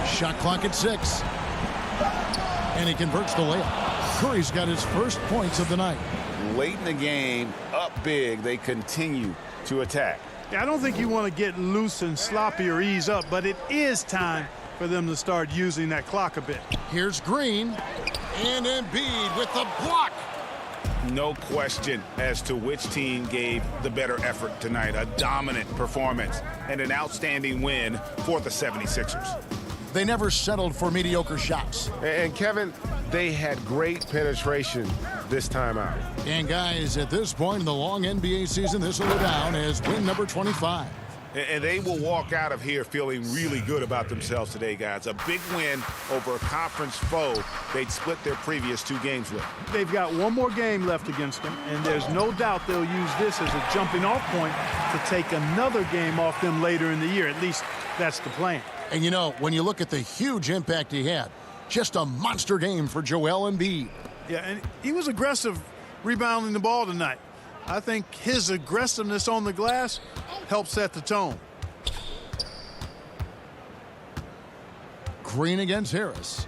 Speaker 1: Shot clock at 6. And he converts the layup. Curry's got his first points of the night.
Speaker 2: Late in the game, up big, they continue to attack.
Speaker 8: Yeah, I don't think you want to get loose and sloppy or ease up, but it is time for them to start using that clock a bit.
Speaker 1: Here's Green. And Embiid with the block.
Speaker 2: No question as to which team gave the better effort tonight. A dominant performance and an outstanding win for the 76ers.
Speaker 1: They never settled for mediocre shots.
Speaker 7: And Kevin, they had great penetration this time out.
Speaker 1: And guys, at this point in the long NBA season, this will go down as win number 25.
Speaker 2: And they will walk out of here feeling really good about themselves today, guys. A big win over a conference foe they'd split their previous 2 games with.
Speaker 8: They've got one more game left against them, and there's no doubt they'll use this as a jumping-off point to take another game off them later in the year. At least that's the plan.
Speaker 1: And you know, when you look at the huge impact he had, just a monster game for Joel Embiid.
Speaker 8: Yeah, and he was aggressive rebounding the ball tonight. I think his aggressiveness on the glass helped set the tone.
Speaker 1: Green against Harris.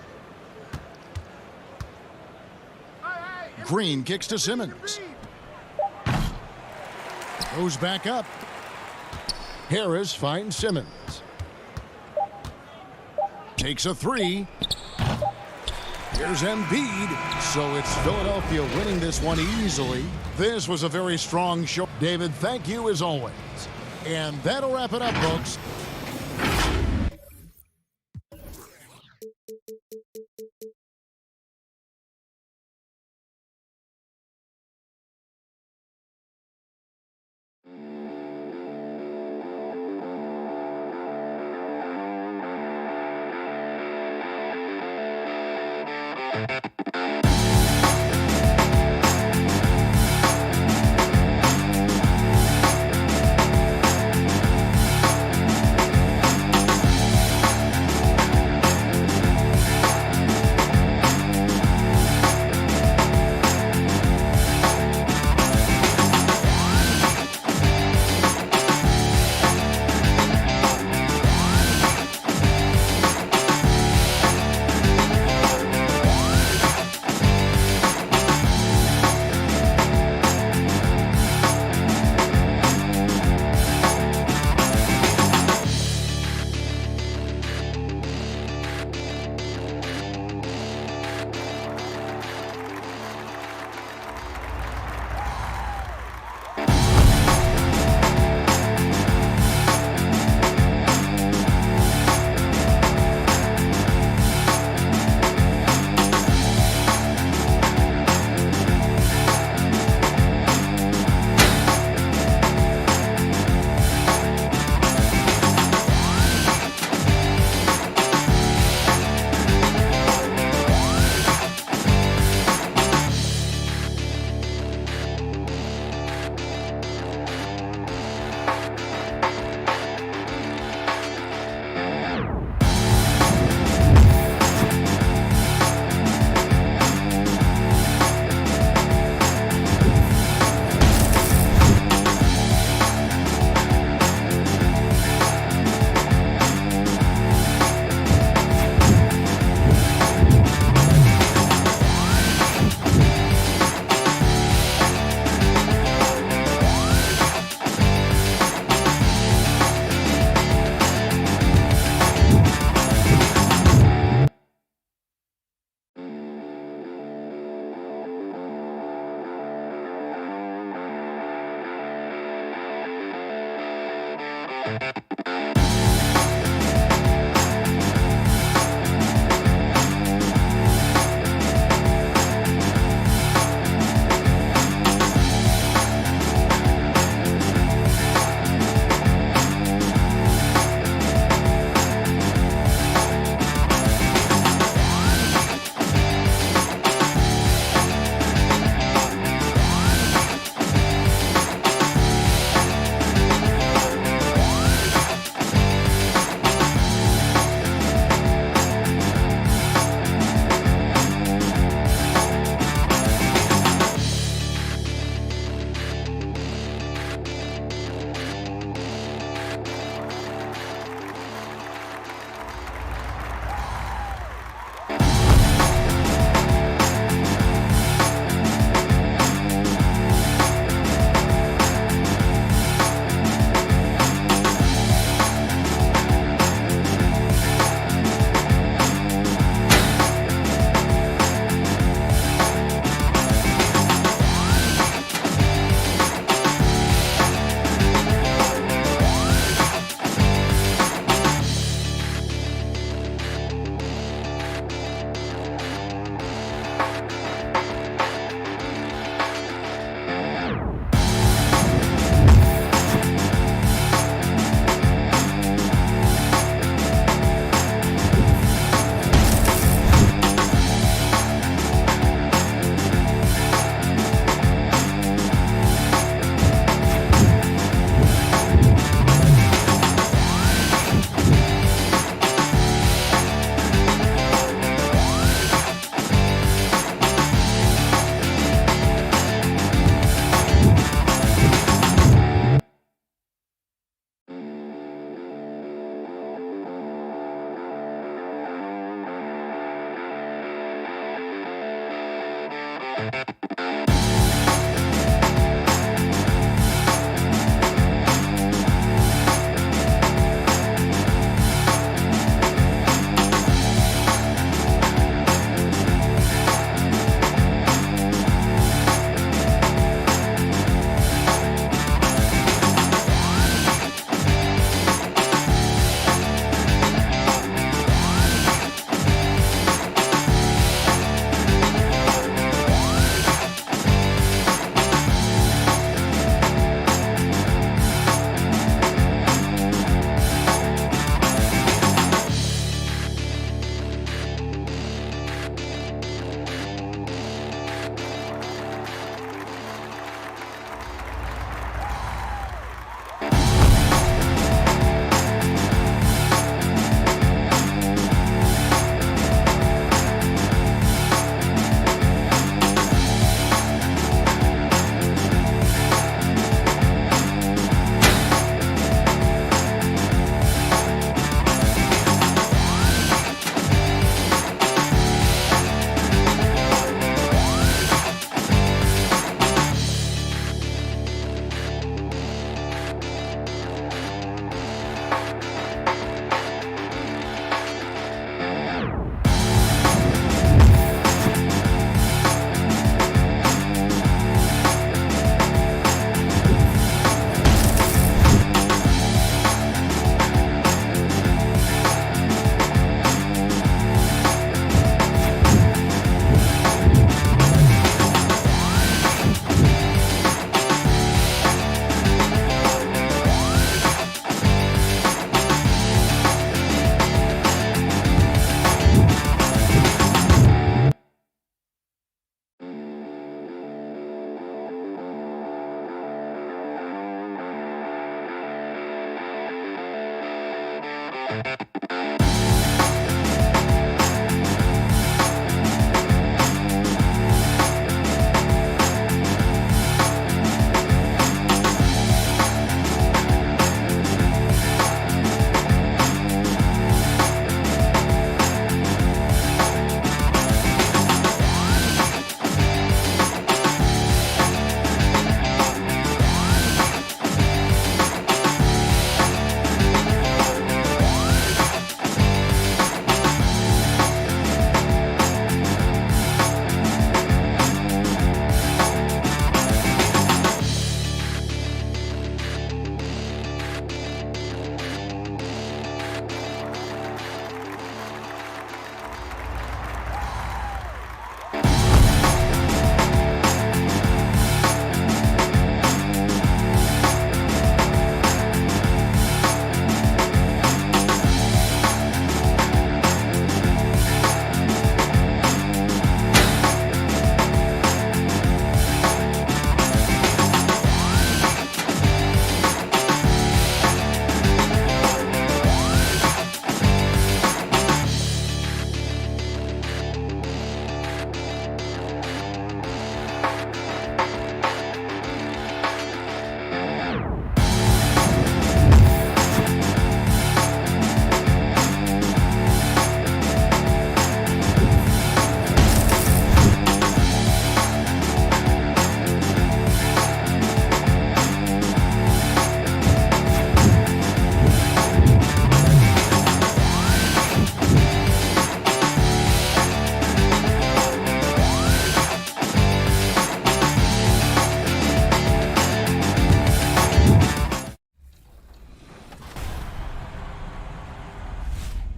Speaker 1: Green kicks to Simmons. Goes back up. Harris finds Simmons. Takes a 3. Here's Embiid. So it's Philadelphia winning this one easily. This was a very strong show. David, thank you as always. And that'll wrap it up, folks.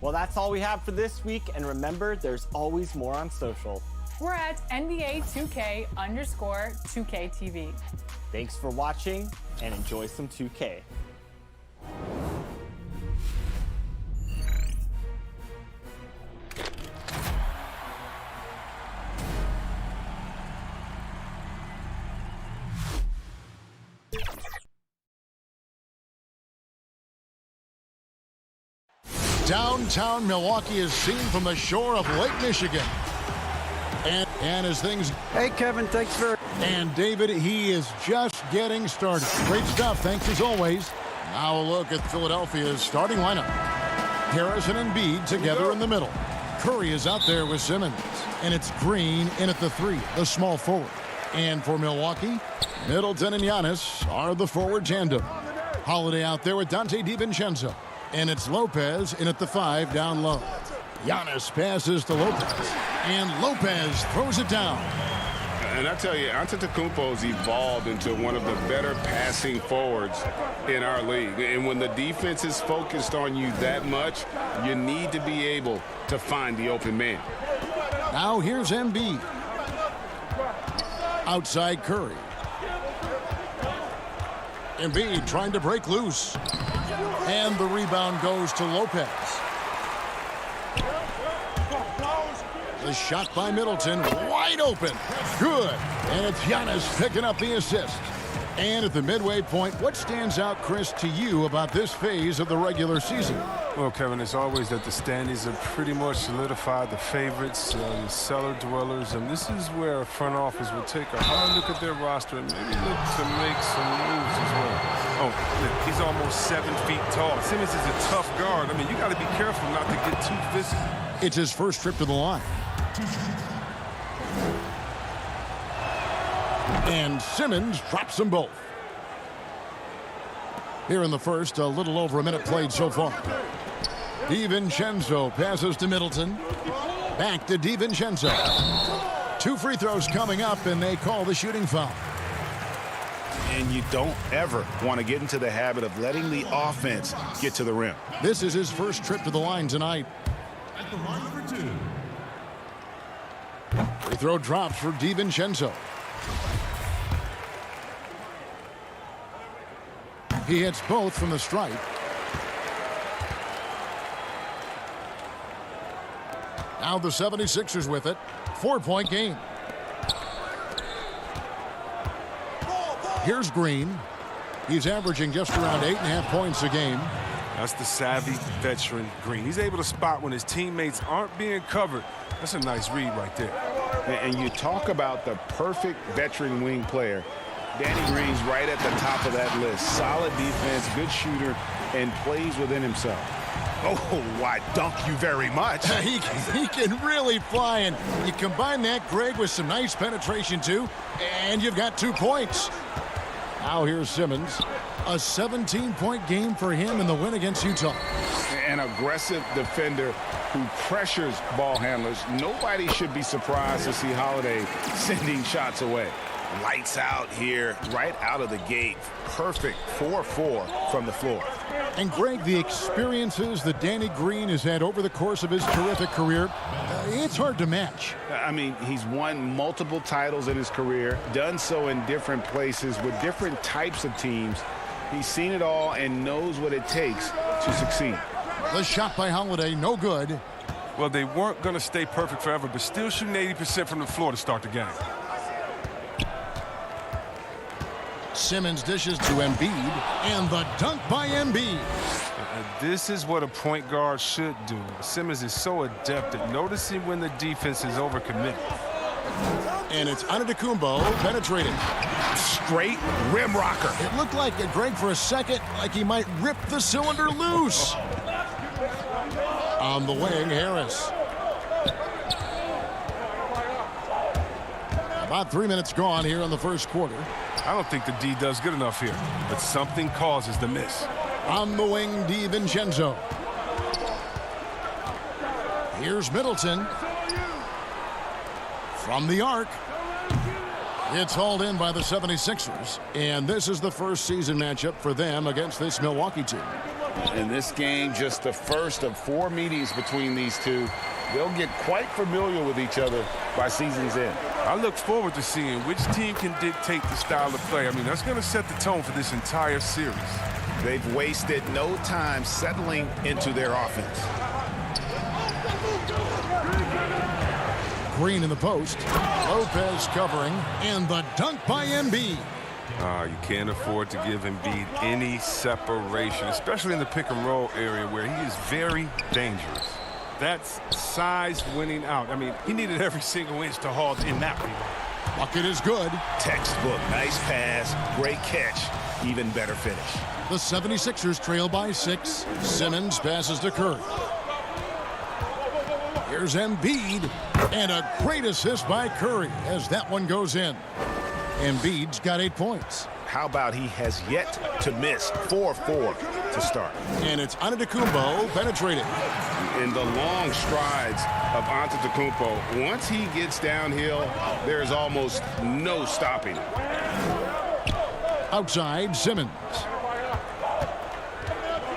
Speaker 14: Well, that's all we have for this week, and remember, there's always more on social.
Speaker 4: We're at NBA 2K_2K TV.
Speaker 14: Thanks for watching, and enjoy some 2K.
Speaker 1: Downtown Milwaukee is seen from the shore of Lake Michigan. And as things...
Speaker 9: Hey, Kevin, thanks for...
Speaker 1: And David, he is just getting started. Great stuff, thanks as always. Now a look at Philadelphia's starting lineup. Harrison and Embiid together in the middle. Curry is out there with Simmons. And it's Green in at the 3, the small forward. And for Milwaukee, Middleton and Giannis are the forward tandem. Holiday out there with Dante DiVincenzo. And it's Lopez in at the 5 down low. Giannis passes to Lopez. And Lopez throws it down.
Speaker 7: And I tell you, Antetokounmpo's evolved into one of the better passing forwards in our league. And when the defense is focused on you that much, you need to be able to find the open man.
Speaker 1: Now here's Embiid. Outside Curry. Embiid trying to break loose. And the rebound goes to Lopez. The shot by Middleton, wide open. Good. And it's Giannis picking up the assist. And at the midway point, what stands out, Chris, to you about this phase of the regular season?
Speaker 15: Well, Kevin, it's always that the standings are pretty much solidified, the favorites, the cellar dwellers, and this is where a front office will take a hard look at their roster and maybe look to make some moves as well. Oh, he's almost 7 feet tall. Simmons is a tough guard. I mean, you got to be careful not to get too physical.
Speaker 1: It's his first trip to the line. And Simmons drops them both. Here in the first, a little over a minute played so far. DiVincenzo passes to Middleton. Back to DiVincenzo. 2 free throws coming up, and they call the shooting foul.
Speaker 2: And you don't ever want to get into the habit of letting the offense get to the rim.
Speaker 1: This is his first trip to the line tonight.
Speaker 13: At the line for 2.
Speaker 1: Free throw drops for DiVincenzo. He hits both from the stripe. Now the 76ers with it. 4-point game. Here's Green. He's averaging just around 8.5 points a game.
Speaker 15: That's the savvy veteran Green. He's able to spot when his teammates aren't being covered. That's a nice read right there.
Speaker 2: And you talk about the perfect veteran wing player. Danny Green's right at the top of that list. Solid defense, good shooter, and plays within himself.
Speaker 16: Oh, why, dunk you very much.
Speaker 1: He can really fly, and you combine that, Greg, with some nice penetration, too, and you've got 2 points. Now here's Simmons. A 17-point game for him in the win against Utah.
Speaker 2: An aggressive defender who pressures ball handlers. Nobody should be surprised to see Holiday sending shots away.
Speaker 16: Lights out here, right out of the gate. Perfect 4-4 from the floor.
Speaker 1: And Greg, the experiences that Danny Green has had over the course of his terrific career, it's hard to match.
Speaker 2: I mean, he's won multiple titles in his career, done so in different places with different types of teams. He's seen it all and knows what it takes to succeed.
Speaker 1: The shot by Holiday, no good.
Speaker 15: Well, they weren't going to stay perfect forever, but still shooting 80% from the floor to start the game.
Speaker 1: Simmons dishes to Embiid, and the dunk by Embiid.
Speaker 15: This is what a point guard should do. Simmons is so adept at noticing when the defense is overcommitted.
Speaker 1: And it's Antetokounmpo penetrating.
Speaker 16: Straight rim rocker.
Speaker 1: It looked like, Greg, for a second, like he might rip the cylinder loose. On the wing, Harris. About 3 minutes gone here in the first quarter.
Speaker 15: I don't think the D does good enough here, but something causes the miss.
Speaker 1: On the wing, DiVincenzo. Here's Middleton. From the arc. It's hauled in by the 76ers. And this is the first season matchup for them against this Milwaukee team.
Speaker 2: In this game, just the first of 4 meetings between these two. They'll get quite familiar with each other by season's end.
Speaker 15: I look forward to seeing which team can dictate the style of play. I mean, that's going to set the tone for this entire series.
Speaker 16: They've wasted no time settling into their offense.
Speaker 1: Green in the post. Lopez covering. And the dunk by Embiid.
Speaker 15: You can't afford to give Embiid any separation, especially in the pick and roll area where he is very dangerous. That's size winning out. I mean, he needed every single inch to haul in that rebound.
Speaker 1: Bucket is good.
Speaker 16: Textbook. Nice pass. Great catch. Even better finish.
Speaker 1: The 76ers trail by 6. Simmons passes to Curry. Here's Embiid. And a great assist by Curry as that one goes in. Embiid's got 8 points.
Speaker 16: How about he has yet to miss 4-4 to start.
Speaker 1: And it's Antetokounmpo penetrating.
Speaker 2: In the long strides of Antetokounmpo, once he gets downhill, there's almost no stopping him.
Speaker 1: Outside, Simmons.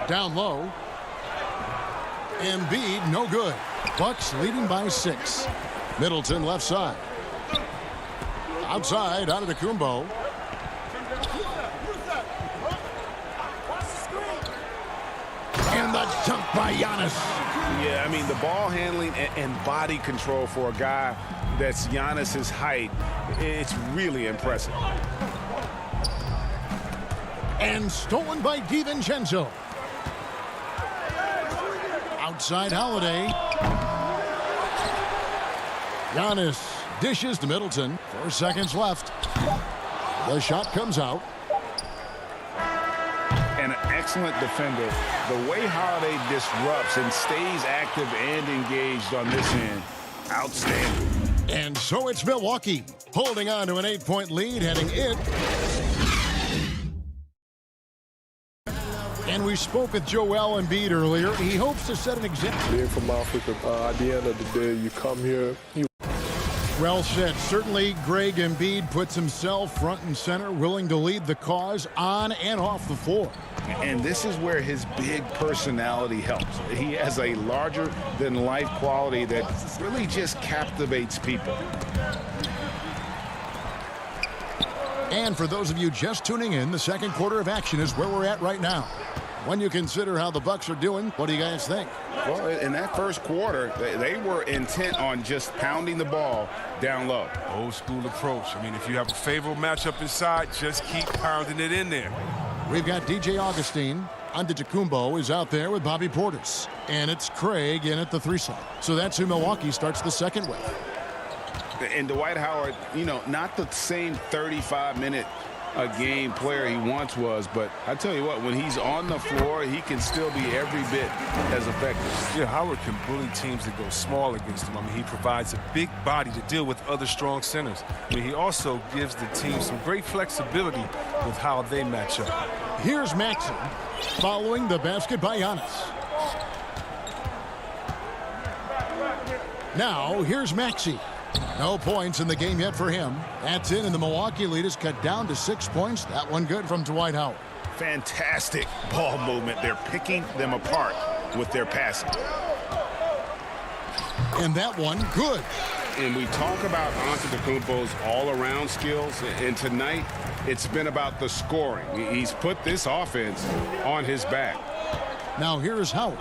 Speaker 1: Down low. Embiid, no good. Bucks leading by 6. Middleton left side. Outside, Antetokounmpo. And the dunk by Giannis.
Speaker 2: Yeah, I mean, the ball handling and body control for a guy that's Giannis's height, it's really impressive.
Speaker 1: And stolen by DiVincenzo. Outside Holiday. Giannis dishes to Middleton. 4 seconds left. The shot comes out.
Speaker 2: And an excellent defender. The way Holiday disrupts and stays active and engaged on this end, outstanding.
Speaker 1: And so it's Milwaukee holding on to an 8-point lead heading in. And we spoke with Joel Embiid earlier. He hopes to set an example.
Speaker 17: Being from Africa, at the end of the day, you come here.
Speaker 1: Well said. Certainly, Greg Embiid puts himself front and center, willing to lead the cause on and off the floor.
Speaker 2: And this is where his big personality helps. He has a larger-than-life quality that really just captivates people.
Speaker 1: And for those of you just tuning in, the second quarter of action is where we're at right now. When you consider how the Bucks are doing, what do you guys think?
Speaker 2: Well, in that first quarter, they were intent on just pounding the ball down low.
Speaker 15: Old school approach. I mean, if you have a favorable matchup inside, just keep pounding it in there.
Speaker 1: We've got DJ Augustine. Antetokounmpo is out there with Bobby Portis. And it's Craig in at the 3 slot. So that's who Milwaukee starts the second with.
Speaker 2: And Dwight Howard, you know, not the same 35-minute a game player he once was, but I tell you what, when he's on the floor, he can still be every bit as effective.
Speaker 15: Yeah, Howard can bully teams that go small against him. I mean, he provides a big body to deal with other strong centers. I mean, he also gives the team some great flexibility with how they match up.
Speaker 1: Here's Maxey following the basket by Giannis. Now, here's Maxey. No points in the game yet for him. That's in, and the Milwaukee lead is cut down to 6 points. That one good from Dwight Howard.
Speaker 16: Fantastic ball movement. They're picking them apart with their passing.
Speaker 1: And that one good.
Speaker 7: And we talk about Antetokounmpo's all-around skills, and tonight it's been about the scoring. He's put this offense on his back.
Speaker 1: Now here's Howard.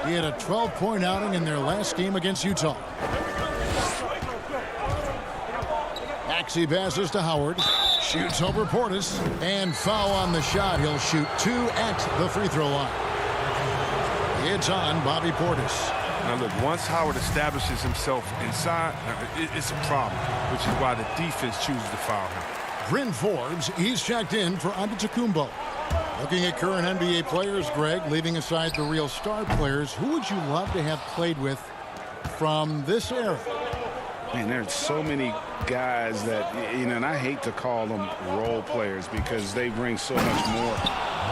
Speaker 1: He had a 12-point outing in their last game against Utah. Maxey passes to Howard, shoots over Portis, and foul on the shot. He'll shoot 2 at the free throw line. It's on Bobby Portis.
Speaker 15: Now look, once Howard establishes himself inside, it's a problem, which is why the defense chooses to foul him.
Speaker 1: Bryn Forbes, he's checked in for Antetokounmpo. Looking at current NBA players, Greg, leaving aside the real star players, who would you love to have played with from this era?
Speaker 2: Man, there's so many guys that, you know, and I hate to call them role players because they bring so much more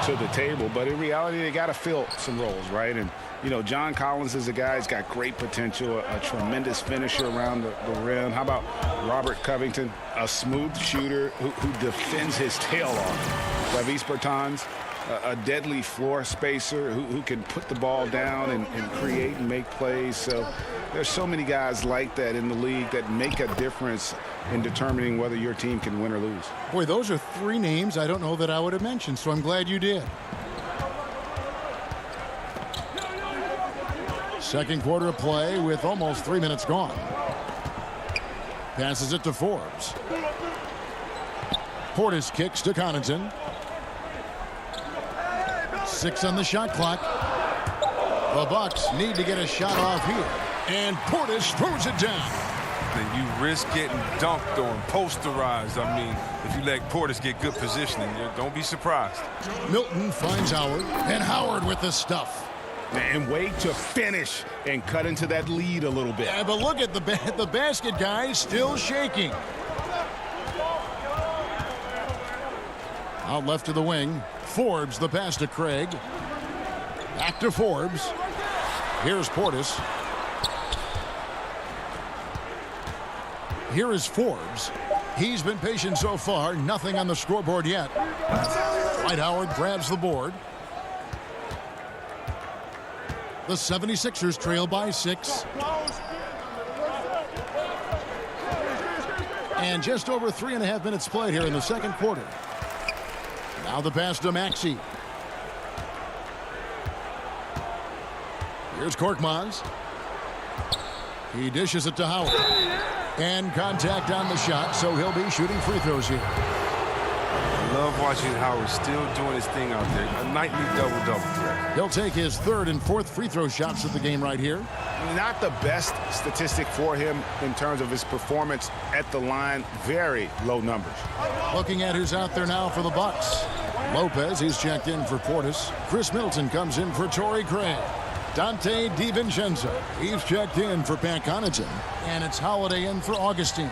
Speaker 2: to the table. But in reality, they got to fill some roles, right? And, you know, John Collins is a guy who's got great potential, a tremendous finisher around the rim. How about Robert Covington, a smooth shooter who defends his tail off? Travis Bertans, a deadly floor spacer who can put the ball down and create and make plays. So there's so many guys like that in the league that make a difference in determining whether your team can win or lose.
Speaker 1: Boy, those are 3 names I don't know that I would have mentioned, so I'm glad you did. Second quarter of play with almost 3 minutes gone. Passes it to Forbes. Portis kicks to Connaughton. 6 on the shot clock. The Bucks need to get a shot off here. And Portis throws it down.
Speaker 15: Then you risk getting dunked on, posterized. I mean, if you let Portis get good positioning, don't be surprised.
Speaker 1: Milton finds Howard, and Howard with the stuff.
Speaker 2: And wait to finish and cut into that lead a little bit.
Speaker 1: Yeah, but look at the basket guy still shaking. Out left to the wing. Forbes the pass to Craig. Back to Forbes. Here's Portis. Here is Forbes. He's been patient so far. Nothing on the scoreboard yet. Dwight Howard grabs the board. The 76ers trail by 6. And just over 3.5 minutes played here in the second quarter. Now the pass to Maxey. Here's Korkmaz. He dishes it to Howard. And contact on the shot, so he'll be shooting free throws here.
Speaker 15: I love watching Howard still doing his thing out there. A nightly double-double.
Speaker 1: He'll take his 3rd and 4th free throw shots of the game right here.
Speaker 2: Not the best statistic for him in terms of his performance at the line. Very low numbers.
Speaker 1: Looking at who's out there now for the Bucks. Lopez, he's checked in for Portis. Chris Middleton comes in for Torrey Craig. Dante DiVincenzo, he's checked in for Pat Connaughton. And it's Holiday in for Augustine.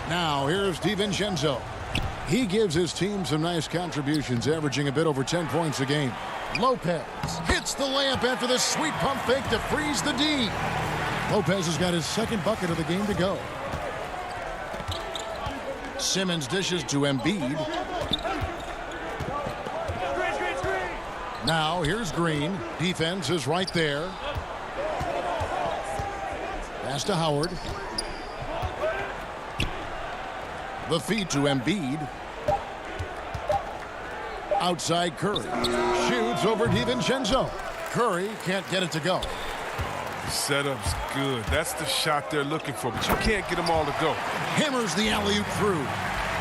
Speaker 1: Now here's DiVincenzo. He gives his team some nice contributions, averaging a bit over 10 points a game. Lopez hits the layup after the sweet pump fake to freeze the D. Lopez has got his 2nd bucket of the game to go. Simmons dishes to Embiid. Now here's Green. Defense is right there. Pass to Howard. The feed to Embiid. Outside Curry. Shoots over DiVincenzo. Curry can't get it to go.
Speaker 15: The setup's good. That's the shot they're looking for, but you can't get them all to go.
Speaker 1: Hammers the alley-oop through.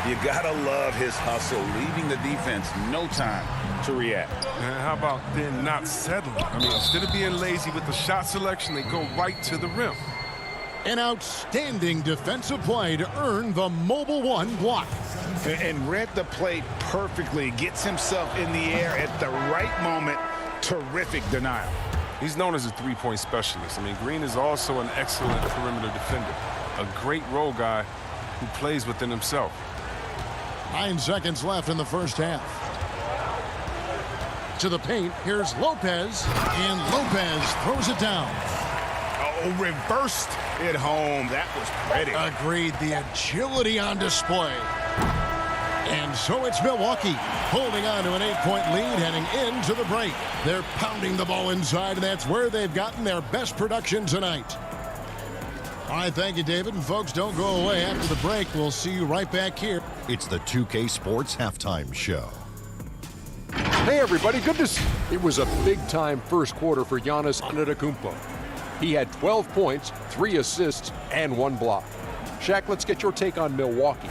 Speaker 16: You gotta love his hustle, leaving the defense no time
Speaker 2: to react.
Speaker 6: And how about then not settling? I mean, instead of being lazy with the shot selection, they go right to the rim.
Speaker 1: An outstanding defensive play to earn the Mobile One block.
Speaker 2: And read the play perfectly. Gets himself in the air at the right moment. Terrific denial.
Speaker 6: He's known as a three-point specialist. I mean, Green is also an excellent perimeter defender. A great role guy who plays within himself.
Speaker 1: 9 seconds left in the first half. To the paint, here's Lopez, and Lopez throws it down.
Speaker 2: Oh, reversed it home. That was pretty.
Speaker 1: Agreed, the agility on display. And so it's Milwaukee holding on to an 8-point lead heading into the break. They're pounding the ball inside, and that's where they've gotten their best production tonight. All right, thank you, David. And folks, don't go away. After the break, we'll see you right back here.
Speaker 10: It's the 2K Sports Halftime Show.
Speaker 11: Hey, everybody, good to see. It was a big-time first quarter for Giannis Antetokounmpo. He had 12 points, 3 assists, and 1 block. Shaq, let's get your take on Milwaukee.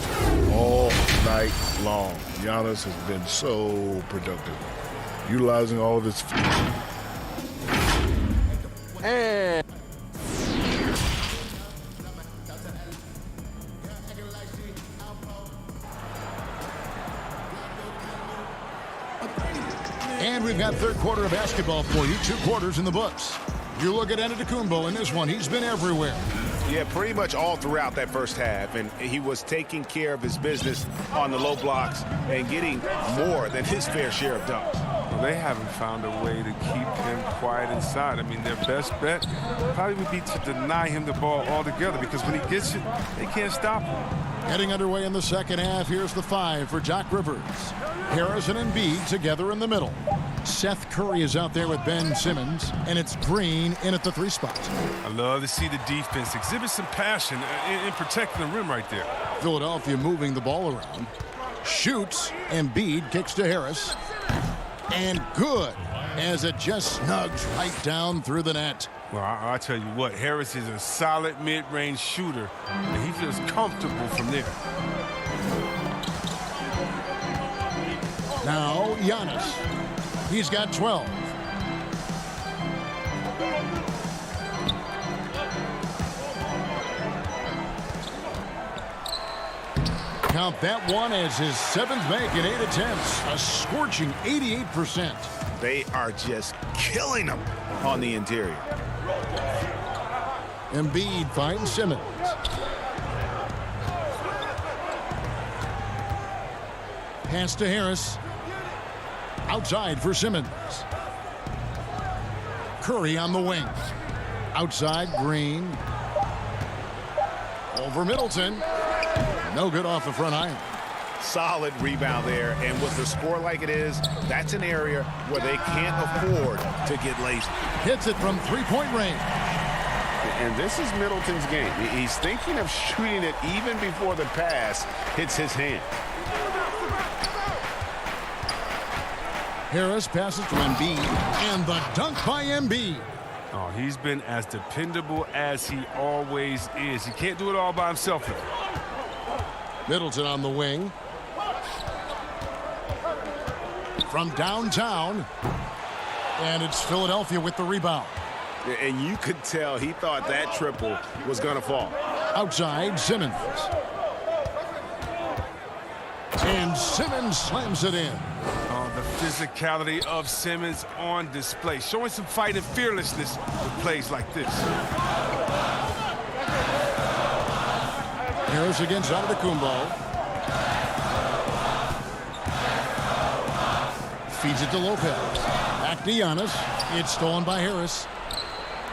Speaker 18: All night long, Giannis has been so productive, utilizing all of his.
Speaker 11: And
Speaker 1: we've got third quarter of basketball for you. 2 quarters in the books. You look at Antetokounmpo in this one. He's been everywhere.
Speaker 2: Yeah, pretty much all throughout that first half. And he was taking care of his business on the low blocks and getting more than his fair share of dunks.
Speaker 6: Well, they haven't found a way to keep him quiet inside. I mean, their best bet probably would be to deny him the ball altogether, because when he gets it, they can't stop him.
Speaker 1: Getting underway in the second half, here's the 5 for Doc Rivers. Harris and Embiid together in the middle. Seth Curry is out there with Ben Simmons, and it's Green in at the 3 spot.
Speaker 6: I love to see the defense exhibit some passion in protecting the rim right there.
Speaker 1: Philadelphia moving the ball around. Shoots. Embiid kicks to Harris. And good, as it just snugs right down through the net.
Speaker 6: Well, I'll tell you what, Harris is a solid mid-range shooter, and he feels comfortable from there.
Speaker 1: Now, Giannis. He's got 12. Count that one as his 7th make in 8 attempts. A scorching 88%.
Speaker 2: They are just killing him on the interior.
Speaker 1: Embiid finds Simmons. Pass to Harris. Outside for Simmons. Curry on the wing. Outside, Green. Over Middleton. No good off the front iron.
Speaker 2: Solid rebound there, and with the score like it is, that's an area where they can't afford to get lazy.
Speaker 1: Hits it from 3-point range.
Speaker 7: And this is Middleton's game. He's thinking of shooting it even before the pass hits his hand.
Speaker 1: Harris passes to Embiid, and the dunk by Embiid.
Speaker 6: Oh, he's been as dependable as he always is. He can't do it all by himself, though.
Speaker 1: Middleton on the wing. From downtown. And it's Philadelphia with the rebound.
Speaker 7: And you could tell he thought that triple was going to fall.
Speaker 1: Outside, Simmons. And Simmons slams it in.
Speaker 6: Oh, the physicality of Simmons on display. Showing some fight and fearlessness with plays like this.
Speaker 1: Harris against Antetokounmpo. Feeds it to Lopez. Back to Giannis. It's stolen by Harris.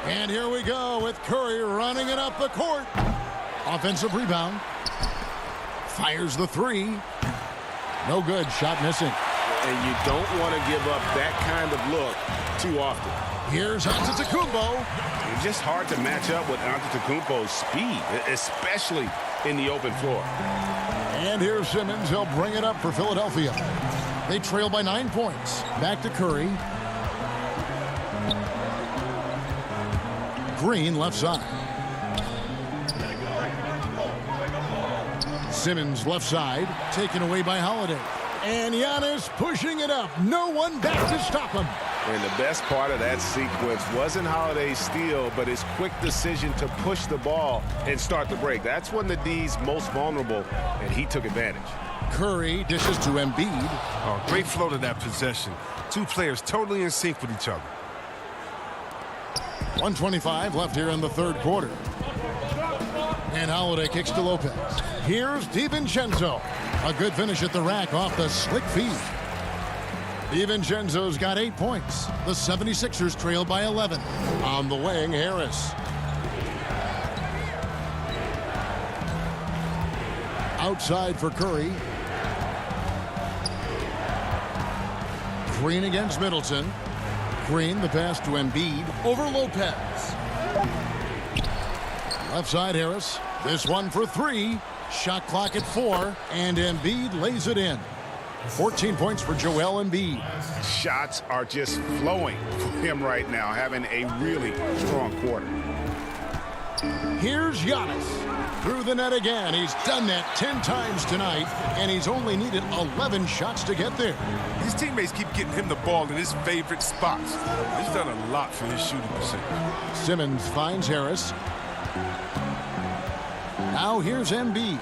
Speaker 1: And here we go with Curry running it up the court. Offensive rebound. Fires the 3. No good. Shot missing.
Speaker 7: And you don't want to give up that kind of look too often.
Speaker 1: Here's Antetokounmpo.
Speaker 7: It's just hard to match up with Antetokounmpo's speed, especially in the open floor.
Speaker 1: And here's Simmons. He'll bring it up for Philadelphia. They trail by 9 points. Back to Curry. Green left side. Simmons left side. Taken away by Holiday. And Giannis pushing it up. No one back to stop him.
Speaker 16: And the best part of that sequence wasn't Holiday's steal, but his quick decision to push the ball and start the break. That's when the D's most vulnerable, and he took advantage.
Speaker 1: Curry dishes to Embiid.
Speaker 6: Oh, great flow to that possession. Two players totally in sync with each other.
Speaker 1: 1:25 left here in the third quarter. And Holiday kicks to Lopez. Here's DiVincenzo. A good finish at the rack off the slick feed. DiVincenzo's got 8 points. The 76ers trail by 11. On the wing, Harris. Outside for Curry. Green against Middleton. Green, the pass to Embiid. Over Lopez. Left side, Harris. This one for 3. Shot clock at 4. And Embiid lays it in. 14 points for Joel Embiid.
Speaker 16: Shots are just flowing for him right now, having a really strong quarter.
Speaker 1: Here's Giannis. Through the net again. He's done that 10 times tonight, and he's only needed 11 shots to get there.
Speaker 6: His teammates keep getting him the ball in his favorite spots. He's done a lot for his shooting percentage.
Speaker 1: Simmons finds Harris. Now here's Embiid.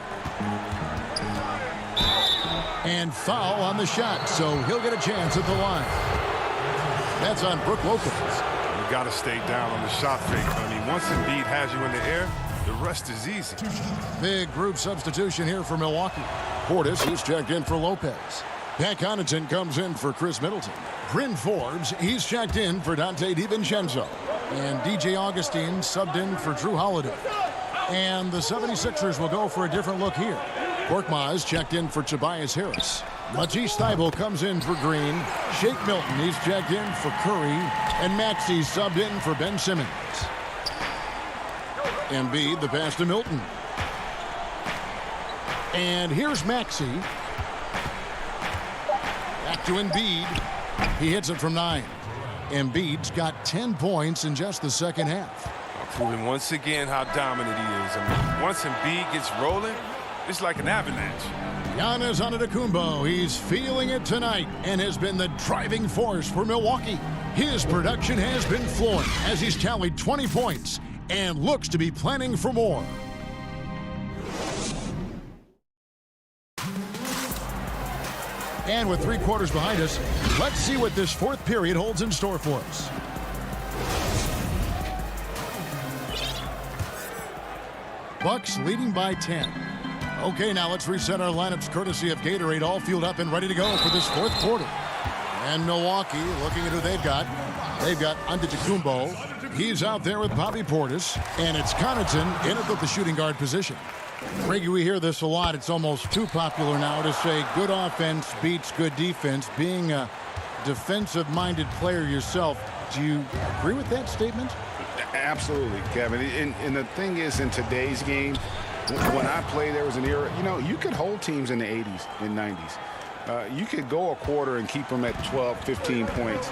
Speaker 1: And foul on the shot, so he'll get a chance at the line. That's on Brook Lopez.
Speaker 6: You got to stay down on the shot fake. I mean, once Embiid has you in the air, the rest is easy.
Speaker 1: Big group substitution here for Milwaukee. Portis, who's checked in for Lopez. Pat Connaughton comes in for Chris Middleton. Bryn Forbes, he's checked in for Dante DiVincenzo. And DJ Augustine subbed in for Drew Holiday. And the 76ers will go for a different look here. Korkmaz checked in for Tobias Harris. Matisse Thybulle comes in for Green. Shake Milton, he's checked in for Curry. And Maxey subbed in for Ben Simmons. Embiid, the pass to Milton. And here's Maxey. Back to Embiid. He hits it from 9. Embiid's got 10 points in just the second half.
Speaker 6: Proving once again how dominant he is. I mean, once Embiid gets rolling, it's like an avalanche.
Speaker 1: Giannis Antetokounmpo, he's feeling it tonight and has been the driving force for Milwaukee. His production has been flowing as he's tallied 20 points and looks to be planning for more. And with 3 quarters behind us, let's see what this fourth period holds in store for us. Bucks leading by 10. Okay, now let's reset our lineups courtesy of Gatorade, all fueled up and ready to go for this fourth quarter. And Milwaukee, looking at who they've got. They've got Antetokounmpo. He's out there with Bobby Portis. And it's Connaughton in at the shooting guard position. Greggy, we hear this a lot. It's almost too popular now to say good offense beats good defense. Being a defensive-minded player yourself, do you agree with that statement?
Speaker 16: Absolutely, Kevin. And the thing is, in today's game, when I played, there was an era, you could hold teams in the 80s and 90s. You could go a quarter and keep them at 12, 15 points.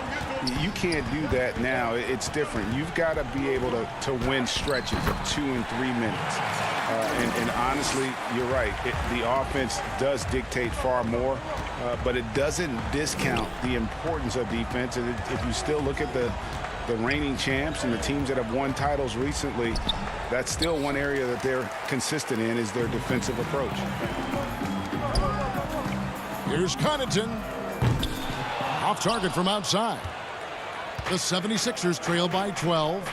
Speaker 16: You can't do that now. It's different. You've got to be able to win stretches of 2 and 3 minutes. And honestly, you're right. The offense does dictate far more, but it doesn't discount the importance of defense. And if you still look at the reigning champs and the teams that have won titles recently, that's still one area that they're consistent in is their defensive approach.
Speaker 1: Here's Connaughton. Off target from outside. The 76ers trail by 12.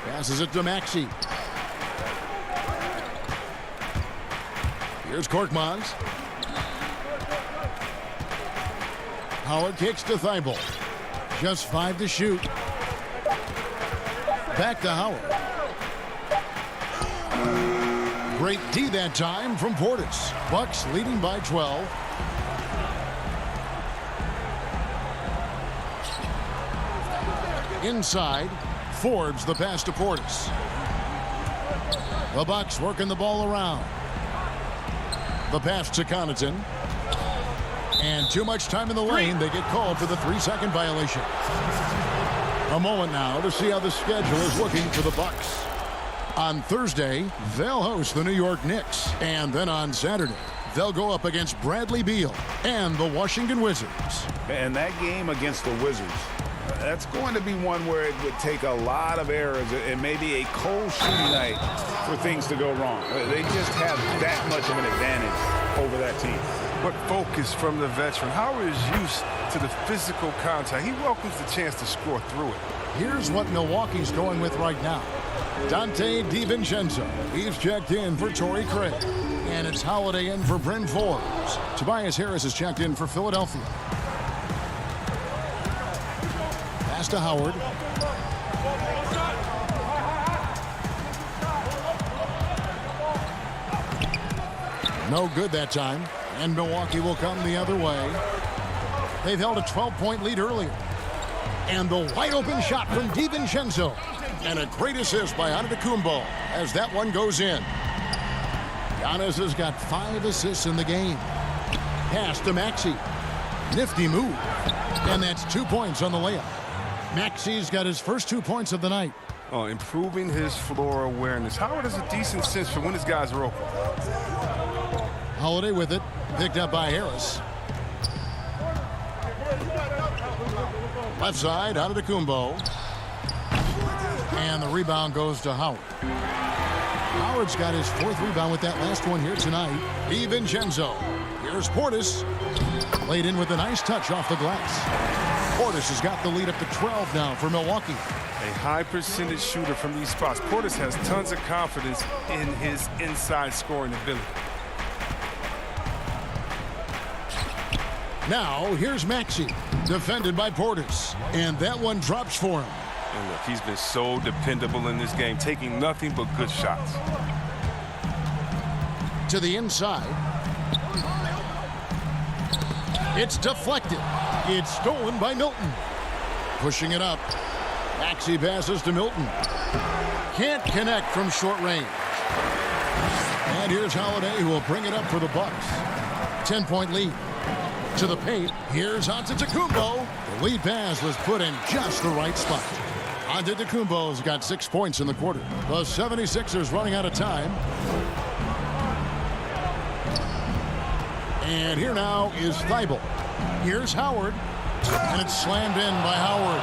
Speaker 1: Passes it to Maxey. Here's Korkmaz. Howard kicks to Thybulle. Just 5 to shoot. Back to Howard. Great D that time from Portis. Bucks leading by 12. Inside, Forbes the pass to Portis. The Bucks working the ball around. The pass to Connaughton. And too much time in the lane. They get called for the 3-second violation. A moment now to see how the schedule is looking for the Bucks. On Thursday, they'll host the New York Knicks. And then on Saturday, They'll go up against Bradley Beal and the Washington Wizards.
Speaker 2: And that game against the Wizards, that's going to be one where it would take a lot of errors and maybe a cold shooting night for things to go wrong. They just have that much of an advantage over that team.
Speaker 6: But focus from the veteran. Howard is used to the physical contact. He welcomes the chance to score through it.
Speaker 1: Here's what Milwaukee's going with right now. Dante DiVincenzo. He's checked in for Torrey Craig. And it's Holiday in for Bryn Forbes. Tobias Harris is checked in for Philadelphia. Pass to Howard. No good that time. And Milwaukee will come the other way. They've held a 12-point lead earlier. And the wide-open shot from DiVincenzo. And a great assist by Antetokounmpo as that one goes in. Giannis has got 5 assists in the game. Pass to Maxey. Nifty move. And that's 2 points on the layup. Maxey's got his first 2 points of the night.
Speaker 6: Oh, improving his floor awareness. Howard has a decent sense for when his guys are open.
Speaker 1: Holiday with it. Picked up by Harris. Left side, Antetokounmpo. And the rebound goes to Howard. Howard's got his 4th rebound with that last one here tonight. DiVincenzo. Here's Portis. Laid in with a nice touch off the glass. Portis has got the lead up to 12 now for Milwaukee.
Speaker 6: A high percentage shooter from these spots. Portis has tons of confidence in his inside scoring ability.
Speaker 1: Now, here's Maxey, defended by Portis. And that one drops for him.
Speaker 6: And look, he's been so dependable in this game, taking nothing but good shots.
Speaker 1: To the inside. It's deflected. It's stolen by Milton. Pushing it up. Maxey passes to Milton. Can't connect from short range. And here's Holiday, who will bring it up for the Bucks. 10-point lead. To the paint, here's Antetokounmpo. The lead pass was put in just the right spot. Antetokounmpo's got 6 points in the quarter. The 76ers running out of time. And here now is Thibault. Here's Howard. And it's slammed in by Howard.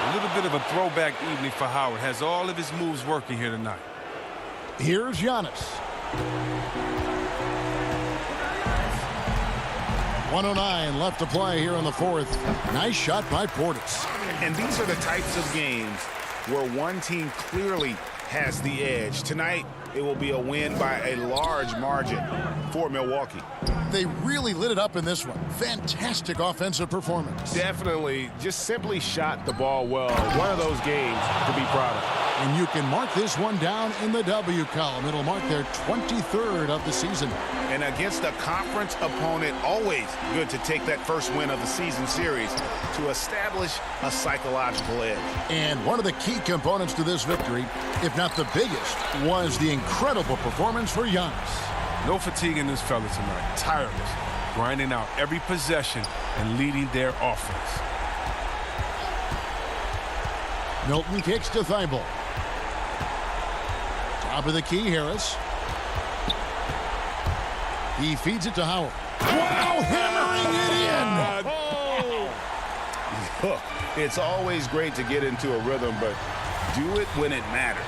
Speaker 6: A little bit of a throwback evening for Howard. Has all of his moves working here tonight.
Speaker 1: Here's Giannis. 109 left to play here in the 4th. Nice shot by Portis.
Speaker 2: And these are the types of games where one team clearly has the edge. Tonight, it will be a win by a large margin for Milwaukee.
Speaker 1: They really lit it up in this one. Fantastic offensive performance.
Speaker 2: Definitely just simply shot the ball well. One of those games to be proud of.
Speaker 1: And you can mark this one down in the W column. It'll mark their 23rd of the season.
Speaker 2: And against a conference opponent, always good to take that first win of the season series to establish a psychological edge.
Speaker 1: And one of the key components to this victory, if not the biggest, was the incredible performance for Giannis.
Speaker 6: No fatigue in this fella tonight. Tireless, grinding out every possession and leading their offense.
Speaker 1: Milton kicks to Thibault. Top of the key, Harris. He feeds it to Howard. Wow, hammering it in!
Speaker 2: Look, it's always great to get into a rhythm, but do it when it matters.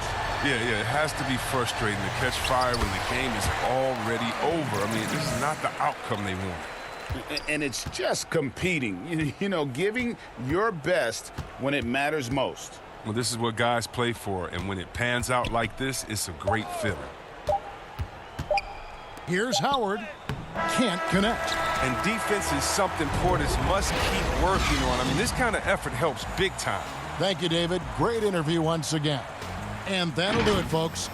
Speaker 6: Yeah, it has to be frustrating to catch fire when the game is already over. I mean, this is not the outcome they want.
Speaker 2: And it's just competing, you know, giving your best when it matters most.
Speaker 6: Well, this is what guys play for, and when it pans out like this, it's a great feeling.
Speaker 1: Here's Howard. Can't connect.
Speaker 6: And defense is something Portis must keep working on. I mean, this kind of effort helps big time.
Speaker 1: Thank you, David. Great interview once again. And that'll do it, folks.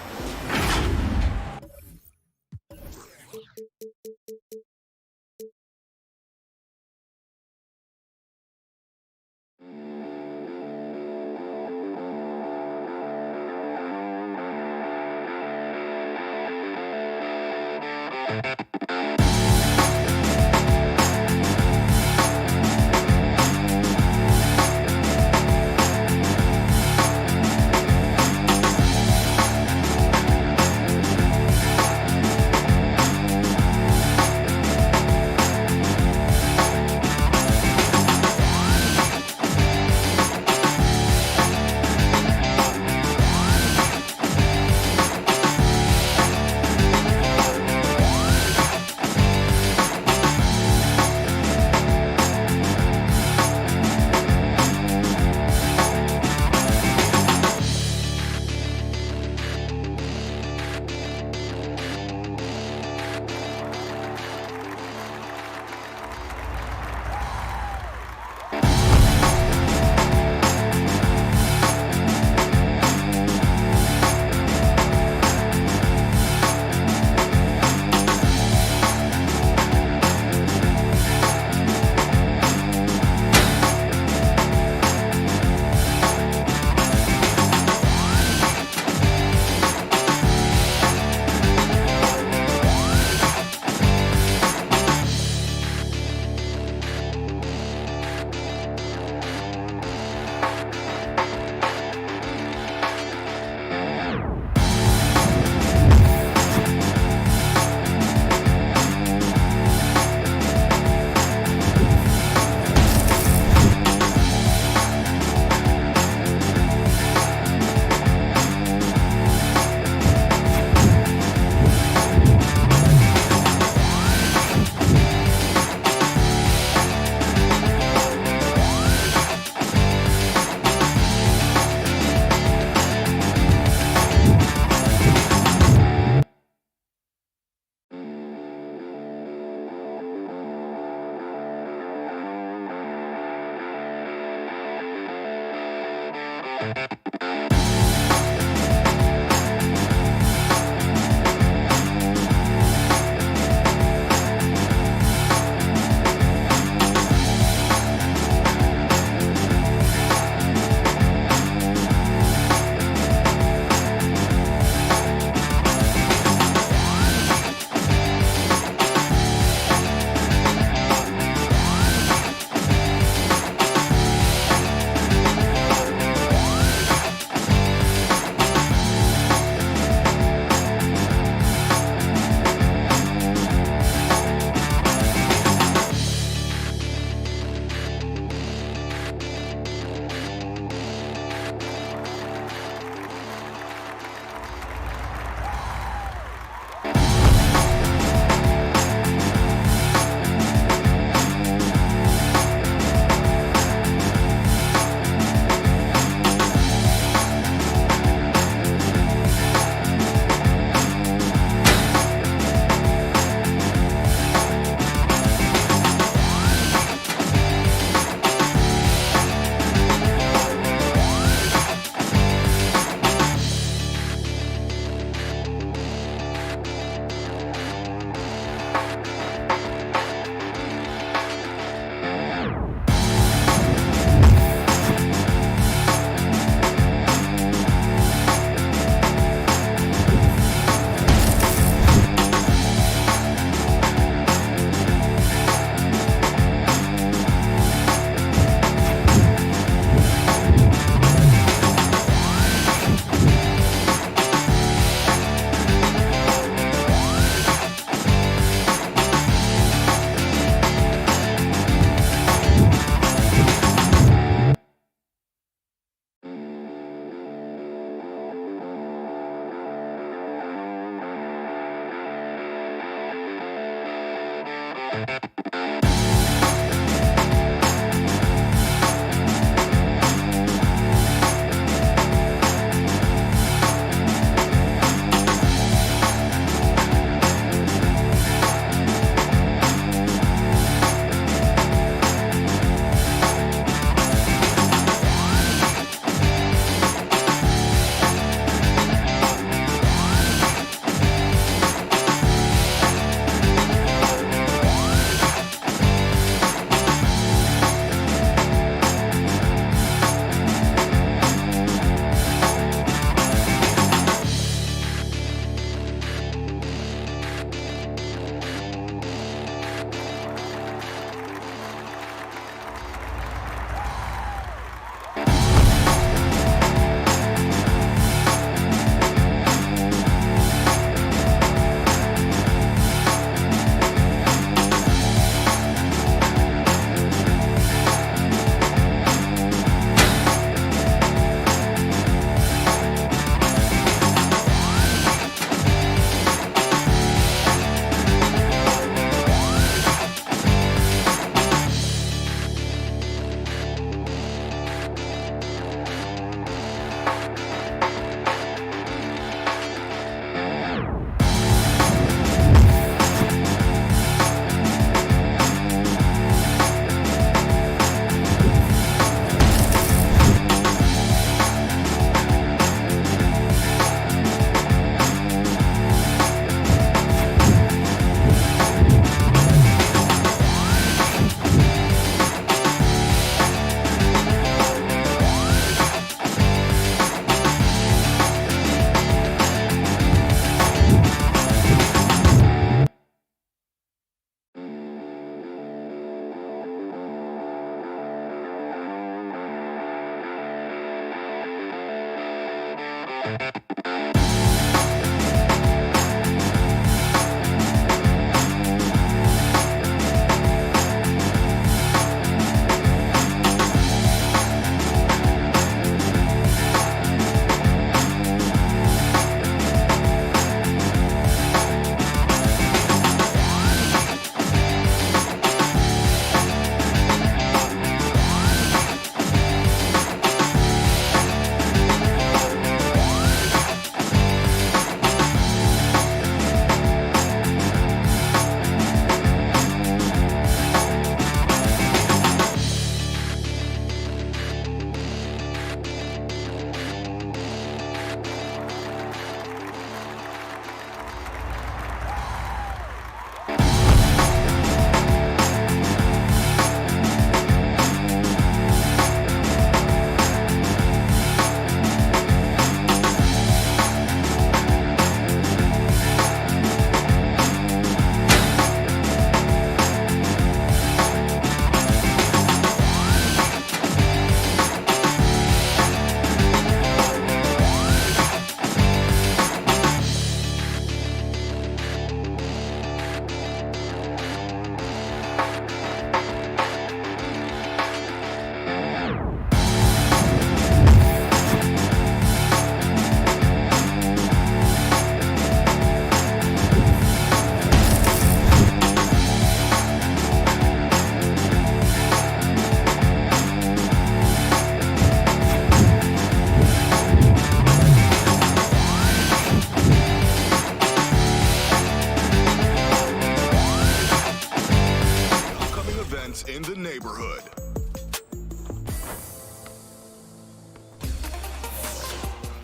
Speaker 13: events in the neighborhood.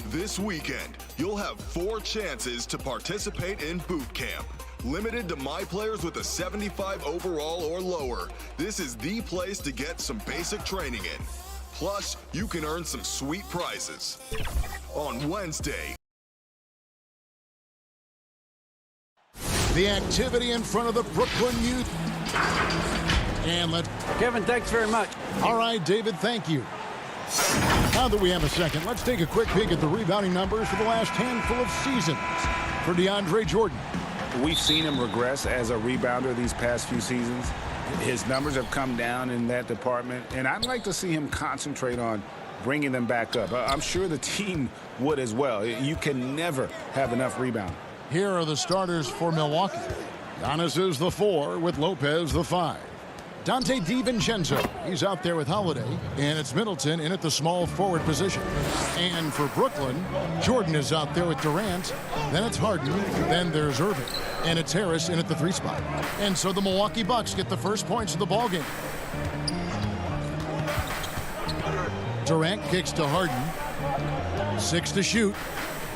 Speaker 13: This weekend, you'll have 4 chances to participate in boot camp. Limited to my players with a 75 overall or lower, this is the place to get some basic training in. Plus, you can earn some sweet prizes. On Wednesday,
Speaker 1: The activity in front of the Brooklyn Youth. And
Speaker 9: Kevin, thanks very much.
Speaker 1: All right, David, thank you. Now that we have a second, let's take a quick peek at the rebounding numbers for the last handful of seasons for DeAndre Jordan.
Speaker 2: We've seen him regress as a rebounder these past few seasons. His numbers have come down in that department, and I'd like to see him concentrate on bringing them back up. I'm sure the team would as well. You can never have enough rebound.
Speaker 1: Here are the starters for Milwaukee. Giannis is the 4 with Lopez the 5. Dante DiVincenzo, he's out there with Holiday, and it's Middleton in at the small forward position. And for Brooklyn, Jordan is out there with Durant, then it's Harden, then there's Irving, and it's Harris in at the 3 spot. And so the Milwaukee Bucks get the first points of the ballgame. Durant kicks to Harden, 6 to shoot,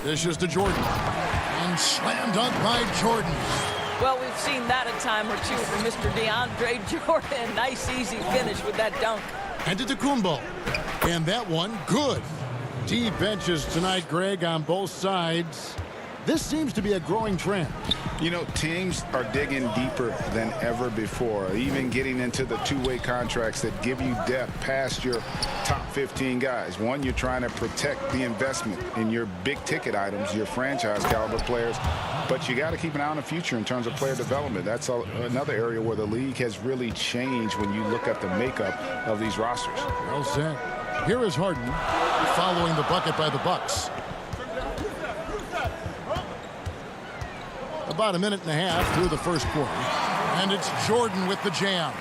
Speaker 1: dishes to Jordan, and slam dunk by Jordan.
Speaker 19: Well, we've seen that a time or two from Mr. DeAndre Jordan. Nice, easy finish with that dunk.
Speaker 1: And to Kumbo. And that one, good. Deep benches tonight, Greg, on both sides. This seems to be a growing trend.
Speaker 16: You know, teams are digging deeper than ever before, even getting into the two-way contracts that give you depth past your top 15 guys. One, you're trying to protect the investment in your big-ticket items, your franchise-caliber players, but you got to keep an eye on the future in terms of player development. That's another area where the league has really changed when you look at the makeup of these rosters.
Speaker 1: Well said. Here is Harden following the bucket by the Bucks. About a minute and a half through the first quarter. And it's Jordan with the jam.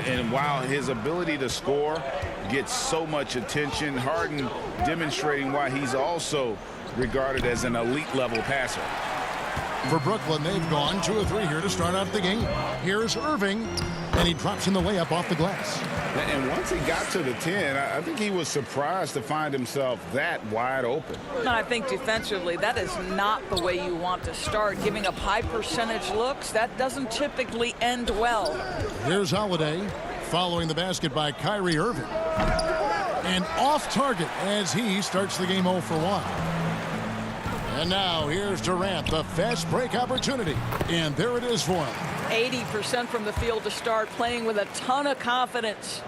Speaker 16: And while his ability to score gets so much attention, Harden demonstrating why he's also regarded as an elite level passer.
Speaker 1: For Brooklyn, they've gone 2 of 3 here to start out the game. Here's Irving, and he drops in the layup off the glass.
Speaker 16: And once he got to the 10, I think he was surprised to find himself that wide open.
Speaker 19: And I think defensively, that is not the way you want to start. Giving up high percentage looks, that doesn't typically end well.
Speaker 1: Here's Holiday following the basket by Kyrie Irving. And off target as he starts the game 0 for 1. And now here's Durant, the fast break opportunity. And there it is for him.
Speaker 19: 80% from the field to start, playing with a ton of confidence.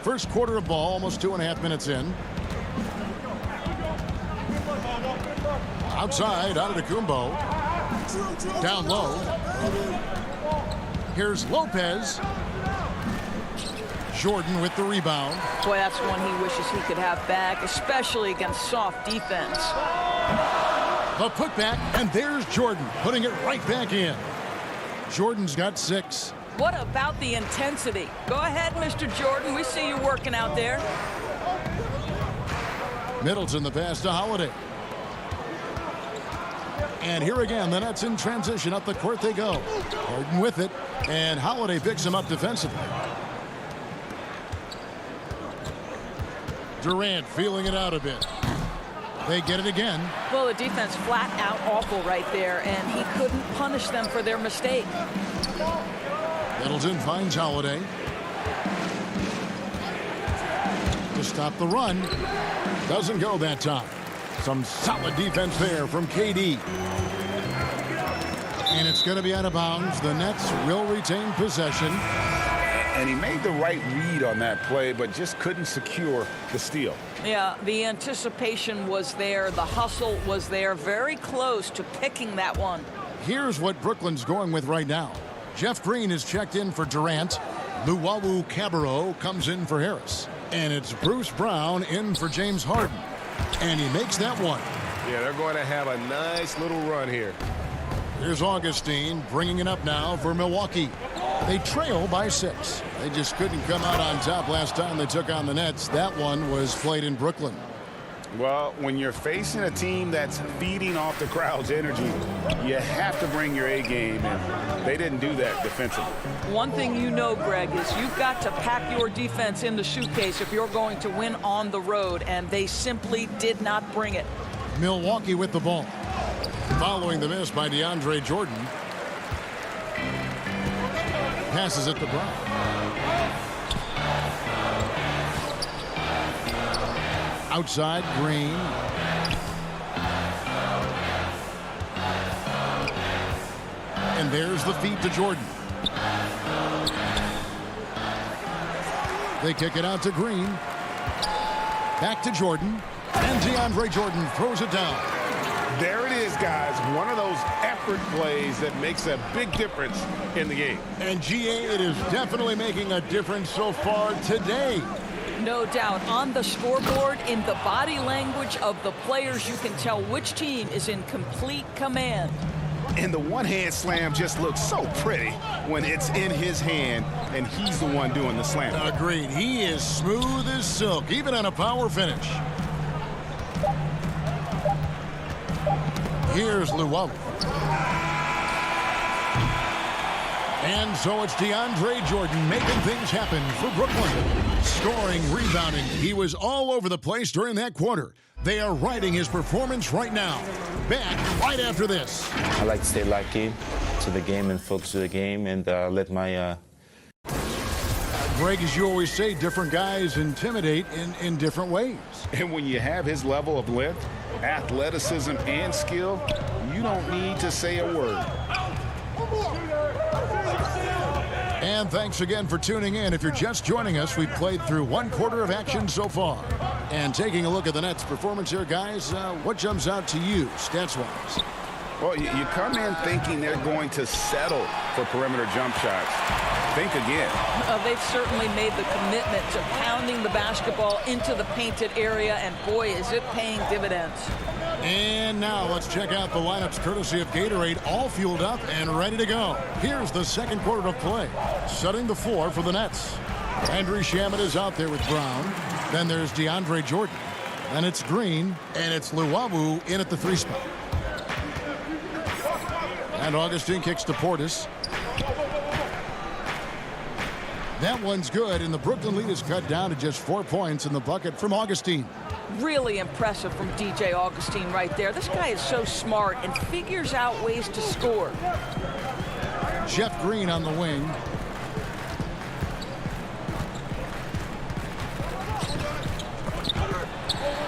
Speaker 1: First quarter of ball, almost 2.5 minutes in. Outside, out of Kumbo. Down low. Here's Lopez. Jordan with the rebound.
Speaker 19: Boy, that's one he wishes he could have back, especially against soft defense.
Speaker 1: The putback, and there's Jordan putting it right back in. Jordan's got 6.
Speaker 19: What about the intensity? Go ahead, Mr. Jordan. We see you working out there.
Speaker 1: Middleton the pass to Holiday. And here again, the Nets in transition. Up the court they go. Harden with it, and Holiday picks him up defensively. Durant feeling it out a bit. They get it again.
Speaker 19: Well, the defense flat out awful right there, and he couldn't punish them for their mistake.
Speaker 1: Middleton finds Holiday. To stop the run. Doesn't go that time. Some solid defense there from KD. And it's going to be out of bounds. The Nets will retain possession.
Speaker 16: And he made the right read on that play, but just couldn't secure the steal.
Speaker 19: Yeah, the anticipation was there. The hustle was there. Very close to picking that one.
Speaker 1: Here's what Brooklyn's going with right now. Jeff Green is checked in for Durant. Luwawu Cabarrot comes in for Harris. And it's Bruce Brown in for James Harden. And he makes that one.
Speaker 7: Yeah, they're going to have a nice little run here.
Speaker 1: Here's Augustine bringing it up now for Milwaukee. They trail by 6. They just couldn't come out on top last time they took on the Nets. That one was played in Brooklyn.
Speaker 2: Well, when you're facing a team that's feeding off the crowd's energy, you have to bring your A game, and they didn't do that defensively.
Speaker 19: One thing you know, Greg, is you've got to pack your defense in the suitcase if you're going to win on the road, and they simply did not bring it.
Speaker 1: Milwaukee with the ball. Following the miss by DeAndre Jordan. Passes it to Brown. Outside, Green. And there's the feed to Jordan. They kick it out to Green. Back to Jordan. And DeAndre Jordan throws it down.
Speaker 7: There it is, guys. One of those effort plays that makes a big difference in the game.
Speaker 1: And GA, it is definitely making a difference so far today.
Speaker 19: No doubt. On the scoreboard, in the body language of the players, you can tell which team is in complete command.
Speaker 2: And the one-hand slam just looks so pretty when it's in his hand and he's the one doing the slam.
Speaker 1: Agreed. He is smooth as silk, even on a power finish. Here's Luwawu. And so it's DeAndre Jordan making things happen for Brooklyn. Scoring, rebounding. He was all over the place during that quarter. They are riding his performance right now. Back right after this.
Speaker 20: I like to stay locked in to the game and focus to the game and let my...
Speaker 1: Greg, as you always say, different guys intimidate in different ways.
Speaker 2: And when you have his level of length, athleticism, and skill, you don't need to say a word.
Speaker 1: And thanks again for tuning in. If you're just joining us, we've played through one quarter of action so far. And taking a look at the Nets' performance here, guys, what jumps out to you, stats-wise?
Speaker 2: Well, you come in thinking they're going to settle for perimeter jump shots. Think again.
Speaker 19: They've certainly made the commitment to pounding the basketball into the painted area, and boy, is it paying dividends.
Speaker 1: And now let's check out the lineups courtesy of Gatorade, all fueled up and ready to go. Here's the second quarter of play. Setting the floor for the Nets. Andrew Shamet is out there with Brown. Then there's DeAndre Jordan. Then it's Green, and it's Luwawu in at the 3 spot. And Augustine kicks to Portis. That one's good, and the Brooklyn lead is cut down to just 4 points in the bucket from Augustine.
Speaker 19: Really impressive from DJ Augustine right there. This guy is so smart and figures out ways to score.
Speaker 1: Jeff Green on the wing.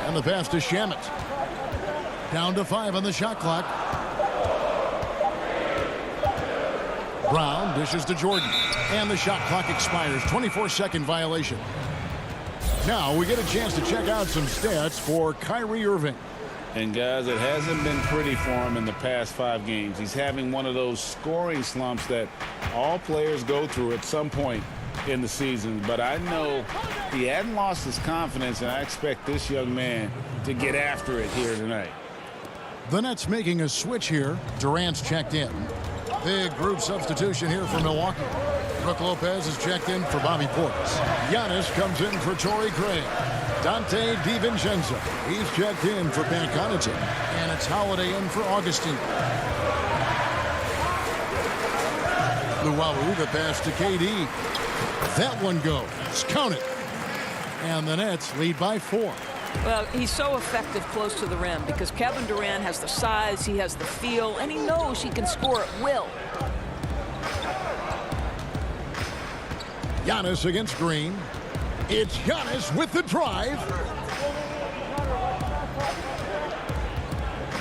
Speaker 1: And the pass to Shamet. Down to 5 on the shot clock. Brown dishes to Jordan. And the shot clock expires. 24-second violation. Now we get a chance to check out some stats for Kyrie Irving.
Speaker 2: And guys, it hasn't been pretty for him in the past 5 games. He's having one of those scoring slumps that all players go through at some point in the season. But I know he hadn't lost his confidence, and I expect this young man to get after it here tonight.
Speaker 1: The Nets making a switch here. Durant's checked in. Big group substitution here for Milwaukee. Brook Lopez is checked in for Bobby Portis. Giannis comes in for Torrey Craig. Dante DiVincenzo, he's checked in for Pat Connaughton. And it's Holiday in for Augustine. Luwawu, the pass to KD. That one goes. Count it. And the Nets lead by 4.
Speaker 19: Well, he's so effective close to the rim because Kevin Durant has the size, he has the feel, and he knows he can score at will.
Speaker 1: Giannis against Green. It's Giannis with the drive.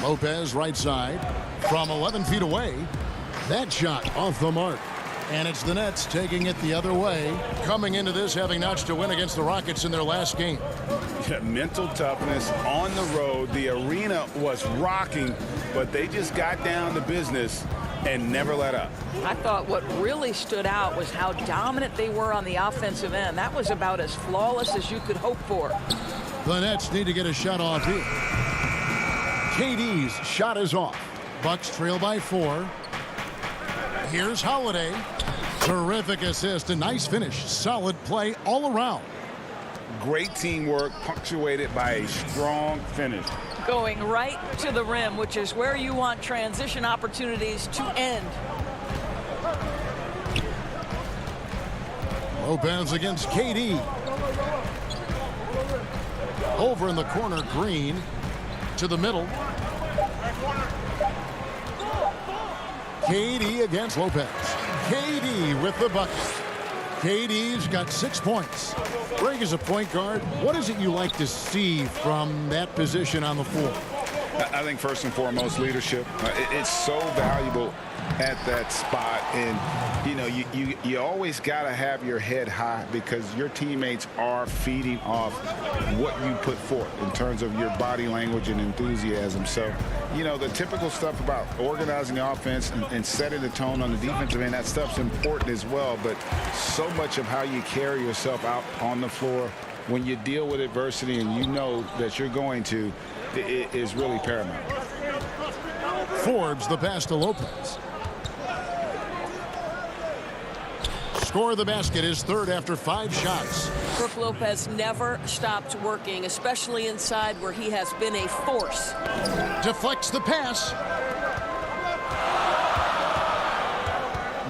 Speaker 1: Lopez right side from 11 feet away. That shot off the mark. And it's the Nets taking it the other way, coming into this having notched a win against the Rockets in their last game.
Speaker 2: Yeah, mental toughness on the road. The arena was rocking, but they just got down to business and never let up.
Speaker 19: I thought what really stood out was how dominant they were on the offensive end. That was about as flawless as you could hope for.
Speaker 1: The Nets need to get a shot off here. KD's shot is off. Bucks trail by 4. Here's Holiday. Terrific assist, a nice finish. Solid play all around.
Speaker 2: Great teamwork punctuated by a strong finish.
Speaker 19: Going right to the rim, which is where you want transition opportunities to end.
Speaker 1: Lopez against KD. Over in the corner, Green to the middle. KD against Lopez. KD with the bucket. KD's got 6 points. Greg, as a point guard, what is it you like to see from that position on the floor?
Speaker 2: I think first and foremost, leadership. It's so valuable at that spot, and you always got to have your head high because your teammates are feeding off what you put forth in terms of your body language and enthusiasm. So, the typical stuff about organizing the offense and setting the tone on the defensive end, that stuff's important as well, but so much of how you carry yourself out on the floor when you deal with adversity and you know that you're going to, it is really paramount.
Speaker 1: Forbes the pass to Lopez. Score of the basket is third after 5 shots.
Speaker 21: Brook Lopez never stopped working, especially inside where he has been a force.
Speaker 1: Deflects the pass.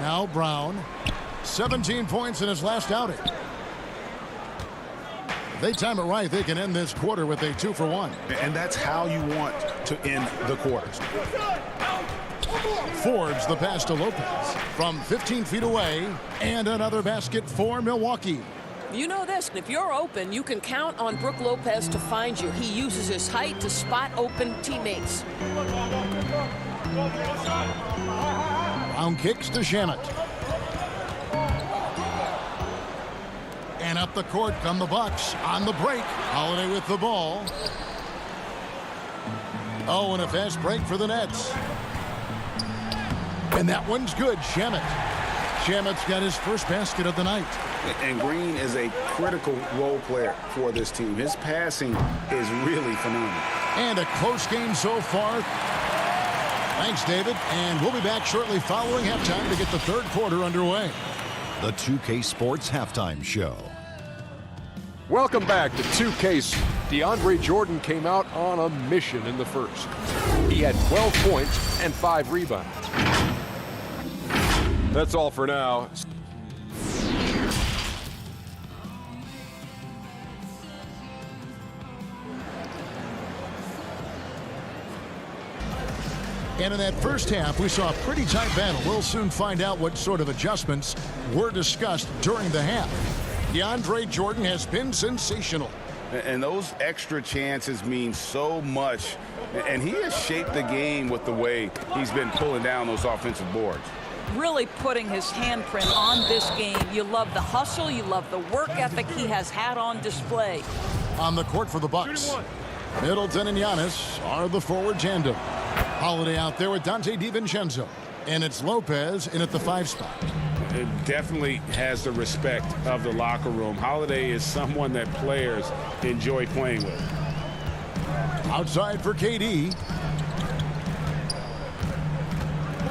Speaker 1: Now Brown. 17 points in his last outing. If they time it right, they can end this quarter with a 2 for 1.
Speaker 2: And that's how you want to end the quarters.
Speaker 1: Forbes the pass to Lopez from 15 feet away, and another basket for Milwaukee.
Speaker 21: You know this, if you're open, you can count on Brook Lopez to find you. He uses his height to spot open teammates.
Speaker 1: Brown kicks to Shamet. And up the court come the Bucks on the break. Holiday with the ball. Oh, and a fast break for the Nets. And that one's good. Shamet. Shamet's got his first basket of the night.
Speaker 2: And Green is a critical role player for this team. His passing is really phenomenal.
Speaker 1: And a close game so far. Thanks, David. And we'll be back shortly following halftime to get the third quarter underway.
Speaker 10: The 2K Sports Halftime Show.
Speaker 11: Welcome back to 2K. DeAndre Jordan came out on a mission in the first. He had 12 points and 5 rebounds. That's all for now.
Speaker 1: And in that first half, we saw a pretty tight battle. We'll soon find out what sort of adjustments were discussed during the half. DeAndre Jordan has been sensational.
Speaker 2: And those extra chances mean so much. And he has shaped the game with the way he's been pulling down those offensive boards.
Speaker 19: Really putting his handprint on this game. You love the hustle. You love the work ethic he has had on display.
Speaker 1: On the court for the Bucks, Middleton and Giannis are the forward tandem. Holiday out there with Dante DiVincenzo. And it's Lopez in at the 5 spot.
Speaker 2: It definitely has the respect of the locker room. Holiday is someone that players enjoy playing with.
Speaker 1: Outside for KD.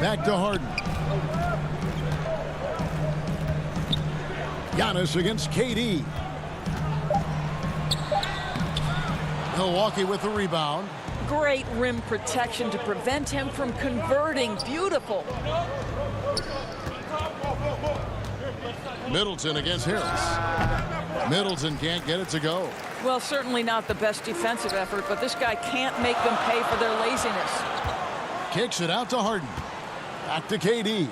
Speaker 1: Back to Harden. Giannis against KD. Milwaukee with the rebound.
Speaker 19: Great rim protection to prevent him from converting. Beautiful.
Speaker 1: Middleton against Harris. Middleton can't get it to go.
Speaker 19: Well, certainly not the best defensive effort, but this guy can't make them pay for their laziness.
Speaker 1: Kicks it out to Harden. Back to KD.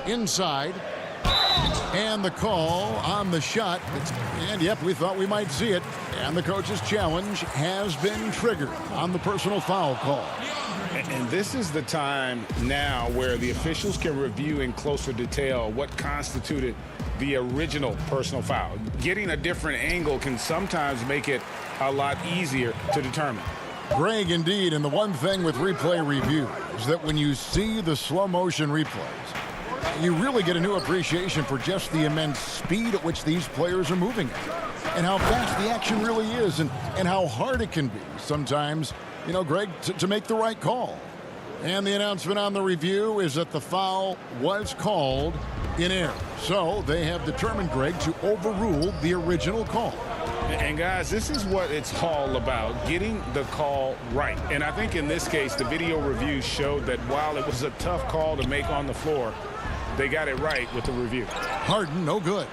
Speaker 1: Inside. And the call on the shot. And yep, we thought we might see it. And the coach's challenge has been triggered on the personal foul call.
Speaker 2: And this is the time now where the officials can review in closer detail what constituted the original personal foul. Getting a different angle can sometimes make it a lot easier to determine.
Speaker 1: Greg, indeed, and the one thing with replay review is that when you see the slow motion replays, you really get a new appreciation for just the immense speed at which these players are moving at, and how fast the action really is, and how hard it can be sometimes, you know, Greg, to make the right call. And the announcement on the review is that the foul was called in air. So they have determined, Greg, to overrule the original call.
Speaker 2: And guys, this is what it's all about, getting the call right. And I think in this case, the video review showed that while it was a tough call to make on the floor, they got it right with the review.
Speaker 1: Harden, no good.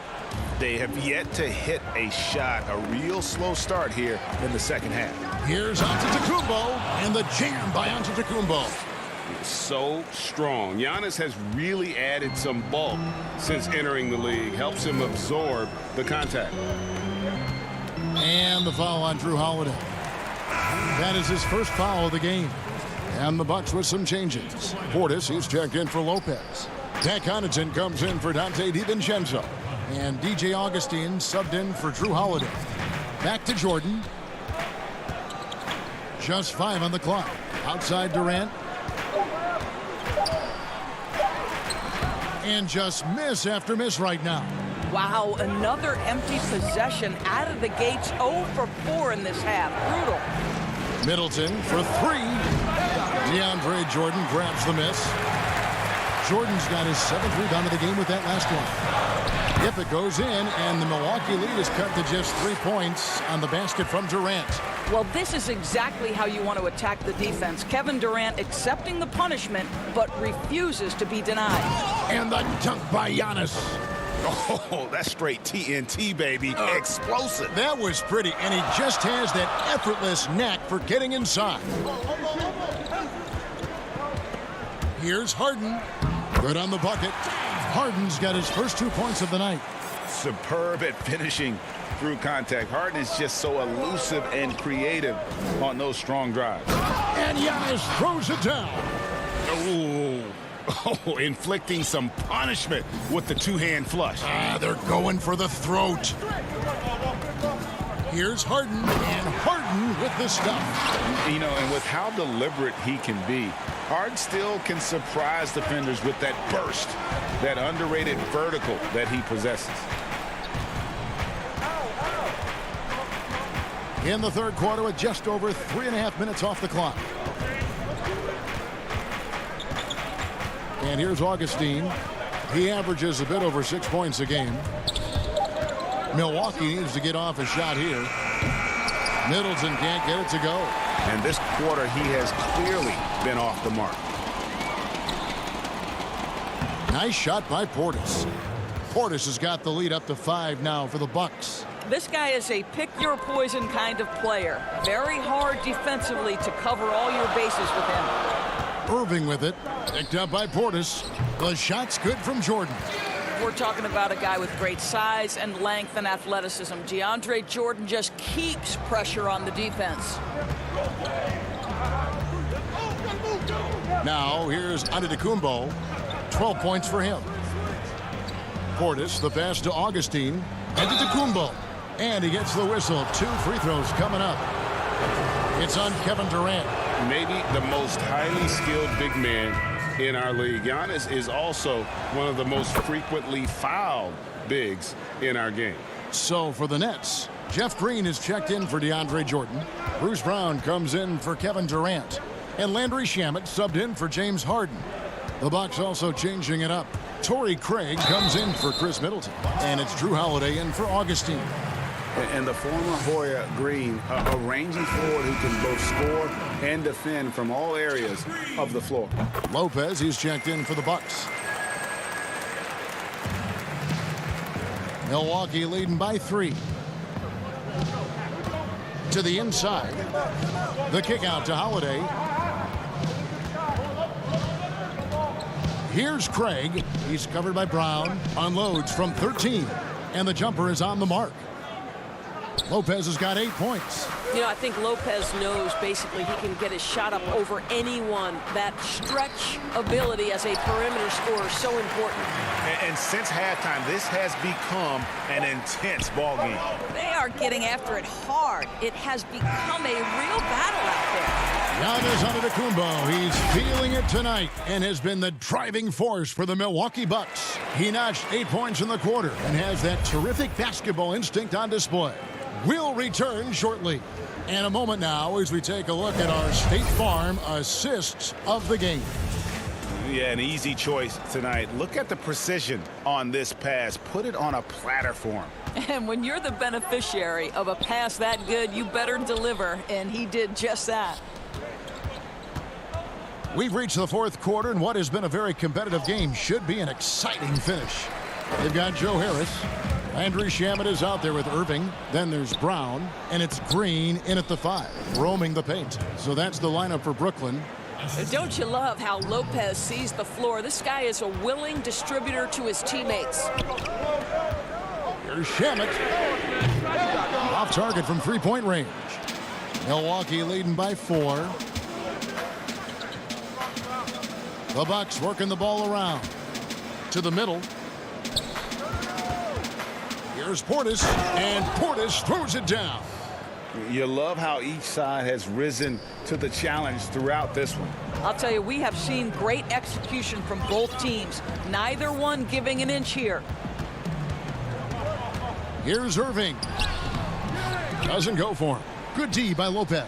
Speaker 2: They have yet to hit a shot, a real slow start here in the second half.
Speaker 1: Here's Antetokounmpo, and the jam by Antetokounmpo.
Speaker 7: So strong. Giannis has really added some bulk since entering the league. Helps him absorb the contact.
Speaker 1: And the foul on Drew Holiday. That is his first foul of the game. And the Bucks with some changes. Portis, he's checked in for Lopez. Pat Connaughton comes in for Donte DiVincenzo. And DJ Augustine subbed in for Drew Holiday. Back to Jordan. Just 5 on the clock. Outside Durant. And just miss after miss right now.
Speaker 19: Wow, another empty possession out of the gates. 0 for 4 in this half. Brutal.
Speaker 1: Middleton for 3. DeAndre Jordan grabs the miss. Jordan's got his 7th rebound of the game with that last one. If it goes in, and the Milwaukee lead is cut to just 3 points on the basket from Durant.
Speaker 19: Well, this is exactly how you want to attack the defense. Kevin Durant accepting the punishment, but refuses to be denied.
Speaker 1: And the dunk by Giannis.
Speaker 2: Oh, that's straight TNT, baby. Explosive.
Speaker 1: That was pretty, and he just has that effortless knack for getting inside. Here's Harden. Good on the bucket. Harden's got his first 2 points of the night.
Speaker 2: Superb at finishing through contact. Harden is just so elusive and creative on those strong drives.
Speaker 1: And Giannis throws it down.
Speaker 2: Oh, inflicting some punishment with the two-hand flush.
Speaker 1: They're going for the throat. Here's Harden, and Harden with the stuff.
Speaker 2: You know, and with how deliberate he can be, Harden still can surprise defenders with that burst, that underrated vertical that he possesses.
Speaker 1: In the third quarter with just over 3.5 minutes off the clock. And here's Augustine. He averages a bit over 6 points a game. Milwaukee needs to get off a shot here. Middleton can't get it to go.
Speaker 2: And this quarter, he has clearly been off the mark.
Speaker 1: Nice shot by Portis. Portis has got the lead up to 5 now for the Bucks.
Speaker 19: This guy is a pick-your-poison kind of player. Very hard defensively to cover all your bases with him.
Speaker 1: Irving with it. Picked up by Portis. The shot's good from Jordan.
Speaker 19: We're talking about a guy with great size and length and athleticism. DeAndre Jordan just keeps pressure on the defense.
Speaker 1: Now here's Antetokounmpo. 12 points for him. Portis, the pass to Augustine. Antetokounmpo. And he gets the whistle. 2 free throws coming up. It's on Kevin Durant.
Speaker 7: Maybe the most highly skilled big man in our league. Giannis is also one of the most frequently fouled bigs in our game.
Speaker 1: So for the Nets, Jeff Green is checked in for DeAndre Jordan. Bruce Brown comes in for Kevin Durant. And Landry Shamet subbed in for James Harden. The Bucks also changing it up. Torrey Craig comes in for Chris Middleton. And it's Drew Holiday in for Augustine.
Speaker 2: And the former Hoya Green, a rangy forward who can both score and defend from all areas of the floor.
Speaker 1: Lopez, he's checked in for the Bucks. Milwaukee leading by 3. To the inside. The kick out to Holiday. Here's Craig. He's covered by Brown. Unloads from 13. And the jumper is on the mark. Lopez has got 8 points.
Speaker 21: You know, I think Lopez knows basically he can get his shot up over anyone. That stretch ability as a perimeter scorer is so important.
Speaker 2: And since halftime, this has become an intense ball game.
Speaker 19: They are getting after it hard. It has become a real battle out there.
Speaker 1: Giannis Antetokounmpo, he's feeling it tonight and has been the driving force for the Milwaukee Bucks. He notched 8 points in the quarter and has that terrific basketball instinct on display. We'll return shortly. In a moment now as we take a look at our State Farm assists of the game.
Speaker 2: Yeah, an easy choice tonight. Look at the precision on this pass. Put it on a platter for him.
Speaker 19: And when you're the beneficiary of a pass that good, you better deliver, and he did just that.
Speaker 1: We've reached the fourth quarter, and what has been a very competitive game should be an exciting finish. They've got Joe Harris. Landry Shamet is out there with Irving. Then there's Brown, and it's Green in at the 5, roaming the paint. So that's the lineup for Brooklyn.
Speaker 19: Don't you love how Lopez sees the floor? This guy is a willing distributor to his teammates.
Speaker 1: Here's Shamet. Off target from three-point range. Milwaukee leading by 4. The Bucks working the ball around. To the middle. Here's Portis, and Portis throws it down.
Speaker 2: You love how each side has risen to the challenge throughout this one.
Speaker 19: I'll tell you, we have seen great execution from both teams. Neither one giving an inch here.
Speaker 1: Here's Irving. Doesn't go for him. Good D by Lopez.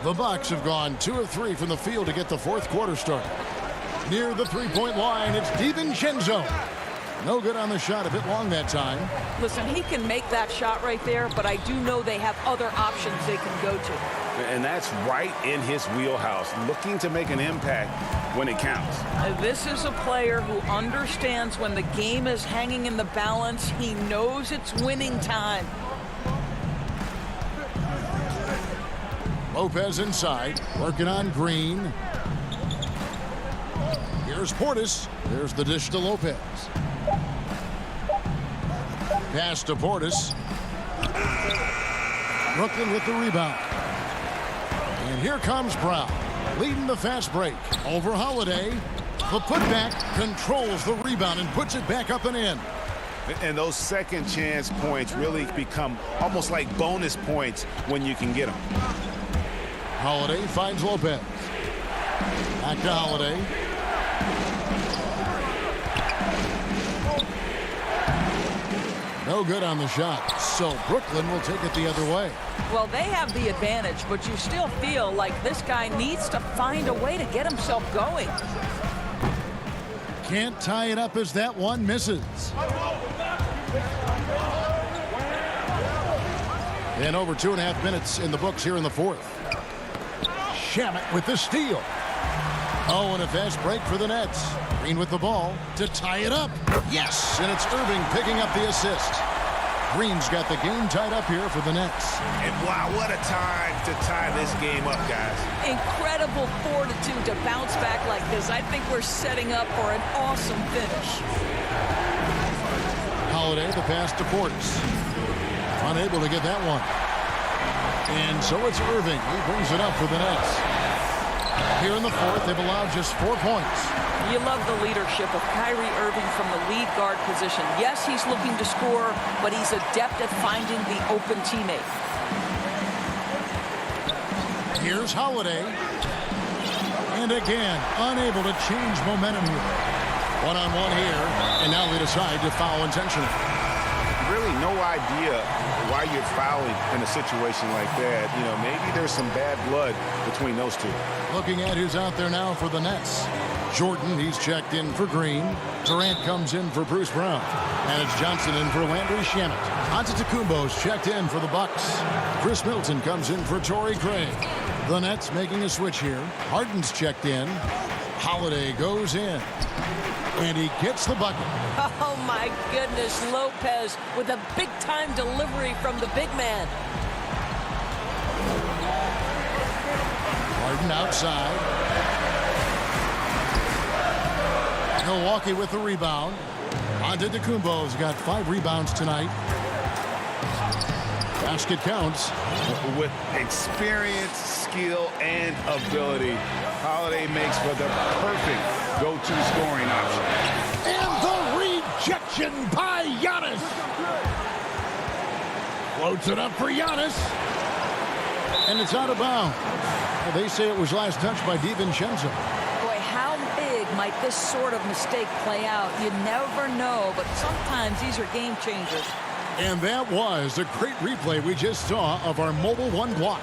Speaker 1: The Bucks have gone 2 of 3 from the field to get the fourth quarter started. Near the three-point line, it's DiVincenzo. No good on the shot, a bit long that time.
Speaker 19: Listen, he can make that shot right there, but I do know they have other options they can go to.
Speaker 2: And that's right in his wheelhouse, looking to make an impact when it counts.
Speaker 19: This is a player who understands when the game is hanging in the balance. He knows it's winning time.
Speaker 1: Lopez inside, working on Green. Here's Portis. There's the dish to Lopez. Pass to Portis. Brooklyn with the rebound. And here comes Brown, leading the fast break. Over Holiday. The putback controls the rebound and puts it back up and in.
Speaker 2: And those second chance points really become almost like bonus points when you can get them.
Speaker 1: Holiday finds Lopez. Back to Holiday. No good on the shot, so Brooklyn will take it the other way.
Speaker 19: Well, they have the advantage, but you still feel like this guy needs to find a way to get himself going.
Speaker 1: Can't tie it up as that one misses. And over 2.5 minutes in the books here in the fourth. Shamet with the steal. Oh, and a fast break for the Nets. Green with the ball to tie it up. Yes, and it's Irving picking up the assist. Green's got the game tied up here for the Nets.
Speaker 2: And wow, what a time to tie this game up, guys.
Speaker 19: Incredible fortitude to bounce back like this. I think we're setting up for an awesome finish.
Speaker 1: Holiday, the pass to Portis. Unable to get that one. And so it's Irving. He brings it up for the Nets. Here in the fourth, they've allowed just 4 points.
Speaker 19: You love the leadership of Kyrie Irving from the lead guard position. Yes, he's looking to score, but he's adept at finding the open teammate.
Speaker 1: Here's Holiday. And again, unable to change momentum here. One-on-one here, and now they decide to foul intentionally.
Speaker 2: Really no idea why you're fouling in a situation like that. You know, maybe there's some bad blood between those two.
Speaker 1: Looking at who's out there now for the Nets. Jordan, he's checked in for Green. Durant comes in for Bruce Brown. And it's Johnson in for Landry Shamet. Antetokounmpo's checked in for the Bucks. Chris Middleton comes in for Torrey Craig. The Nets making a switch here. Harden's checked in. Holiday goes in. And he gets the bucket.
Speaker 21: Oh, my goodness. Lopez with a big-time delivery from the big man.
Speaker 1: Harden outside. Milwaukee with the rebound. Antetokounmpo's got 5 rebounds tonight. Basket counts.
Speaker 2: With experience, skill, and ability, Holiday makes for the perfect go-to scoring option.
Speaker 1: And the rejection by Giannis. Floats it up for Giannis. And it's out of bounds. Well, they say it was last touched by DiVincenzo.
Speaker 19: Boy, how big might this sort of mistake play out? You never know, but sometimes these are game changers.
Speaker 1: And that was a great replay we just saw of our mobile one block.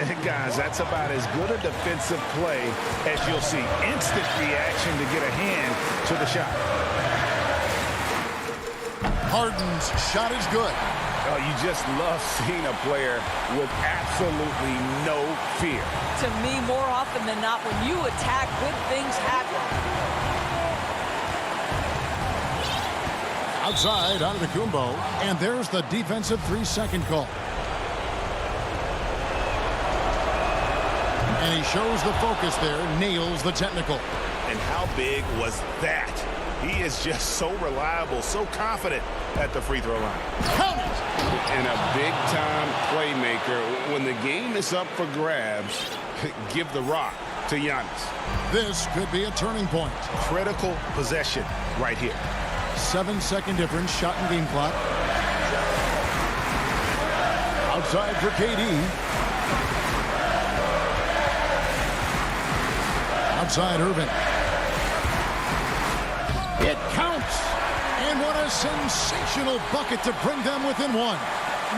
Speaker 2: And guys, that's about as good a defensive play as you'll see. Instant reaction to get a hand to the shot.
Speaker 1: Harden's shot is good.
Speaker 2: Oh, you just love seeing a player with absolutely no fear.
Speaker 19: To me, more often than not, when you attack, good things happen.
Speaker 1: Outside, Antetokounmpo, and there's the defensive 3-second call. And he shows the focus there, nails the technical.
Speaker 2: And how big was that? He is just so reliable, so confident at the free throw line.
Speaker 1: Count it!
Speaker 7: And a big-time playmaker. When the game is up for grabs, give the rock to Giannis.
Speaker 1: This could be a turning point.
Speaker 2: Critical possession right here.
Speaker 1: 7-second difference, shot and game clock. Outside for KD. Outside Irvin. It counts. And what a sensational bucket to bring them within one.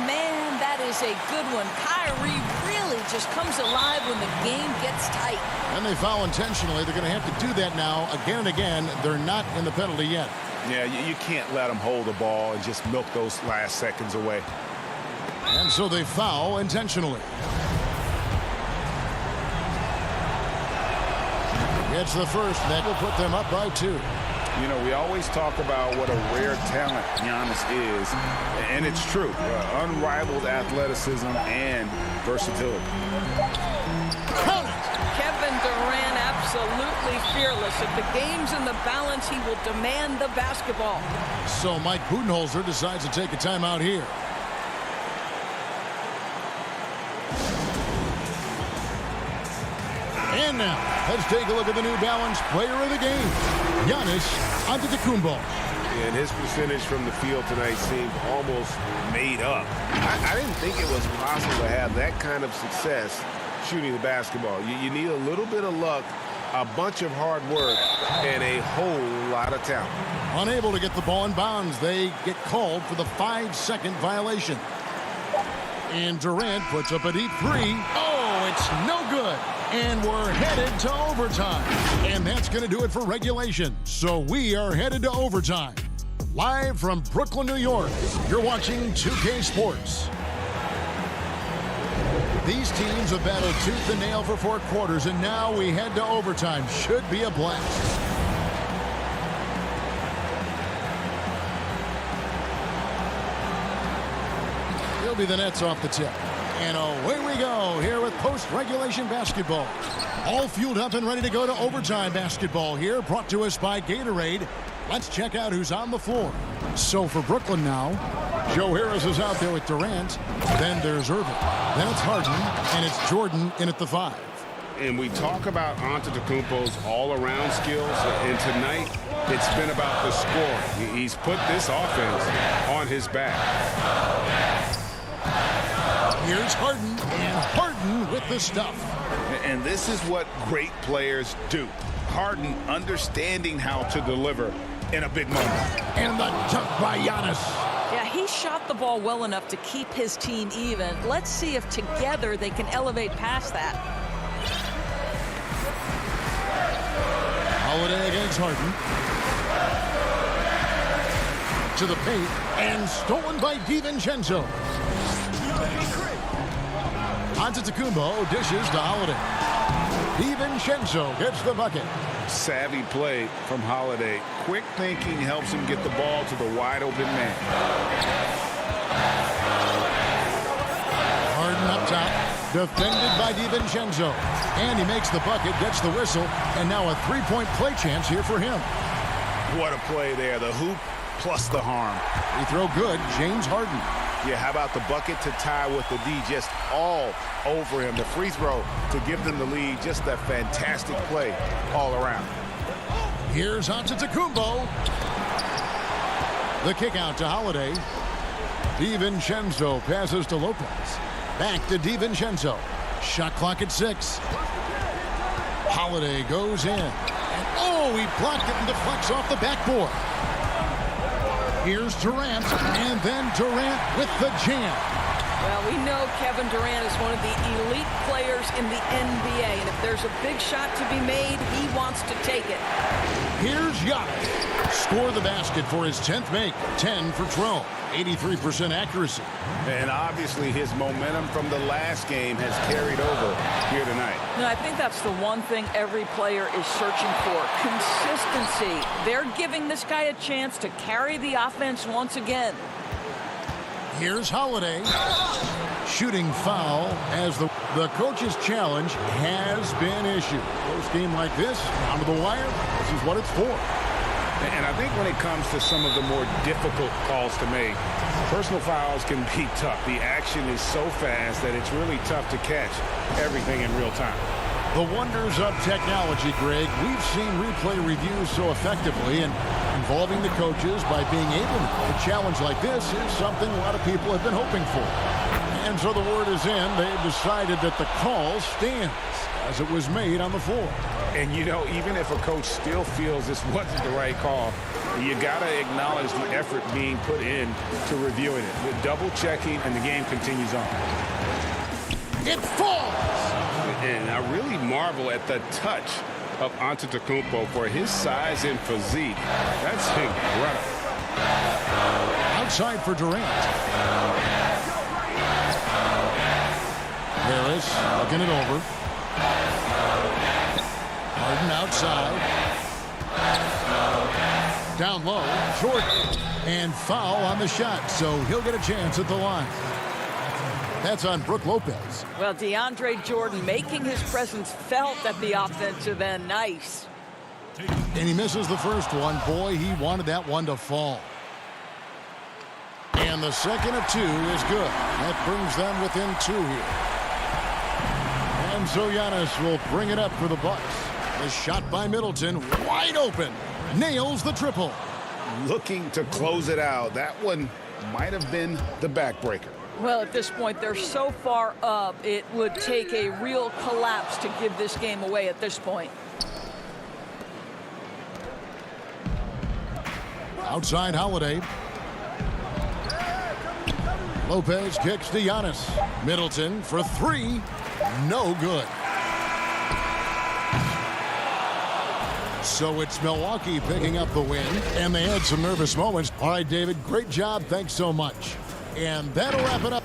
Speaker 19: Man, that is a good one. Kyrie really just comes alive when the game gets tight.
Speaker 1: And they foul intentionally. They're going to have to do that now again and again. They're not in the penalty yet.
Speaker 2: Yeah, you can't let them hold the ball and just milk those last seconds away.
Speaker 1: And so they foul intentionally. It's the first that will put them up by 2.
Speaker 2: You know, we always talk about what a rare talent Giannis is, and it's true. Unrivaled athleticism and versatility.
Speaker 19: Kevin Durant, absolutely fearless. If the game's in the balance, he will demand the basketball.
Speaker 1: So Mike Budenholzer decides to take a timeout here. And now, let's take a look at the New Balance player of the game, Giannis Antetokounmpo.
Speaker 7: And his percentage from the field tonight seemed almost made up. I didn't think it was possible to have that kind of success shooting the basketball. You need a little bit of luck, a bunch of hard work, and a whole lot of talent.
Speaker 1: Unable to get the ball in bounds, they get called for the 5-second violation. And Durant puts up a deep 3. Oh, it's no good. And we're headed to overtime. And that's going to do it for regulation. So we are headed to overtime. Live from Brooklyn, New York, you're watching 2K Sports. These teams have battled tooth and nail for 4 quarters, and now we head to overtime. Should be a blast. He'll be the Nets off the tip. And away we go here with post-regulation basketball. All fueled up and ready to go to overtime basketball here, brought to us by Gatorade. Let's check out who's on the floor. So for Brooklyn now, Joe Harris is out there with Durant. Then there's Irvin. Then it's Harden, and it's Jordan in at the 5.
Speaker 7: And we talk about Antetokounmpo's all-around skills, and tonight it's been about the scoring. He's put this offense on his back.
Speaker 1: Here's Harden, and Harden with the stuff.
Speaker 2: And this is what great players do. Harden understanding how to deliver in a big moment.
Speaker 1: And the dunk by Giannis.
Speaker 19: Yeah, he shot the ball well enough to keep his team even. Let's see if together they can elevate past that.
Speaker 1: Holiday against Harden. To the paint, and stolen by DiVincenzo. Antetokounmpo dishes to Holiday. DiVincenzo gets the bucket.
Speaker 2: Savvy play from Holiday. Quick thinking helps him get the ball to the wide open man.
Speaker 1: Harden up top, defended by DiVincenzo. And he makes the bucket, gets the whistle, and now a 3-point play chance here for him.
Speaker 2: What a play there. The hoop plus the harm.
Speaker 1: Free throw good, James Harden.
Speaker 2: Yeah, how about the bucket to tie with the D just all over him. The free throw to give them the lead. Just a fantastic play all around.
Speaker 1: Here's Antetokounmpo. The kick out to Holiday. DiVincenzo passes to Lopez. Back to DiVincenzo. Shot clock at 6. Holiday goes in. And oh, he blocked it and deflects off the backboard. Here's Durant, and then Durant with the jam.
Speaker 19: Well, we know Kevin Durant is one of the elite players in the NBA, and if there's a big shot to be made, he wants to take it.
Speaker 1: Here's Giannis. Score the basket for his 10th make. 10 for 12. 83% accuracy.
Speaker 2: And obviously his momentum from the last game has carried over here tonight.
Speaker 19: And I think that's the one thing every player is searching for. Consistency. They're giving this guy a chance to carry the offense once again.
Speaker 1: Here's Holiday. Shooting foul as the coach's challenge has been issued. Close game like this, down to the wire, this is what it's for.
Speaker 2: And I think when it comes to some of the more difficult calls to make, personal fouls can be tough. The action is so fast that it's really tough to catch everything in real time.
Speaker 1: The wonders of technology, Greg. We've seen replay reviews so effectively, and involving the coaches by being able to a challenge like this is something a lot of people have been hoping for. And so the word is in. They've decided that the call stands as it was made on the floor.
Speaker 2: And, you know, even if a coach still feels this wasn't the right call, you got to acknowledge the effort being put in to reviewing it. With double checking, and the game continues on.
Speaker 1: It falls!
Speaker 7: And I really marvel at the touch of Antetokounmpo for his size and physique. That's incredible.
Speaker 1: Outside for Durant. Harris looking it over. Harden outside. Down low. Jordan. And foul on the shot. So he'll get a chance at the line. That's on Brook Lopez.
Speaker 19: Well, DeAndre Jordan making his presence felt at the offensive end. Nice.
Speaker 1: And he misses the first one. Boy, he wanted that one to fall. And the second of two is good. That brings them within 2 here. And so Giannis will bring it up for the Bucks. The shot by Middleton, wide open. Nails the triple.
Speaker 2: Looking to close it out. That one might have been the backbreaker.
Speaker 19: Well, at this point, they're so far up, it would take a real collapse to give this game away at this point.
Speaker 1: Outside Holiday. Lopez kicks to Giannis. Middleton for 3. No good. So it's Milwaukee picking up the win, and they had some nervous moments. All right, David, great job. Thanks so much. And that'll wrap it up.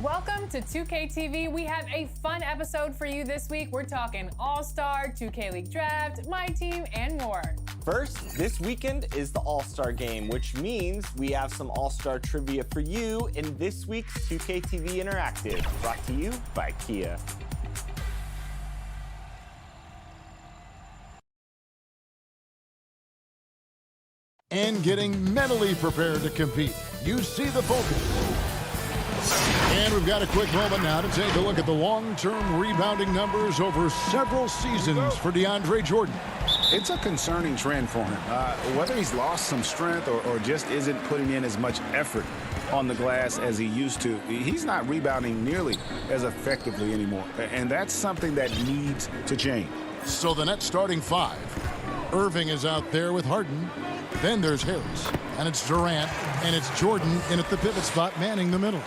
Speaker 4: Welcome to 2K TV. We have a fun episode for you this week. We're talking All-Star, 2K League Draft, My Team, and more.
Speaker 14: First, this weekend is the All-Star Game, which means we have some All-Star trivia for you in this week's 2K TV Interactive, brought to you by Kia.
Speaker 1: And getting mentally prepared to compete. You see the focus. And we've got a quick moment now to take a look at the long-term rebounding numbers over several seasons for DeAndre Jordan.
Speaker 2: It's a concerning trend for him. Whether he's lost some strength or just isn't putting in as much effort on the glass as he used to, he's not rebounding nearly as effectively anymore. And that's something that needs to change.
Speaker 1: So the net starting five. Irving is out there with Harden. Then there's Harris. And it's Durant. And it's Jordan in at the pivot spot, manning the middle.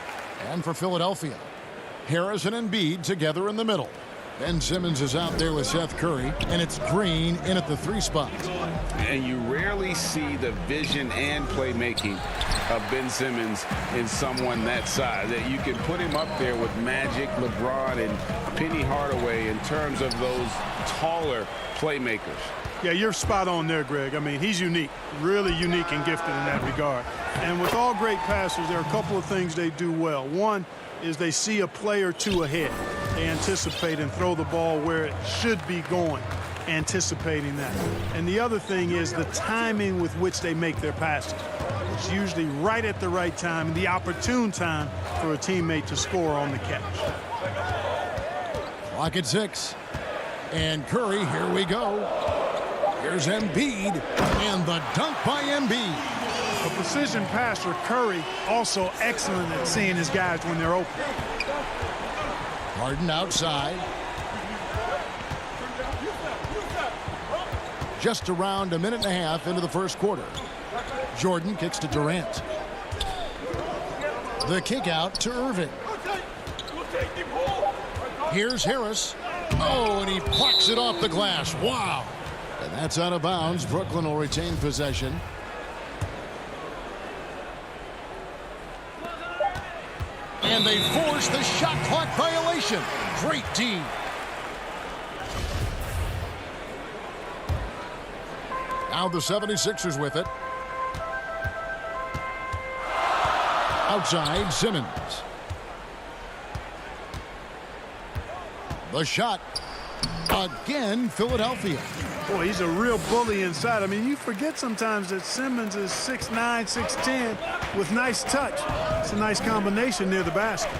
Speaker 1: And for Philadelphia, Harris and Embiid together in the middle. Ben Simmons is out there with Seth Curry, and it's Green in at the 3 spot.
Speaker 7: And you rarely see the vision and playmaking of Ben Simmons in someone that size. That you can put him up there with Magic, LeBron, and Penny Hardaway in terms of those taller playmakers.
Speaker 8: Yeah, you're spot on there, Greg. I mean, he's unique, really unique and gifted in that regard. And with all great passers, there are a couple of things they do well. One is they see a play or two ahead. They anticipate and throw the ball where it should be going, anticipating that. And the other thing is the timing with which they make their passes. It's usually right at the right time, the opportune time for a teammate to score on the catch.
Speaker 1: Clock at 6. And Curry, here we go. Here's Embiid, and the dunk by Embiid.
Speaker 8: A precision passer, Curry, also excellent at seeing his guys when they're open.
Speaker 1: Harden outside. Just around a minute and a half into the first quarter. Jordan kicks to Durant. The kick out to Irving. Here's Harris. Oh, and he plucks it off the glass. Wow. And that's out of bounds. Brooklyn will retain possession. And they force the shot clock violation. Great D. Now the 76ers with it. Outside, Simmons. The shot. Again, Philadelphia.
Speaker 8: Boy, he's a real bully inside. I mean, you forget sometimes that Simmons is 6'9", 6'10", with nice touch. It's a nice combination near the basket.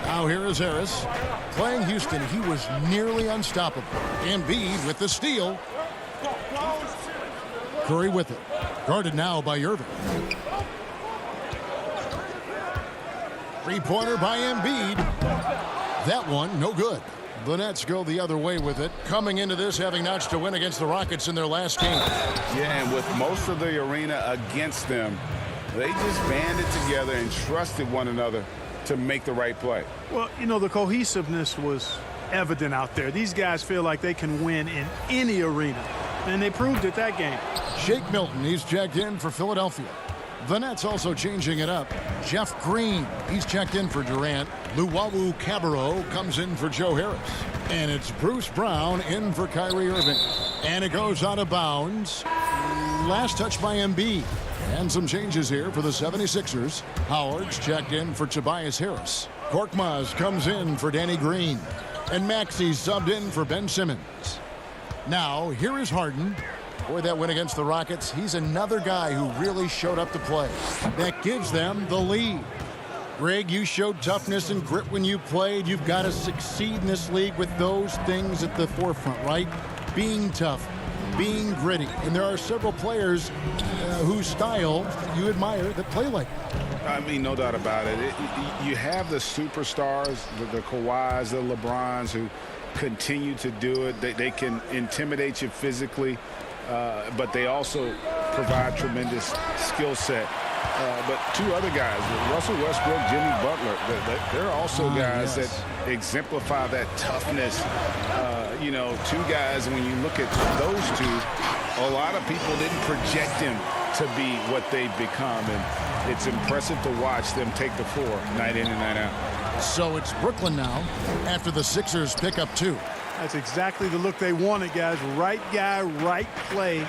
Speaker 1: Now here is Harris. Playing Houston, he was nearly unstoppable. Embiid with the steal. Curry with it. Guarded now by Irving. Three-pointer by Embiid. That one, no good. The Nets go the other way with it, coming into this having notched a win against the Rockets in their last game.
Speaker 7: Yeah, and with most of the arena against them, they just banded together and trusted one another to make the right play.
Speaker 8: Well, you know, the cohesiveness was evident out there. These guys feel like they can win in any arena, and they proved it that game.
Speaker 1: Shake Milton, he's checked in for Philadelphia. The Nets also changing it up. Jeff Green, he's checked in for Durant. Luwawu Cabarro comes in for Joe Harris. And it's Bruce Brown in for Kyrie Irving. And it goes out of bounds. Last touch by Embiid. And some changes here for the 76ers. Howard's checked in for Tobias Harris. Korkmaz comes in for Danny Green. And Maxi's subbed in for Ben Simmons. Now, here is Harden. Boy, that win against the Rockets, he's another guy who really showed up to play. That gives them the lead. Greg, you showed toughness and grit when you played. You've got to succeed in this league with those things at the forefront, right? Being tough, being gritty. And there are several players whose style you admire that play like that.
Speaker 16: I mean, no doubt about it. You have the superstars, the Kawhis, the LeBrons, who continue to do it. They can intimidate you physically. But they also provide tremendous skill set. But two other guys, Russell Westbrook, Jimmy Butler, they're also guys that exemplify that toughness. You know, two guys, when you look at those two, a lot of people didn't project them to be what they've become. And it's impressive to watch them take the floor night in and night out.
Speaker 1: So it's Brooklyn now after the Sixers pick up 2.
Speaker 8: That's exactly the look they wanted, guys. Right guy, right play,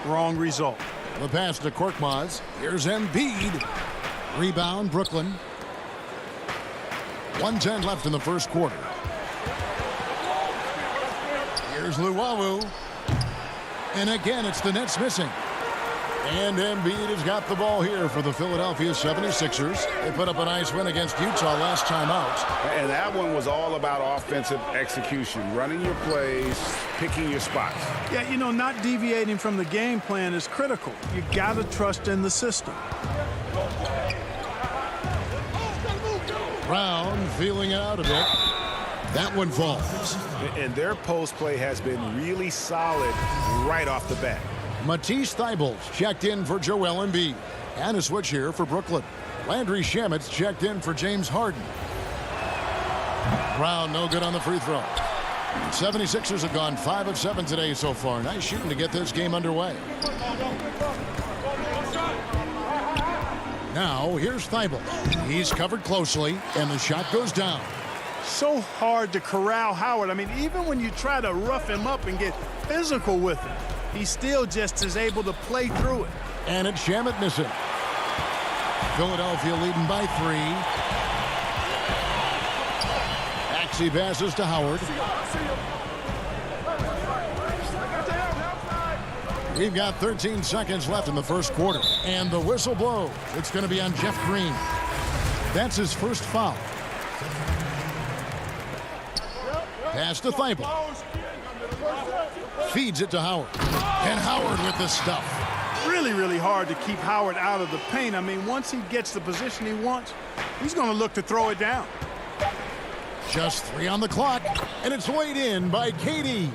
Speaker 8: wrong result.
Speaker 1: The pass to Korkmaz. Here's Embiid. Rebound, Brooklyn. 1:10 left in the first quarter. Here's Luwawu. And again, it's the Nets missing. And Embiid has got the ball here for the Philadelphia 76ers. They put up a nice win against Utah last time out.
Speaker 16: And that one was all about offensive execution, running your plays, picking your spots.
Speaker 8: Yeah, you know, not deviating from the game plan is critical. You got to trust in the system.
Speaker 1: Brown feeling it out a bit. That one falls.
Speaker 2: And their post play has been really solid right off the bat.
Speaker 1: Matisse Thybulle's checked in for Joel Embiid. And a switch here for Brooklyn. Landry Shamet's checked in for James Harden. Brown no good on the free throw. 76ers have gone 5 of 7 today so far. Nice shooting to get this game underway. Now here's Thybulle. He's covered closely and the shot goes down.
Speaker 8: So hard to corral Howard. I mean, even when you try to rough him up and get physical with him, he still just is able to play through it.
Speaker 1: And it's Shamet missing. Philadelphia leading by 3. Maxey passes to Howard. We've got 13 seconds left in the first quarter. And the whistle blows. It's going to be on Jeff Green. That's his first foul. Pass to Thybulle. Feeds it to Howard. And Howard with the stuff.
Speaker 8: Really, really hard to keep Howard out of the paint. I mean, once he gets the position he wants, he's going to look to throw it down.
Speaker 1: Just 3 on the clock, and it's weighed in by KD.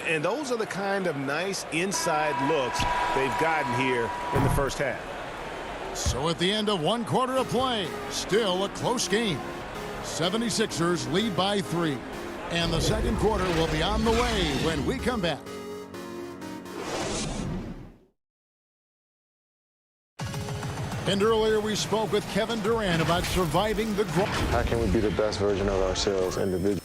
Speaker 2: And those are the kind of nice inside looks they've gotten here in the first half.
Speaker 1: So at the end of 1 quarter of play, still a close game. 76ers lead by 3. And the second quarter will be on the way when we come back. And earlier we spoke with Kevin Durant about surviving the groin.
Speaker 17: How can we be the best version of ourselves individually?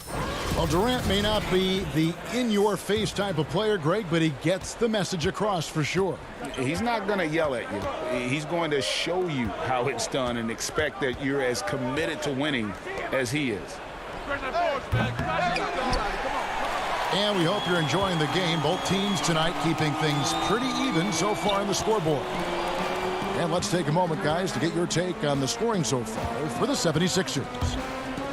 Speaker 1: Well, Durant may not be the in-your-face type of player, Greg, but he gets the message across for sure.
Speaker 16: He's not going to yell at you. He's going to show you how it's done and expect that you're as committed to winning as he is.
Speaker 1: And we hope you're enjoying the game. Both teams tonight keeping things pretty even so far on the scoreboard. And let's take a moment, guys, to get your take on the scoring so far for the 76ers.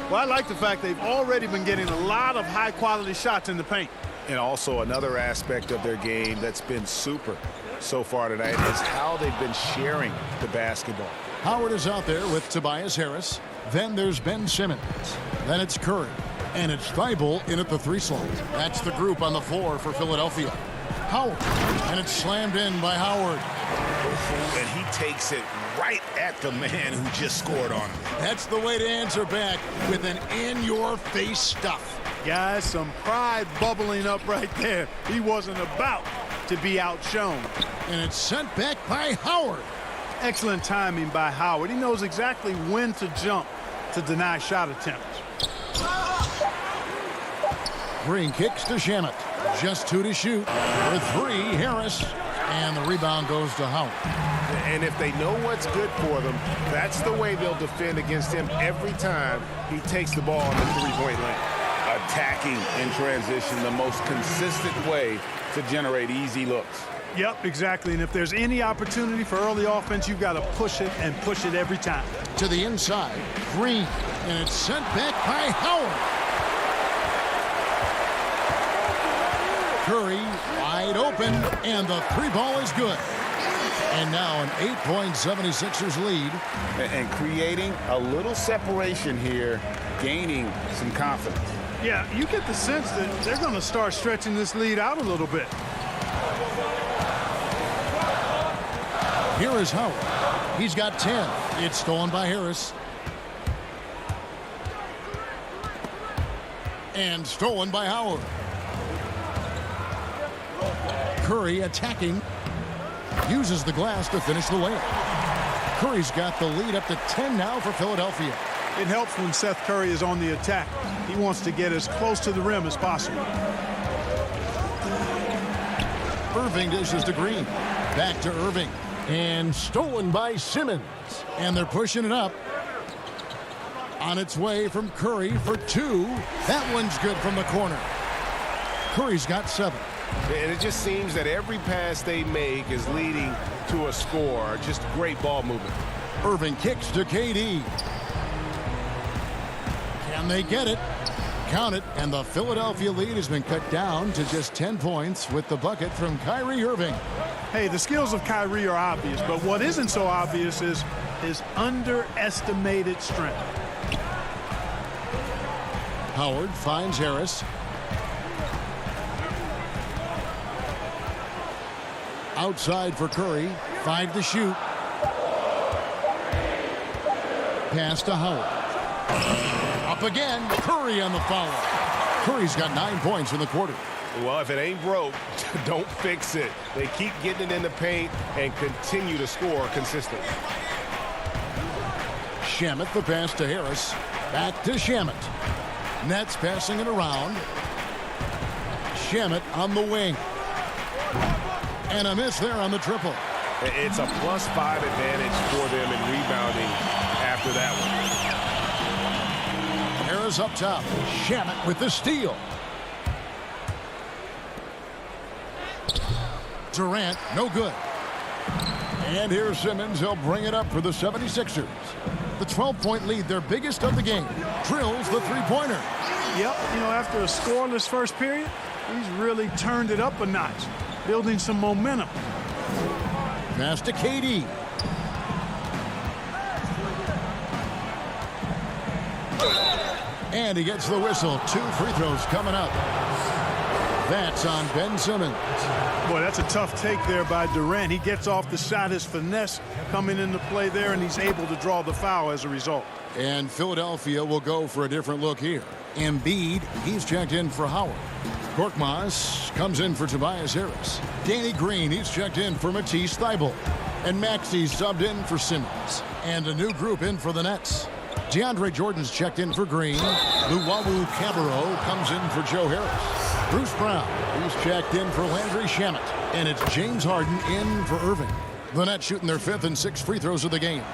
Speaker 8: Well, I like the fact they've already been getting a lot of high-quality shots in the paint.
Speaker 2: And also another aspect of their game that's been super so far tonight is how they've been sharing the basketball.
Speaker 1: Howard is out there with Tobias Harris. Then there's Ben Simmons. Then it's Curry. And it's Thybulle in at the 3 slot. That's the group on the floor for Philadelphia. Howard. And it's slammed in by Howard.
Speaker 2: And he takes it right at the man who just scored on him.
Speaker 1: That's the way to answer back with an in-your-face stuff.
Speaker 8: Guys, some pride bubbling up right there. He wasn't about to be outshone.
Speaker 1: And it's sent back by Howard.
Speaker 8: Excellent timing by Howard. He knows exactly when to jump to deny shot attempts.
Speaker 1: Green kicks to Shamet. Just 2 to shoot. For 3, Harris. And the rebound goes to Howard.
Speaker 7: And if they know what's good for them, that's the way they'll defend against him every time he takes the ball in the three-point lane. Attacking in transition, the most consistent way to generate easy looks.
Speaker 8: Yep, exactly. And if there's any opportunity for early offense, you've got to push it and push it every time.
Speaker 1: To the inside, Green. And it's sent back by Howard. Curry wide open, and the 3-ball is good. And now an 8-point 76ers lead.
Speaker 2: And creating a little separation here, gaining some confidence.
Speaker 8: Yeah, you get the sense that they're going to start stretching this lead out a little bit.
Speaker 1: Here is Howard. He's got 10. It's stolen by Harris. And stolen by Howard. Curry attacking. Uses the glass to finish the layup. Curry's got the lead up to 10 now for Philadelphia.
Speaker 8: It helps when Seth Curry is on the attack. He wants to get as close to the rim as possible.
Speaker 1: Irving dishes to Green. Back to Irving. And stolen by Simmons. And they're pushing it up. On its way from Curry for 2. That one's good from the corner. Curry's got 7.
Speaker 7: And it just seems that every pass they make is leading to a score. Just great ball movement.
Speaker 1: Irving kicks to KD. Can they get it? Count it. And the Philadelphia lead has been cut down to just 10 points with the bucket from Kyrie Irving.
Speaker 8: Hey, the skills of Kyrie are obvious, but what isn't so obvious is his underestimated strength.
Speaker 1: Howard finds Harris. Outside for Curry. 5 to shoot. Pass to Howard. Up again. Curry on the foul. Curry's got 9 points in the quarter.
Speaker 7: Well, if it ain't broke, don't fix it. They keep getting it in the paint and continue to score consistently.
Speaker 1: Shamet the pass to Harris. Back to Shamet. Nets passing it around. Shamet on the wing. And a miss there on the triple.
Speaker 7: It's a +5 advantage for them in rebounding after that one.
Speaker 1: Harris up top. Shamet with the steal. Durant, no good. And here's Simmons. He'll bring it up for the 76ers. The 12-point lead, their biggest of the game. Drills the three-pointer.
Speaker 8: Yep, you know, after a scoreless first period, he's really turned it up a notch, building some momentum.
Speaker 1: Pass to KD. And he gets the whistle. 2 free throws coming up. That's on Ben Simmons.
Speaker 8: Boy, that's a tough take there by Durant. He gets off the shot, his finesse coming into play there, and he's able to draw the foul as a result.
Speaker 1: And Philadelphia will go for a different look here. Embiid, he's checked in for Howard. Korkmaz comes in for Tobias Harris. Danny Green, he's checked in for Matisse Thybulle. And Maxey's subbed in for Simmons. And a new group in for the Nets. DeAndre Jordan's checked in for Green. Luwawu Cabarro comes in for Joe Harris. Bruce Brown, he's checked in for Landry Shamet. And it's James Harden in for Irving. The Nets shooting their 5th and 6th free throws of the game.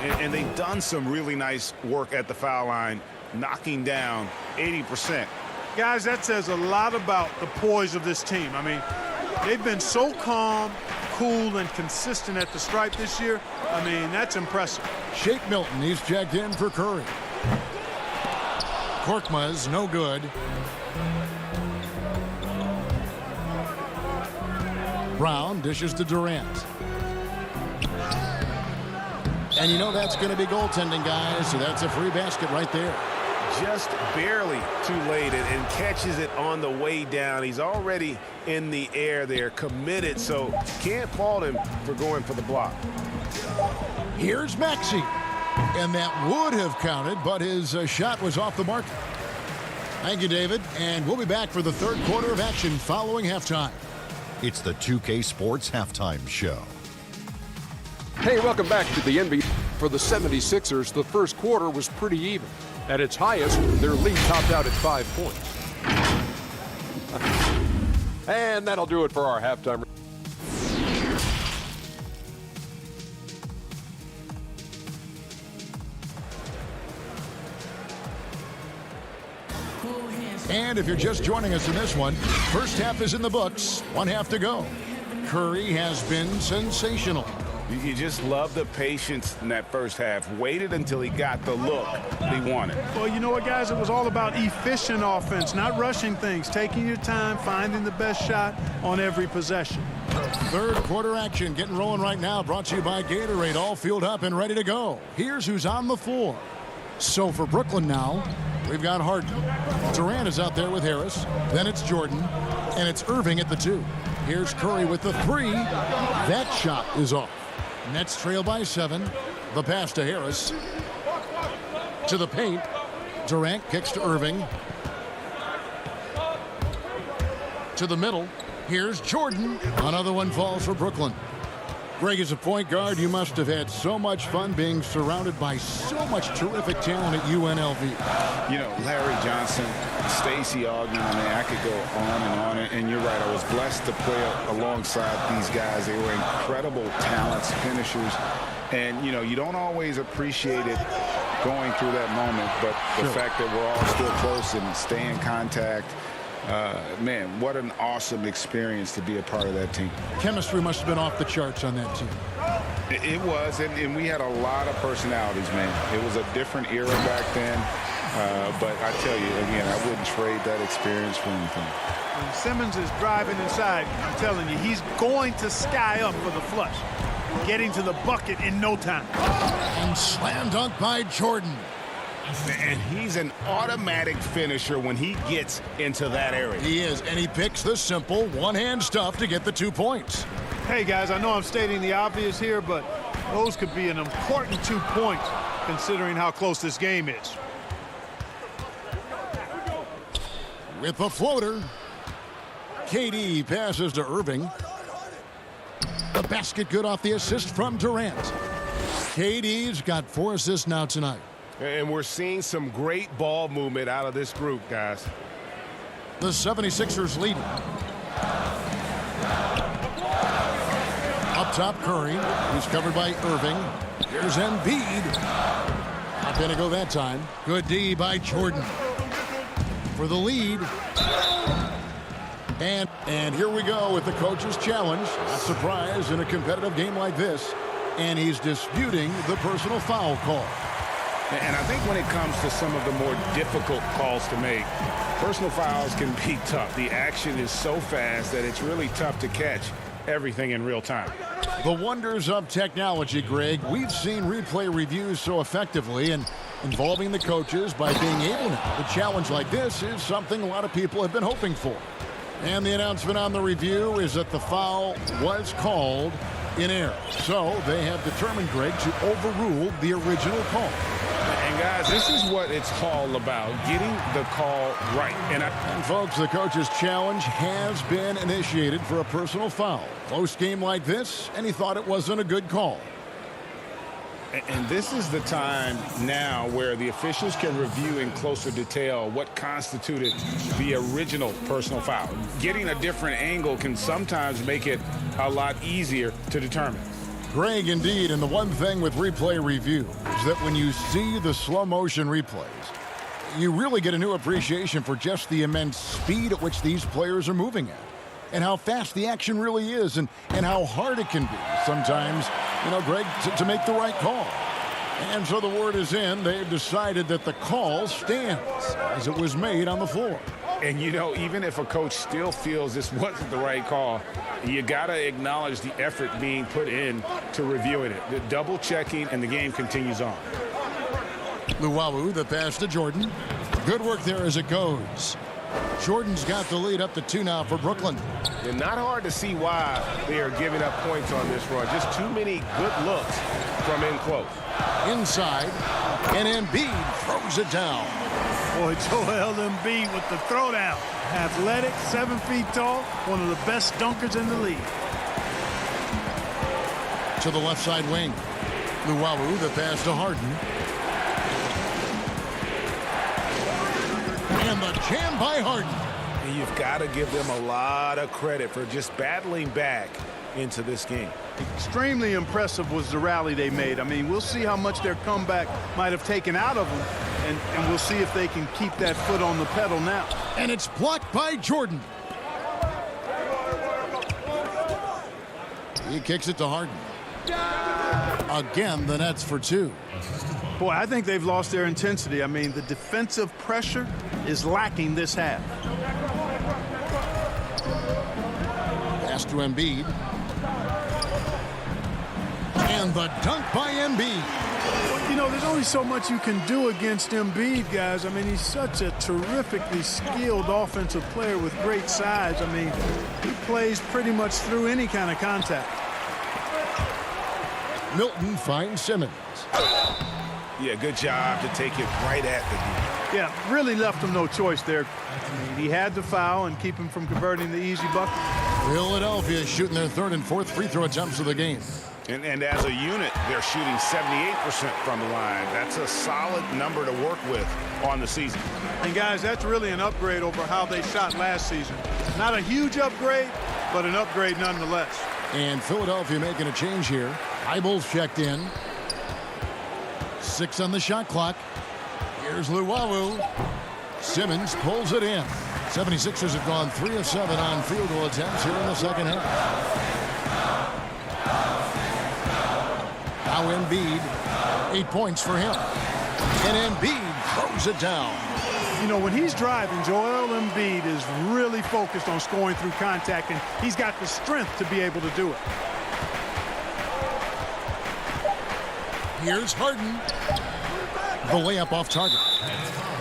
Speaker 2: And they've done some really nice work at the foul line, knocking down 80%.
Speaker 8: Guys, that says a lot about the poise of this team. I mean, they've been so calm, cool, and consistent at the stripe this year. I mean, that's impressive.
Speaker 1: Shake Milton, he's checked in for Curry. Korkmaz, no good. Brown dishes to Durant. And you know that's going to be goaltending, guys, so that's a free basket right there.
Speaker 7: Just barely too late and catches it on the way down. He's already in the air there, committed, so can't fault him for going for the block.
Speaker 1: Here's Maxey. And that would have counted, but his shot was off the mark. Thank you, David. And we'll be back for the third quarter of action following halftime.
Speaker 10: It's the 2K Sports Halftime Show.
Speaker 11: Hey, welcome back to the NBA. For the 76ers, the first quarter was pretty even. At its highest, their lead topped out at 5 points. And that'll do it for our halftime.
Speaker 1: And if you're just joining us in this one, first half is in the books, 1 half to go. Curry has been sensational.
Speaker 2: You just love the patience in that first half. Waited until he got the look that he wanted.
Speaker 8: Well, you know what, guys? It was all about efficient offense, not rushing things, taking your time, finding the best shot on every possession.
Speaker 1: Third quarter action getting rolling right now, brought to you by Gatorade, all fueled up and ready to go. Here's who's on the floor. So for Brooklyn now, we've got Harden. Durant is out there with Harris. Then it's Jordan. And it's Irving at the 2. Here's Curry with the 3. That shot is off. Nets trail by 7. The pass to Harris. To the paint. Durant kicks to Irving. To the middle. Here's Jordan. Another one falls for Brooklyn. Greg, as a point guard, you must have had so much fun being surrounded by so much terrific talent at UNLV.
Speaker 2: You know, Larry Johnson, Stacey Ogden, I mean, I could go on and on. And you're right, I was blessed to play alongside these guys. They were incredible talents, finishers. And, you know, you don't always appreciate it going through that moment. But the fact that we're all still close and stay in contact, man, what an awesome experience to be a part of that team.
Speaker 1: Chemistry must have been off the charts on that team.
Speaker 2: It was, and we had a lot of personalities, man. It was a different era back then, but I tell you, again, I wouldn't trade that experience for anything.
Speaker 8: When Simmons is driving inside, I'm telling you, he's going to sky up for the flush, getting to the bucket in no time.
Speaker 1: And slam dunk by Jordan.
Speaker 2: And he's an automatic finisher when he gets into that area.
Speaker 1: He is, and he picks the simple one-hand stuff to get the 2 points.
Speaker 8: Hey, guys, I know I'm stating the obvious here, but those could be an important 2 points considering how close this game is.
Speaker 1: With the floater, KD passes to Irving. The basket good off the assist from Durant. KD's got 4 assists now tonight.
Speaker 7: And we're seeing some great ball movement out of this group, guys.
Speaker 1: The 76ers lead. Up top, Curry. He's covered by Irving. Here's Embiid. Not going to go that time. Good D by Jordan. For the lead. And here we go with the coach's challenge. A surprise in a competitive game like this. And he's disputing the personal foul call.
Speaker 2: And I think when it comes to some of the more difficult calls to make, personal fouls can be tough. The action is so fast that it's really tough to catch everything in real time.
Speaker 1: The wonders of technology, Greg. We've seen replay reviews so effectively and involving the coaches by being able to. A challenge like this is something a lot of people have been hoping for. And the announcement on the review is that the foul was called in error. So they have determined, Greg, to overrule the original call.
Speaker 2: And guys, this is what it's all about, getting the call right. And
Speaker 1: folks, the coach's challenge has been initiated for a personal foul. Close game like this, and he thought it wasn't a good call.
Speaker 2: And this is the time now where the officials can review in closer detail what constituted the original personal foul. Getting a different angle can sometimes make it a lot easier to determine.
Speaker 1: Greg, indeed, and the one thing with replay review is that when you see the slow motion replays, you really get a new appreciation for just the immense speed at which these players are moving at and how fast the action really is and how hard it can be sometimes, you know, Greg, to make the right call. And so the word is in. They've decided that the call stands as it was made on the floor.
Speaker 2: And, you know, even if a coach still feels this wasn't the right call, you got to acknowledge the effort being put in to reviewing it. The double checking, and the game continues on.
Speaker 1: Luwawu, the pass to Jordan. Good work there as it goes. Jordan's got the lead up to 2 now for Brooklyn.
Speaker 7: And not hard to see why they are giving up points on this run. Just too many good looks from in close.
Speaker 1: Inside, and Embiid throws it down.
Speaker 8: Boy, Joel Embiid with the throwdown. Athletic, 7 feet tall, one of the best dunkers in the league.
Speaker 1: to the left side wing. Luwawu, the pass to Harden. And the jam by Harden.
Speaker 2: And you've got to give them a lot of credit for just battling back into this game.
Speaker 8: Extremely impressive was the rally they made. I mean, we'll see how much their comeback might have taken out of them, and we'll see if they can keep that foot on the pedal now.
Speaker 1: And it's blocked by Jordan. He kicks it to Harden. Again, the Nets for two.
Speaker 8: Boy, I think they've lost their intensity. I mean, the defensive pressure is lacking this half.
Speaker 1: Pass to Embiid. And the dunk by Embiid.
Speaker 8: Well, you know, there's only so much you can do against Embiid, guys. I mean, he's such a terrifically skilled offensive player with great size. I mean, he plays pretty much through any kind of contact.
Speaker 1: Milton finds Simmons.
Speaker 2: Yeah, good job to take it right at the D.
Speaker 8: Yeah, really left him no choice there. I mean, he had to foul and keep him from converting the easy bucket.
Speaker 1: Philadelphia shooting their third and fourth free throw attempts of the game.
Speaker 2: And as a unit, they're shooting 78% from the line. That's a solid number to work with on the season.
Speaker 8: And, guys, that's really an upgrade over how they shot last season. Not a huge upgrade, but an upgrade nonetheless.
Speaker 1: And Philadelphia making a change here. Eibel's checked in. 6 on the shot clock. Here's Luwawu. Simmons pulls it in. 76ers have gone 3 of 7 on field goal attempts here in the second half. Now Embiid, 8 points for him. And Embiid throws it down.
Speaker 8: You know, when he's driving, Joel Embiid is really focused on scoring through contact, and he's got the strength to be able to do it.
Speaker 1: Here's Harden. The layup off target.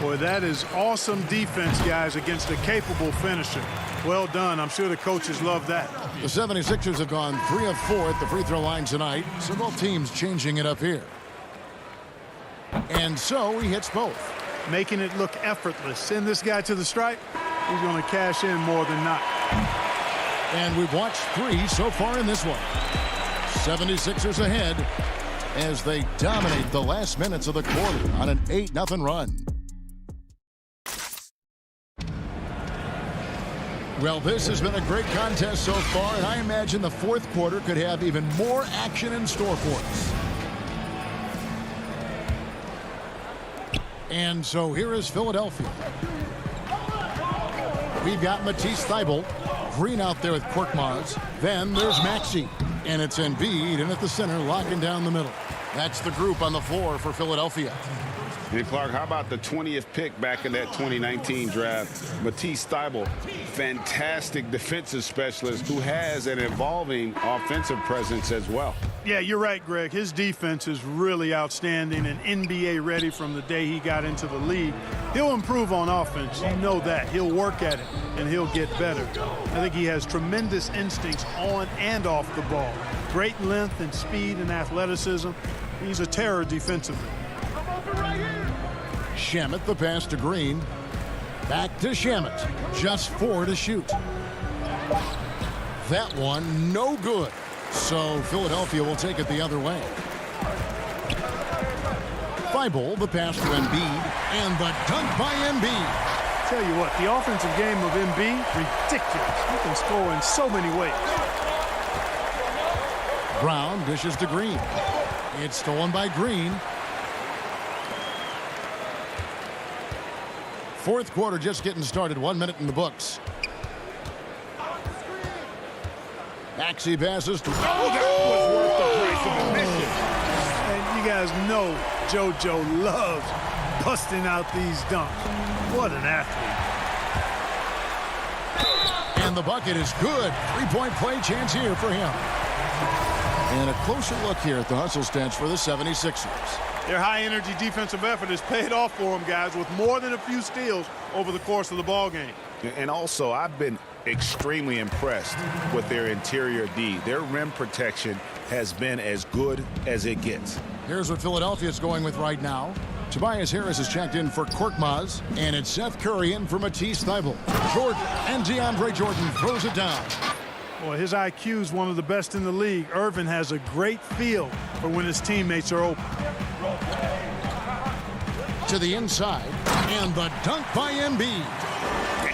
Speaker 8: Boy, that is awesome defense, guys, against a capable finisher. Well done. I'm sure the coaches love that.
Speaker 1: The 76ers have gone 3 of 4 at the free throw line tonight, so both teams changing it up here. And so he hits both.
Speaker 8: Making it look effortless. Send this guy to the stripe. He's going to cash in more than not.
Speaker 1: And we've watched 3 so far in this one. 76ers ahead as they dominate the last minutes of the quarter on an 8-0 run. Well, this has been a great contest so far, and I imagine the fourth quarter could have even more action in store for us. And so here is Philadelphia. We've got Matisse Thybulle. Green out there with Korkmaz. Then there's Maxey. And it's Embiid in at the center, locking down the middle. That's the group on the floor for Philadelphia.
Speaker 7: And Clark, how about the 20th pick back in that 2019 draft? Matisse Thybulle, fantastic defensive specialist who has an evolving offensive presence as well.
Speaker 8: Yeah, you're right, Greg. His defense is really outstanding and NBA ready from the day he got into the league. He'll improve on offense. You know that. He'll work at it, and he'll get better. I think he has tremendous instincts on and off the ball. Great length and speed and athleticism. He's a terror defensively.
Speaker 1: Shamet, the pass to Green. Back to Shamet. Just 4 to shoot. That one, no good. So Philadelphia will take it the other way. Thybulle, the pass to Embiid. And the dunk by Embiid.
Speaker 8: Tell you what, the offensive game of Embiid, ridiculous. He can score in so many ways.
Speaker 1: Brown dishes to Green. It's stolen by Green. Fourth quarter just getting started. 1 minute in the books. Maxey passes to...
Speaker 2: Oh, that was worth the price of admission.
Speaker 8: And you guys know JoJo loves busting out these dunks. What an athlete.
Speaker 1: And the bucket is good. 3-point play chance here for him. And a closer look here at the hustle stats for the 76ers.
Speaker 8: Their high-energy defensive effort has paid off for them, guys, with more than a few steals over the course of the ball game.
Speaker 2: And also, I've been extremely impressed with their interior D. Their rim protection has been as good as it gets.
Speaker 1: Here's what Philadelphia is going with right now. Tobias Harris is checked in for Korkmaz, and it's Seth Curry in for Matisse Thybulle. Jordan and DeAndre Jordan throws it down.
Speaker 8: Well, his IQ is one of the best in the league. Irvin has a great feel for when his teammates are open.
Speaker 1: To the inside, and the dunk by Embiid.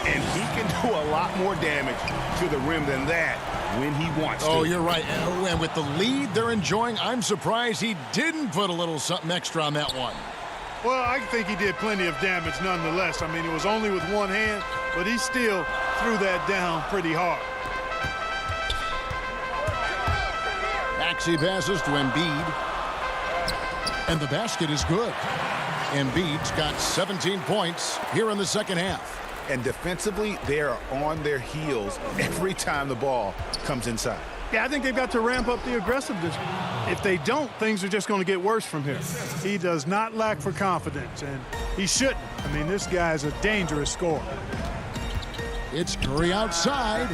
Speaker 2: And he can do a lot more damage to the rim than that when he wants to.
Speaker 1: Oh, you're right. And with the lead they're enjoying, I'm surprised he didn't put a little something extra on that one.
Speaker 8: Well, I think he did plenty of damage nonetheless. I mean, it was only with one hand, but he still threw that down pretty hard.
Speaker 1: Maxey passes to Embiid. And the basket is good. Embiid's got 17 points here in the second half.
Speaker 2: And defensively, they are on their heels every time the ball comes inside.
Speaker 8: Yeah, I think they've got to ramp up the aggressiveness. If they don't, things are just going to get worse from here. He does not lack for confidence, and he shouldn't. I mean, this guy's a dangerous scorer.
Speaker 1: It's Curry outside.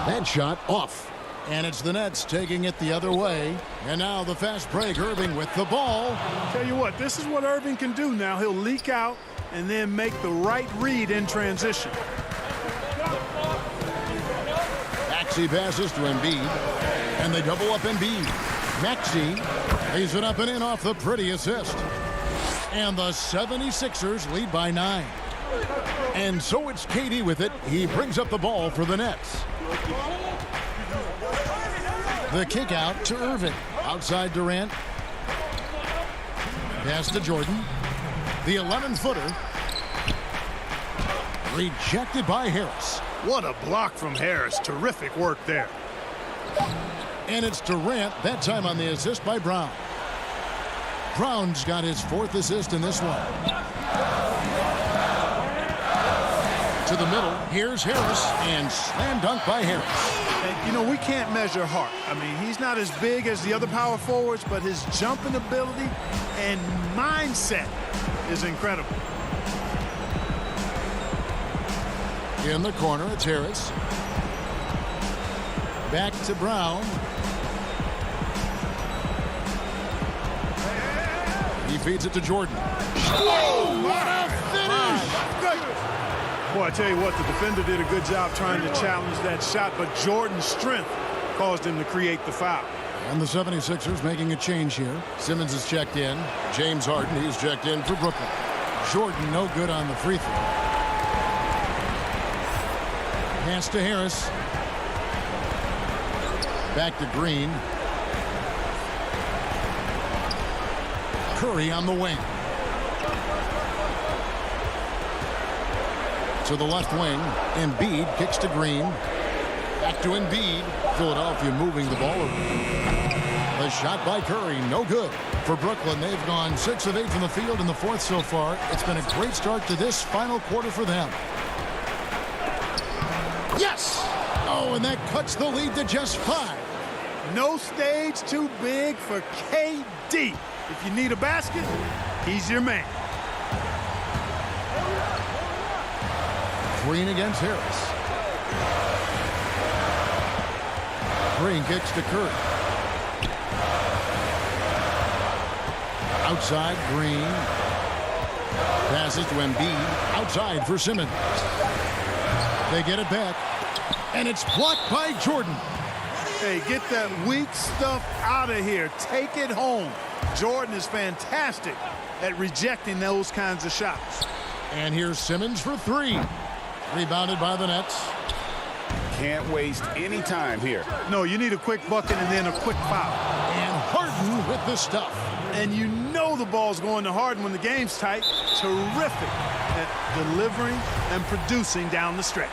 Speaker 1: That shot off. And it's the Nets taking it the other way. And now the fast break, Irving with the ball.
Speaker 8: Tell you what, this is what Irving can do now. He'll leak out and then make the right read in transition.
Speaker 1: Maxey passes to Embiid. And they double up Embiid. Maxey lays it up and in off the pretty assist. And the 76ers lead by 9. And so it's KD with it. He brings up the ball for the Nets. The kick out to Irving. Outside Durant. Pass to Jordan. The 11-footer. Rejected by Harris.
Speaker 8: What a block from Harris. Terrific work there.
Speaker 1: And it's Durant, that time on the assist by Brown. Brown's got his 4th assist in this one. To the middle. Here's Harris. And slam dunk by Harris.
Speaker 8: And, you know, we can't measure Hart. I mean, he's not as big as the other power forwards, but his jumping ability and mindset is incredible.
Speaker 1: In the corner, it's Harris. Back to Brown. He feeds it to Jordan. Oh, what a finish!
Speaker 8: Boy, I tell you what, the defender did a good job trying to challenge that shot, but Jordan's strength caused him to create the foul.
Speaker 1: And the 76ers making a change here. Simmons is checked in. James Harden, he's checked in for Brooklyn. Jordan, no good on the free throw. Pass to Harris. Back to Green. Curry on the wing. To the left wing. Embiid kicks to Green. Back to Embiid. Philadelphia moving the ball over. The shot by Curry, no good. For Brooklyn, they've gone 6 of 8 from the field in the 4th so far. It's been a great start to this final quarter for them. Yes! Oh, and that cuts the lead to just 5.
Speaker 8: No stage too big for KD. If you need a basket, he's your man.
Speaker 1: Green against Harris. Green kicks to Curry. Outside, Green. Passes to Embiid. Outside for Simmons. They get it back. And it's blocked by Jordan.
Speaker 8: Hey, get that weak stuff out of here. Take it home. Jordan is fantastic at rejecting those kinds of shots.
Speaker 1: And here's Simmons for 3. Rebounded by the Nets.
Speaker 2: Can't waste any time here.
Speaker 8: No, you need a quick bucket and then a quick foul.
Speaker 1: And Harden with the stuff.
Speaker 8: And you know the ball's going to Harden when the game's tight. Terrific at delivering and producing down the stretch.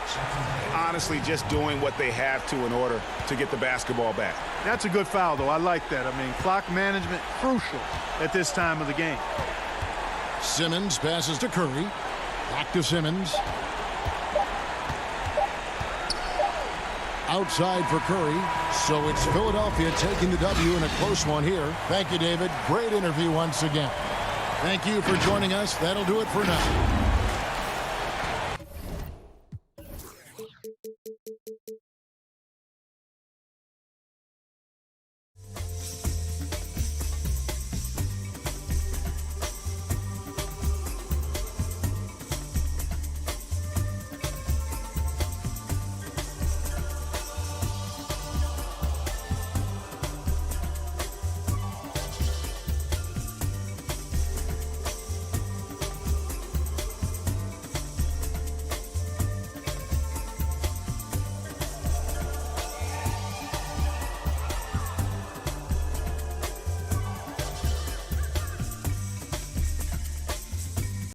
Speaker 2: Honestly, just doing what they have to in order to get the basketball back.
Speaker 8: That's a good foul, though. I like that. I mean, clock management crucial at this time of the game.
Speaker 1: Simmons passes to Curry. Back to Simmons. Outside for Curry. So it's Philadelphia taking the W in a close one here. Thank you, David. Great interview once again. Thank you for joining us. That'll do it for now.